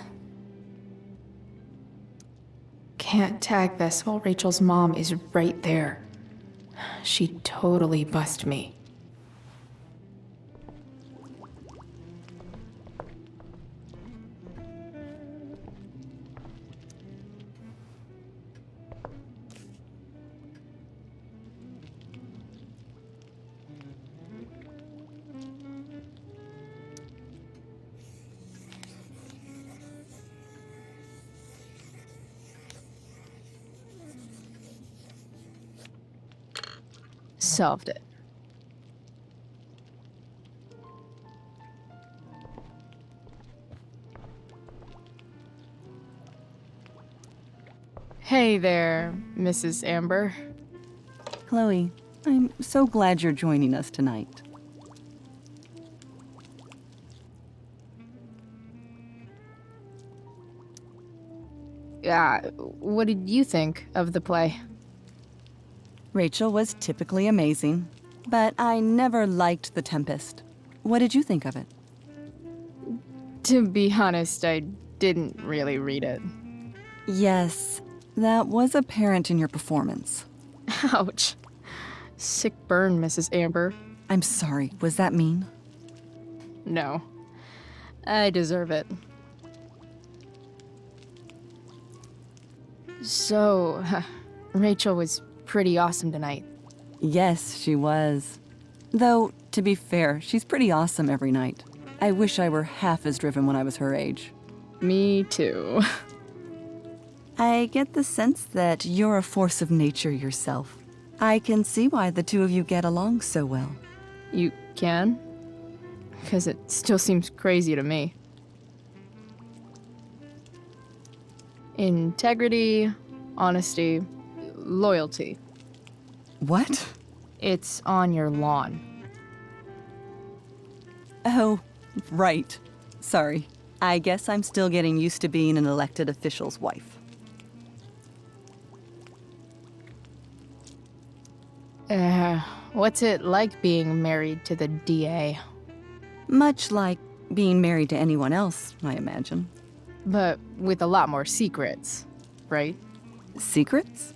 Can't tag this while Rachel's mom is right there. She'd totally bust me. Solved it. Hey there, Mrs. Amber. Chloe, I'm so glad you're joining us tonight. What did you think of the play? Rachel was typically amazing, but I never liked The Tempest. What did you think of it? To be honest, I didn't really read it. Yes, that was apparent in your performance. Ouch. Sick burn, Mrs. Amber. I'm sorry, was that mean? No. I deserve it. So, Rachel was pretty awesome tonight. Yes, she was. Though, to be fair, she's pretty awesome every night. I wish I were half as driven when I was her age. Me too. I get the sense that you're a force of nature yourself. I can see why the two of you get along so well. You can? Because it still seems crazy to me. Integrity, honesty, loyalty. What? It's on your lawn. Oh, right. Sorry. I guess I'm still getting used to being an elected official's wife. What's it like being married to the DA? Much like being married to anyone else, I imagine. But with a lot more right? Secrets?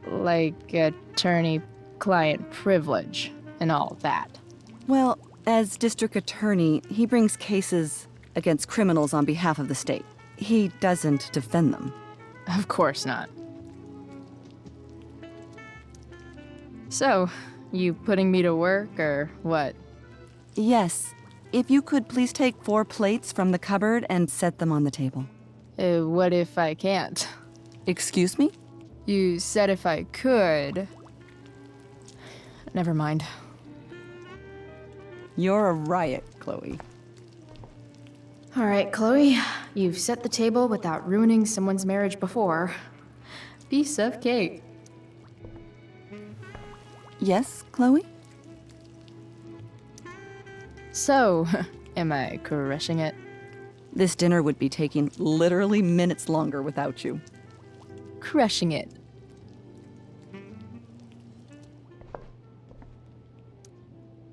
Like attorney-client privilege and all that. Well, as district attorney, he brings cases against criminals on behalf of the state. He doesn't defend them. Of course not. So, you putting me to work, or what? Yes. If you could please take 4 plates from the cupboard and set them on the table. What if I can't? Excuse me? You said if I could. Never mind. You're a riot, Chloe. All right, Chloe. You've set the table without ruining someone's marriage before. Piece of cake. Yes, Chloe? So, am I crushing it? This dinner would be taking literally minutes longer without you. Crushing it.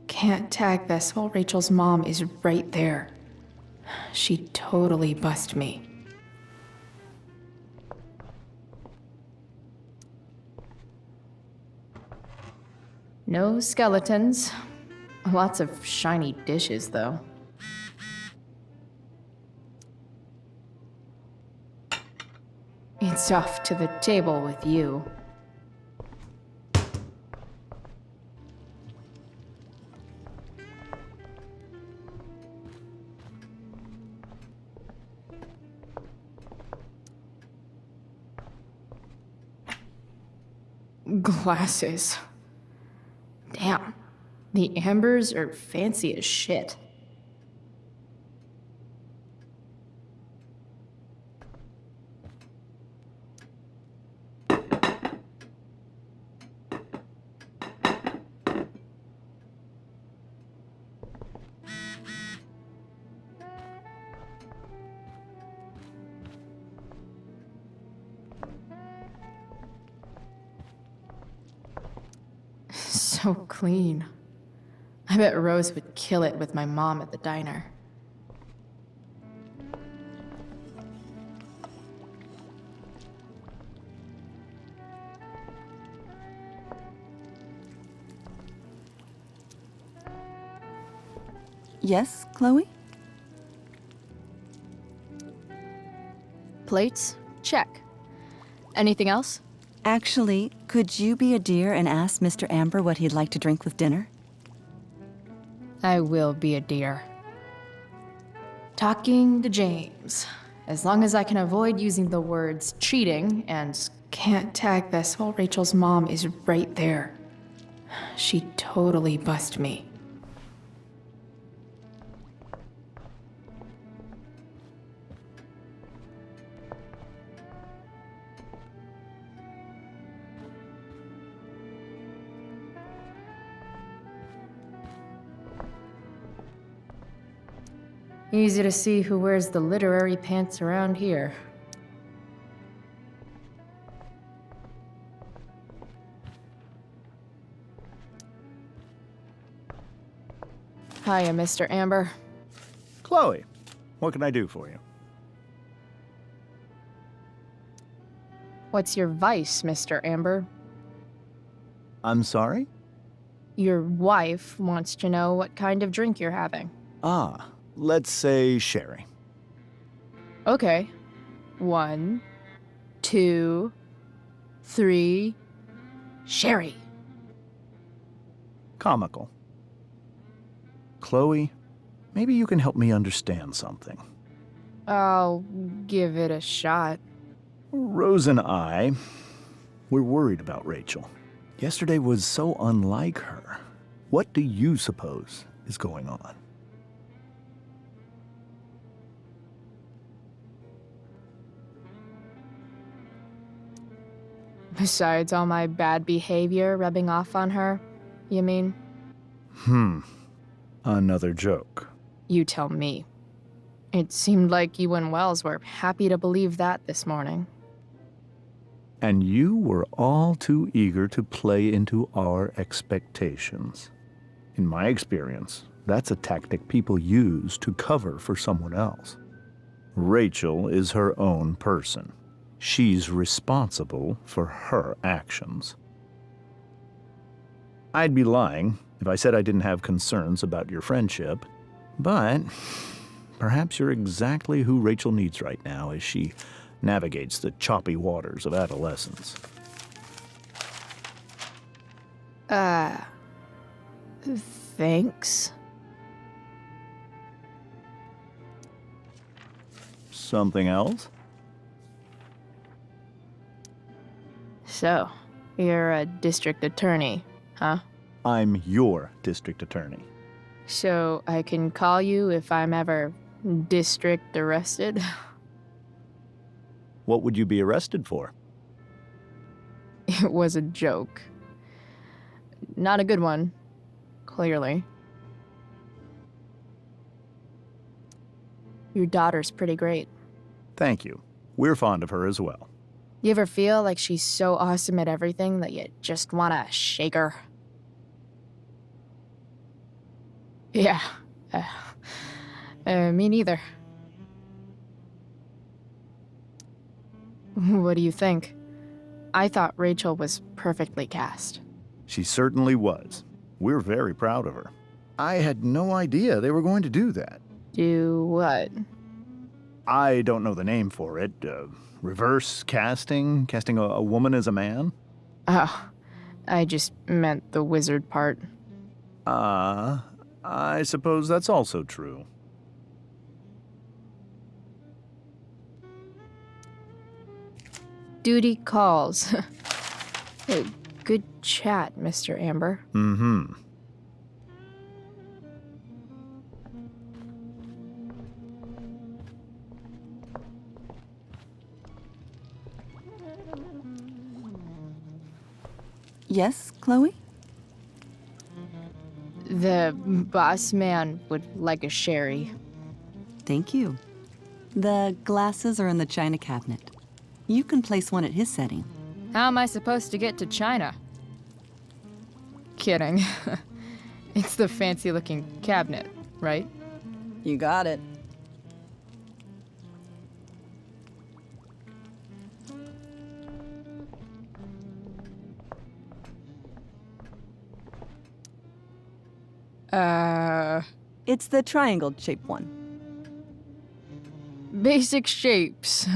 Can't tag this while Rachel's mom is right there. She'd totally bust me. No skeletons. Lots of shiny dishes, though. It's off to the table with you. Glasses. Damn. The ambers are fancy as shit. So clean. I bet Rose would kill it with my mom at the diner. Yes, Chloe? Plates? Check. Anything else? Actually, could you be a dear and ask Mr. Amber what he'd like to drink with dinner? I will be a dear. Talking to James. As long as I can avoid using the words cheating and can't tag this while Rachel's mom is right there. She'd totally bust me. Easy to see who wears the literary pants around here. Hiya, Mr. Amber. Chloe, what can I do for you? What's your vice, Mr. Amber? I'm sorry? Your wife wants to know what kind of drink you're having. Ah, let's say sherry. Okay. 1, 2, 3. Sherry. Comical. Chloe, maybe you can help me understand something. I'll give it a shot. Rose and I, we're worried about Rachel. Yesterday was so unlike her. What do you suppose is going on? Besides all my bad behavior rubbing off on her, you mean? Another joke. You tell me. It seemed like you and Wells were happy to believe that this morning. And you were all too eager to play into our expectations. In my experience, that's a tactic people use to cover for someone else. Rachel is her own person. She's responsible for her actions. I'd be lying if I said I didn't have concerns about your friendship, but perhaps you're exactly who Rachel needs right now as she navigates the choppy waters of adolescence. Thanks. Something else? So, you're a district attorney, huh? I'm your district attorney. So I can call you if I'm ever district arrested? What would you be arrested for? It was a joke. Not a good one, clearly. Your daughter's pretty great. Thank you. We're fond of her as well. You ever feel like she's so awesome at everything that you just wanna shake her? Yeah. Me neither. What do you think? I thought Rachel was perfectly cast. She certainly was. We're very proud of her. I had no idea they were going to do that. Do what? I don't know the name for it. Reverse casting? Casting a woman as a man? Oh, I just meant the wizard part. I suppose that's also true. Duty calls. Hey, good chat, Mr. Amber. Mm-hmm. Yes, Chloe? The boss man would like a sherry. Thank you. The glasses are in the china cabinet. You can place one at his setting. How am I supposed to get to China? Kidding. It's the fancy-looking cabinet, right? You got it. It's the triangle-shaped one. Basic shapes.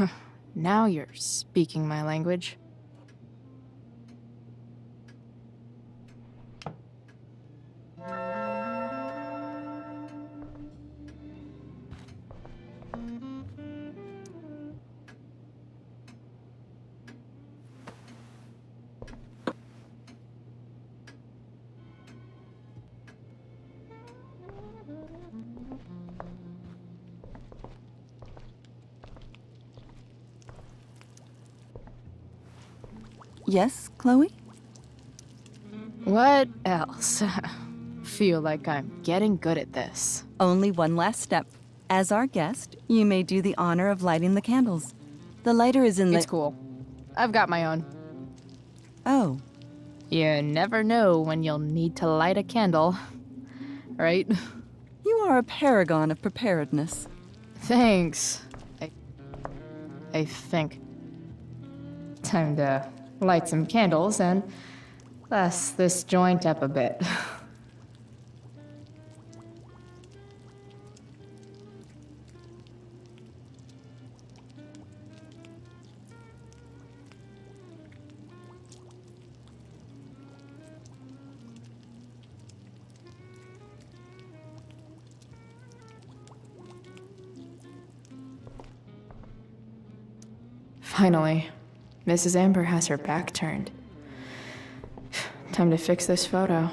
Now you're speaking my language. Yes, Chloe? What else? Feel like I'm getting good at this. Only one last step. As our guest, you may do the honor of lighting the candles. The lighter is in the... It's cool. I've got my own. Oh. You never know when you'll need to light a candle, right? You are a paragon of preparedness. Thanks. I think. Time to light some candles and bless this joint up a bit. Finally, Mrs. Amber has her back turned. Time to fix this photo.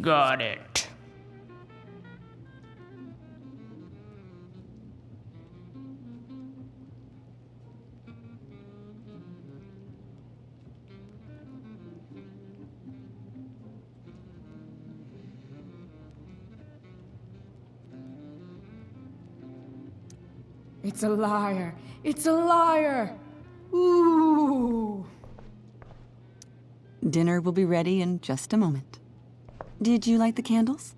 Got it. It's a liar. It's a liar. Ooh. Dinner will be ready in just a moment. Did you light the candles?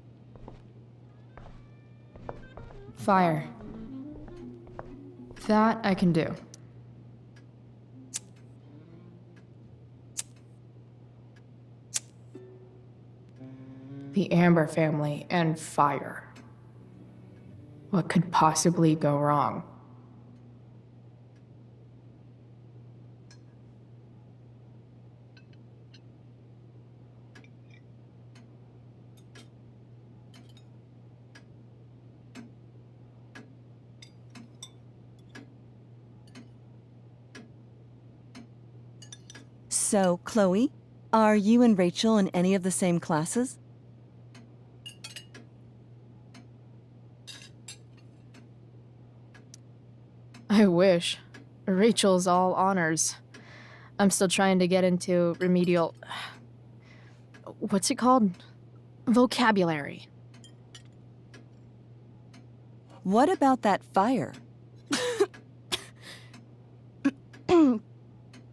Fire. That I can do. The Amber family and fire. What could possibly go wrong? So, Chloe, are you and Rachel in any of the same classes? I wish. Rachel's all honors. I'm still trying to get into remedial... What's it called? Vocabulary. What about that fire?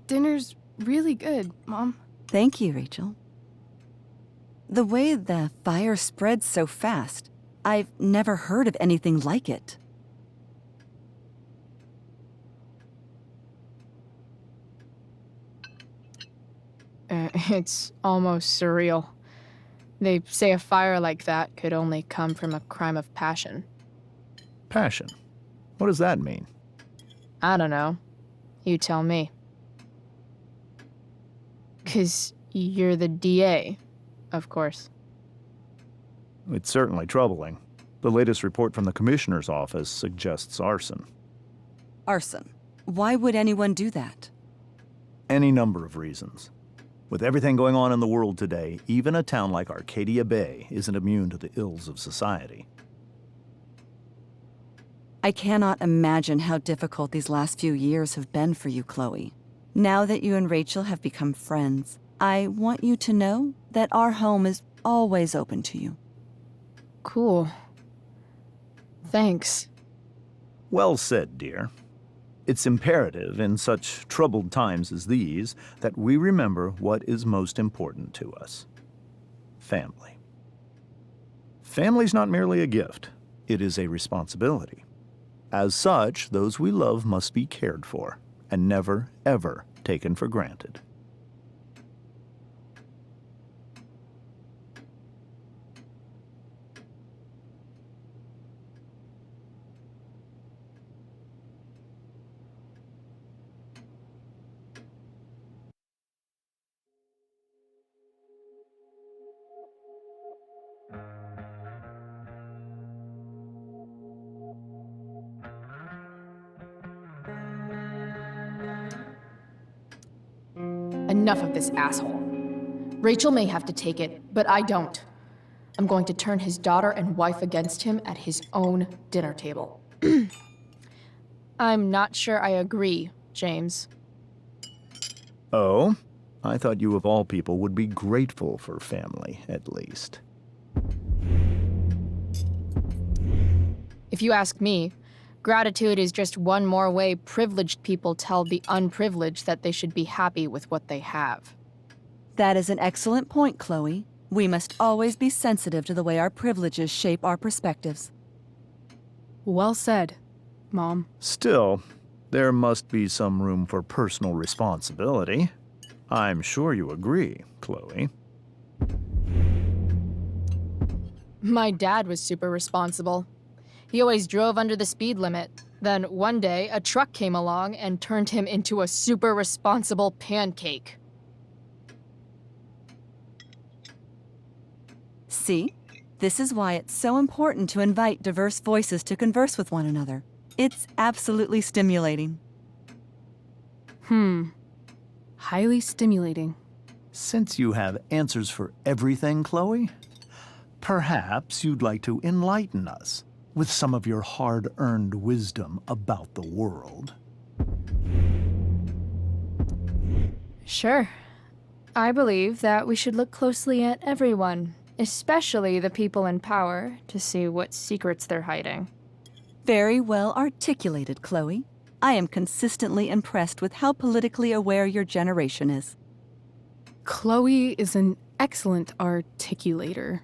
Dinner's really good, Mom. Thank you, Rachel. The way the fire spreads so fast, I've never heard of anything like it. It's almost surreal. They say a fire like that could only come from a crime of passion. Passion? What does that mean? I don't know. You tell me. 'Cause you're the DA, of course. It's certainly troubling. The latest report from the Commissioner's office suggests arson. Arson. Why would anyone do that? Any number of reasons. With everything going on in the world today, even a town like Arcadia Bay isn't immune to the ills of society. I cannot imagine how difficult these last few years have been for you, Chloe. Now that you and Rachel have become friends, I want you to know that our home is always open to you. Cool. Thanks. Well said, dear. It's imperative in such troubled times as these that we remember what is most important to us. Family. Family's not merely a gift, it is a responsibility. As such, those we love must be cared for and never, ever taken for granted. Enough of this asshole. Rachel may have to take it, but I don't. I'm going to turn his daughter and wife against him at his own dinner table. I'm not sure I agree, James. Oh? I thought you of all people would be grateful for family, at least. If you ask me, gratitude is just one more way privileged people tell the unprivileged that they should be happy with what they have. That is an excellent point, Chloe. We must always be sensitive to the way our privileges shape our perspectives. Well said, Mom. Still, there must be some room for personal responsibility. I'm sure you agree, Chloe. My dad was super responsible. He always drove under the speed limit. Then one day, a truck came along and turned him into a super responsible pancake. See? This is why it's so important to invite diverse voices to converse with one another. It's absolutely stimulating. Highly stimulating. Since you have answers for everything, Chloe, perhaps you'd like to enlighten us with some of your hard-earned wisdom about the world. Sure. I believe that we should look closely at everyone, especially the people in power, to see what secrets they're hiding. Very well articulated, Chloe. I am consistently impressed with how politically aware your generation is. Chloe is an excellent articulator.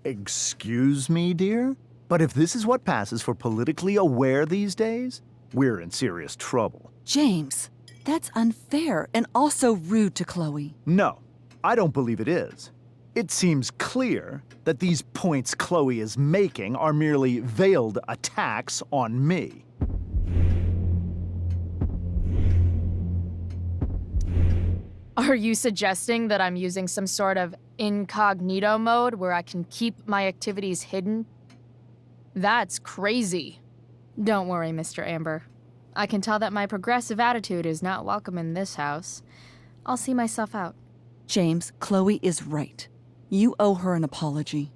Excuse me, dear? But if this is what passes for politically aware these days, we're in serious trouble. James, that's unfair and also rude to Chloe. No, I don't believe it is. It seems clear that these points Chloe is making are merely veiled attacks on me. Are you suggesting that I'm using some sort of incognito mode where I can keep my activities hidden? That's crazy. Don't worry, Mr. Amber. I can tell that my progressive attitude is not welcome in this house. I'll see myself out. James, Chloe is right. You owe her an apology.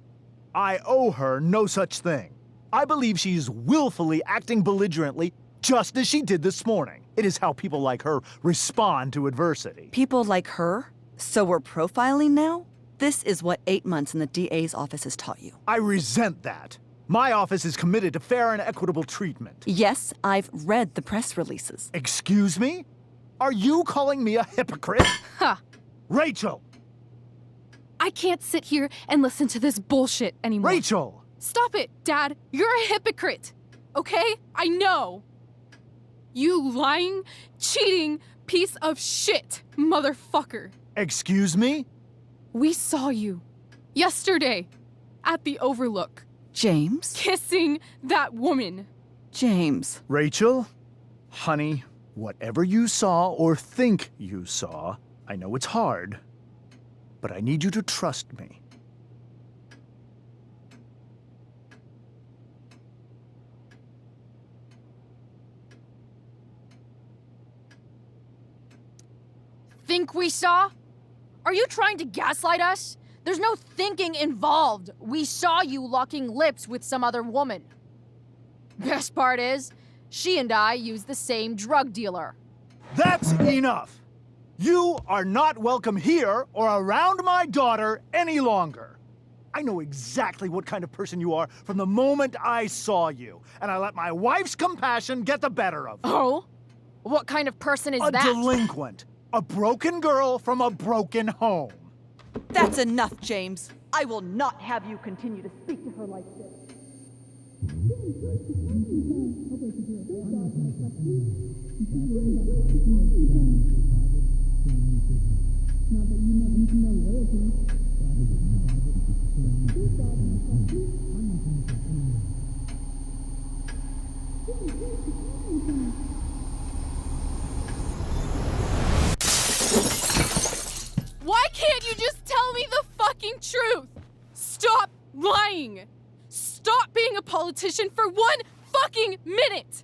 I owe her no such thing. I believe she's willfully acting belligerently, just as she did this morning. It is how people like her respond to adversity. People like her? So we're profiling now? This is what 8 months in the DA's office has taught you. I resent that. My office is committed to fair and equitable treatment. Yes, I've read the press releases. Excuse me? Are you calling me a hypocrite? Ha! Rachel! I can't sit here and listen to this bullshit anymore. Rachel! Stop it, Dad. You're a hypocrite. Okay? I know. You lying, cheating piece of shit, motherfucker. Excuse me? We saw you yesterday at the Overlook. James? Kissing that woman. James. Rachel? Honey, whatever you saw or think you saw, I know it's hard, but I need you to trust me. Think we saw? Are you trying to gaslight us? There's no thinking involved. We saw you locking lips with some other woman. Best part is, she and I use the same drug dealer. That's enough! You are not welcome here or around my daughter any longer. I know exactly what kind of person you are from the moment I saw you, and I let my wife's compassion get the better of me. Oh? What kind of person is that? that? A delinquent. A broken girl from a broken home. That's enough, James. I will not have you continue to speak to her like this. Why can't you just tell me the fucking truth? Stop lying. Stop being a politician for 1 fucking minute.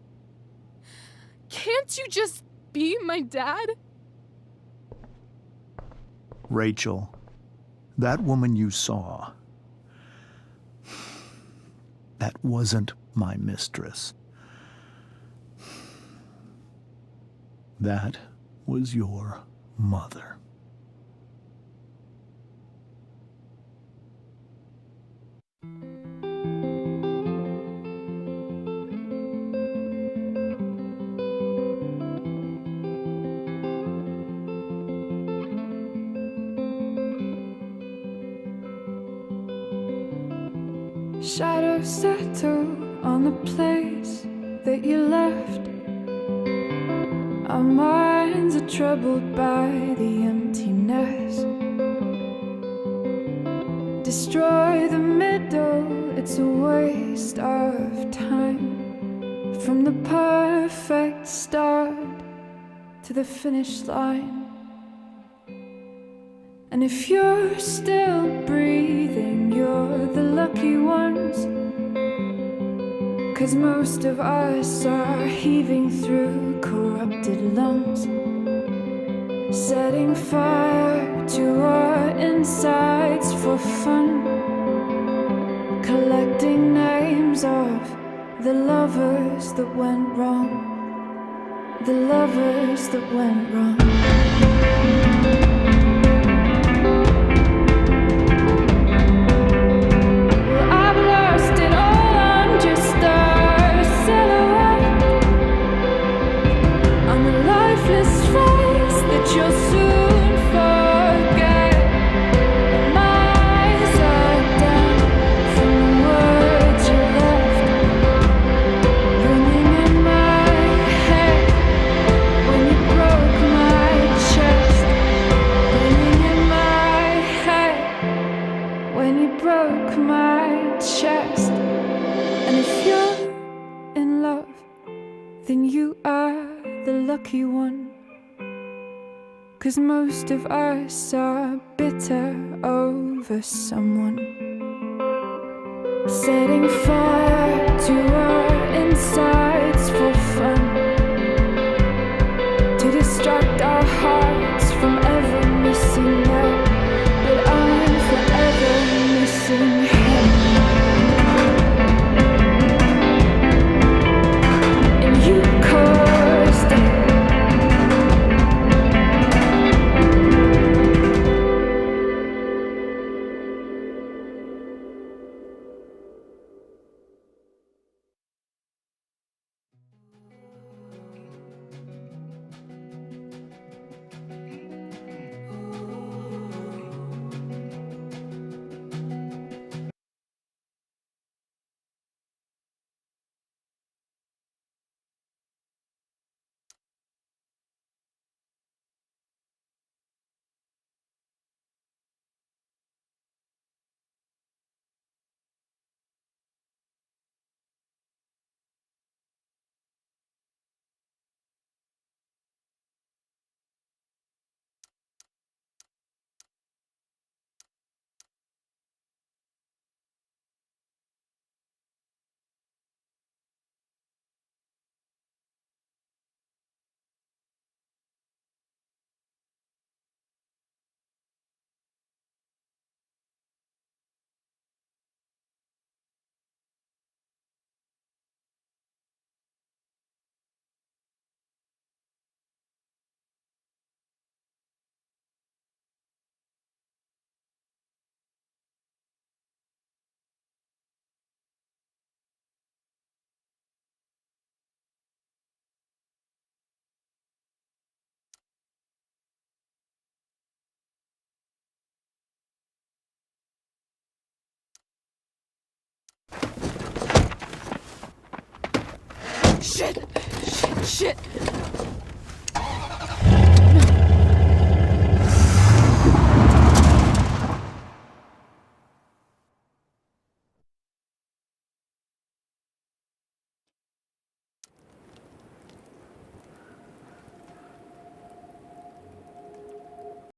Can't you just be my dad? Rachel, that woman you saw, that wasn't my mistress. That was your mother. Shadows settle on the place that you left. Our minds are troubled by the emptiness. Destroy the middle, it's a waste of time. From the perfect start to the finish line. And if you're still breathing, you're the lucky ones. 'Cause most of us are heaving through corrupted lungs, setting fire to our insides for fun, collecting names of the lovers that went wrong, the lovers that went wrong. You'll soon forget. My eyes are down from the words you left, ringing in my like my chest. And if you're in love, then you are the lucky one. 'Cause most of us are bitter over someone. Setting fire to our insides for fun, to distract our hearts from ever missing out. But I'm forever missing him. And you caused it. Shit! Shit! Shit!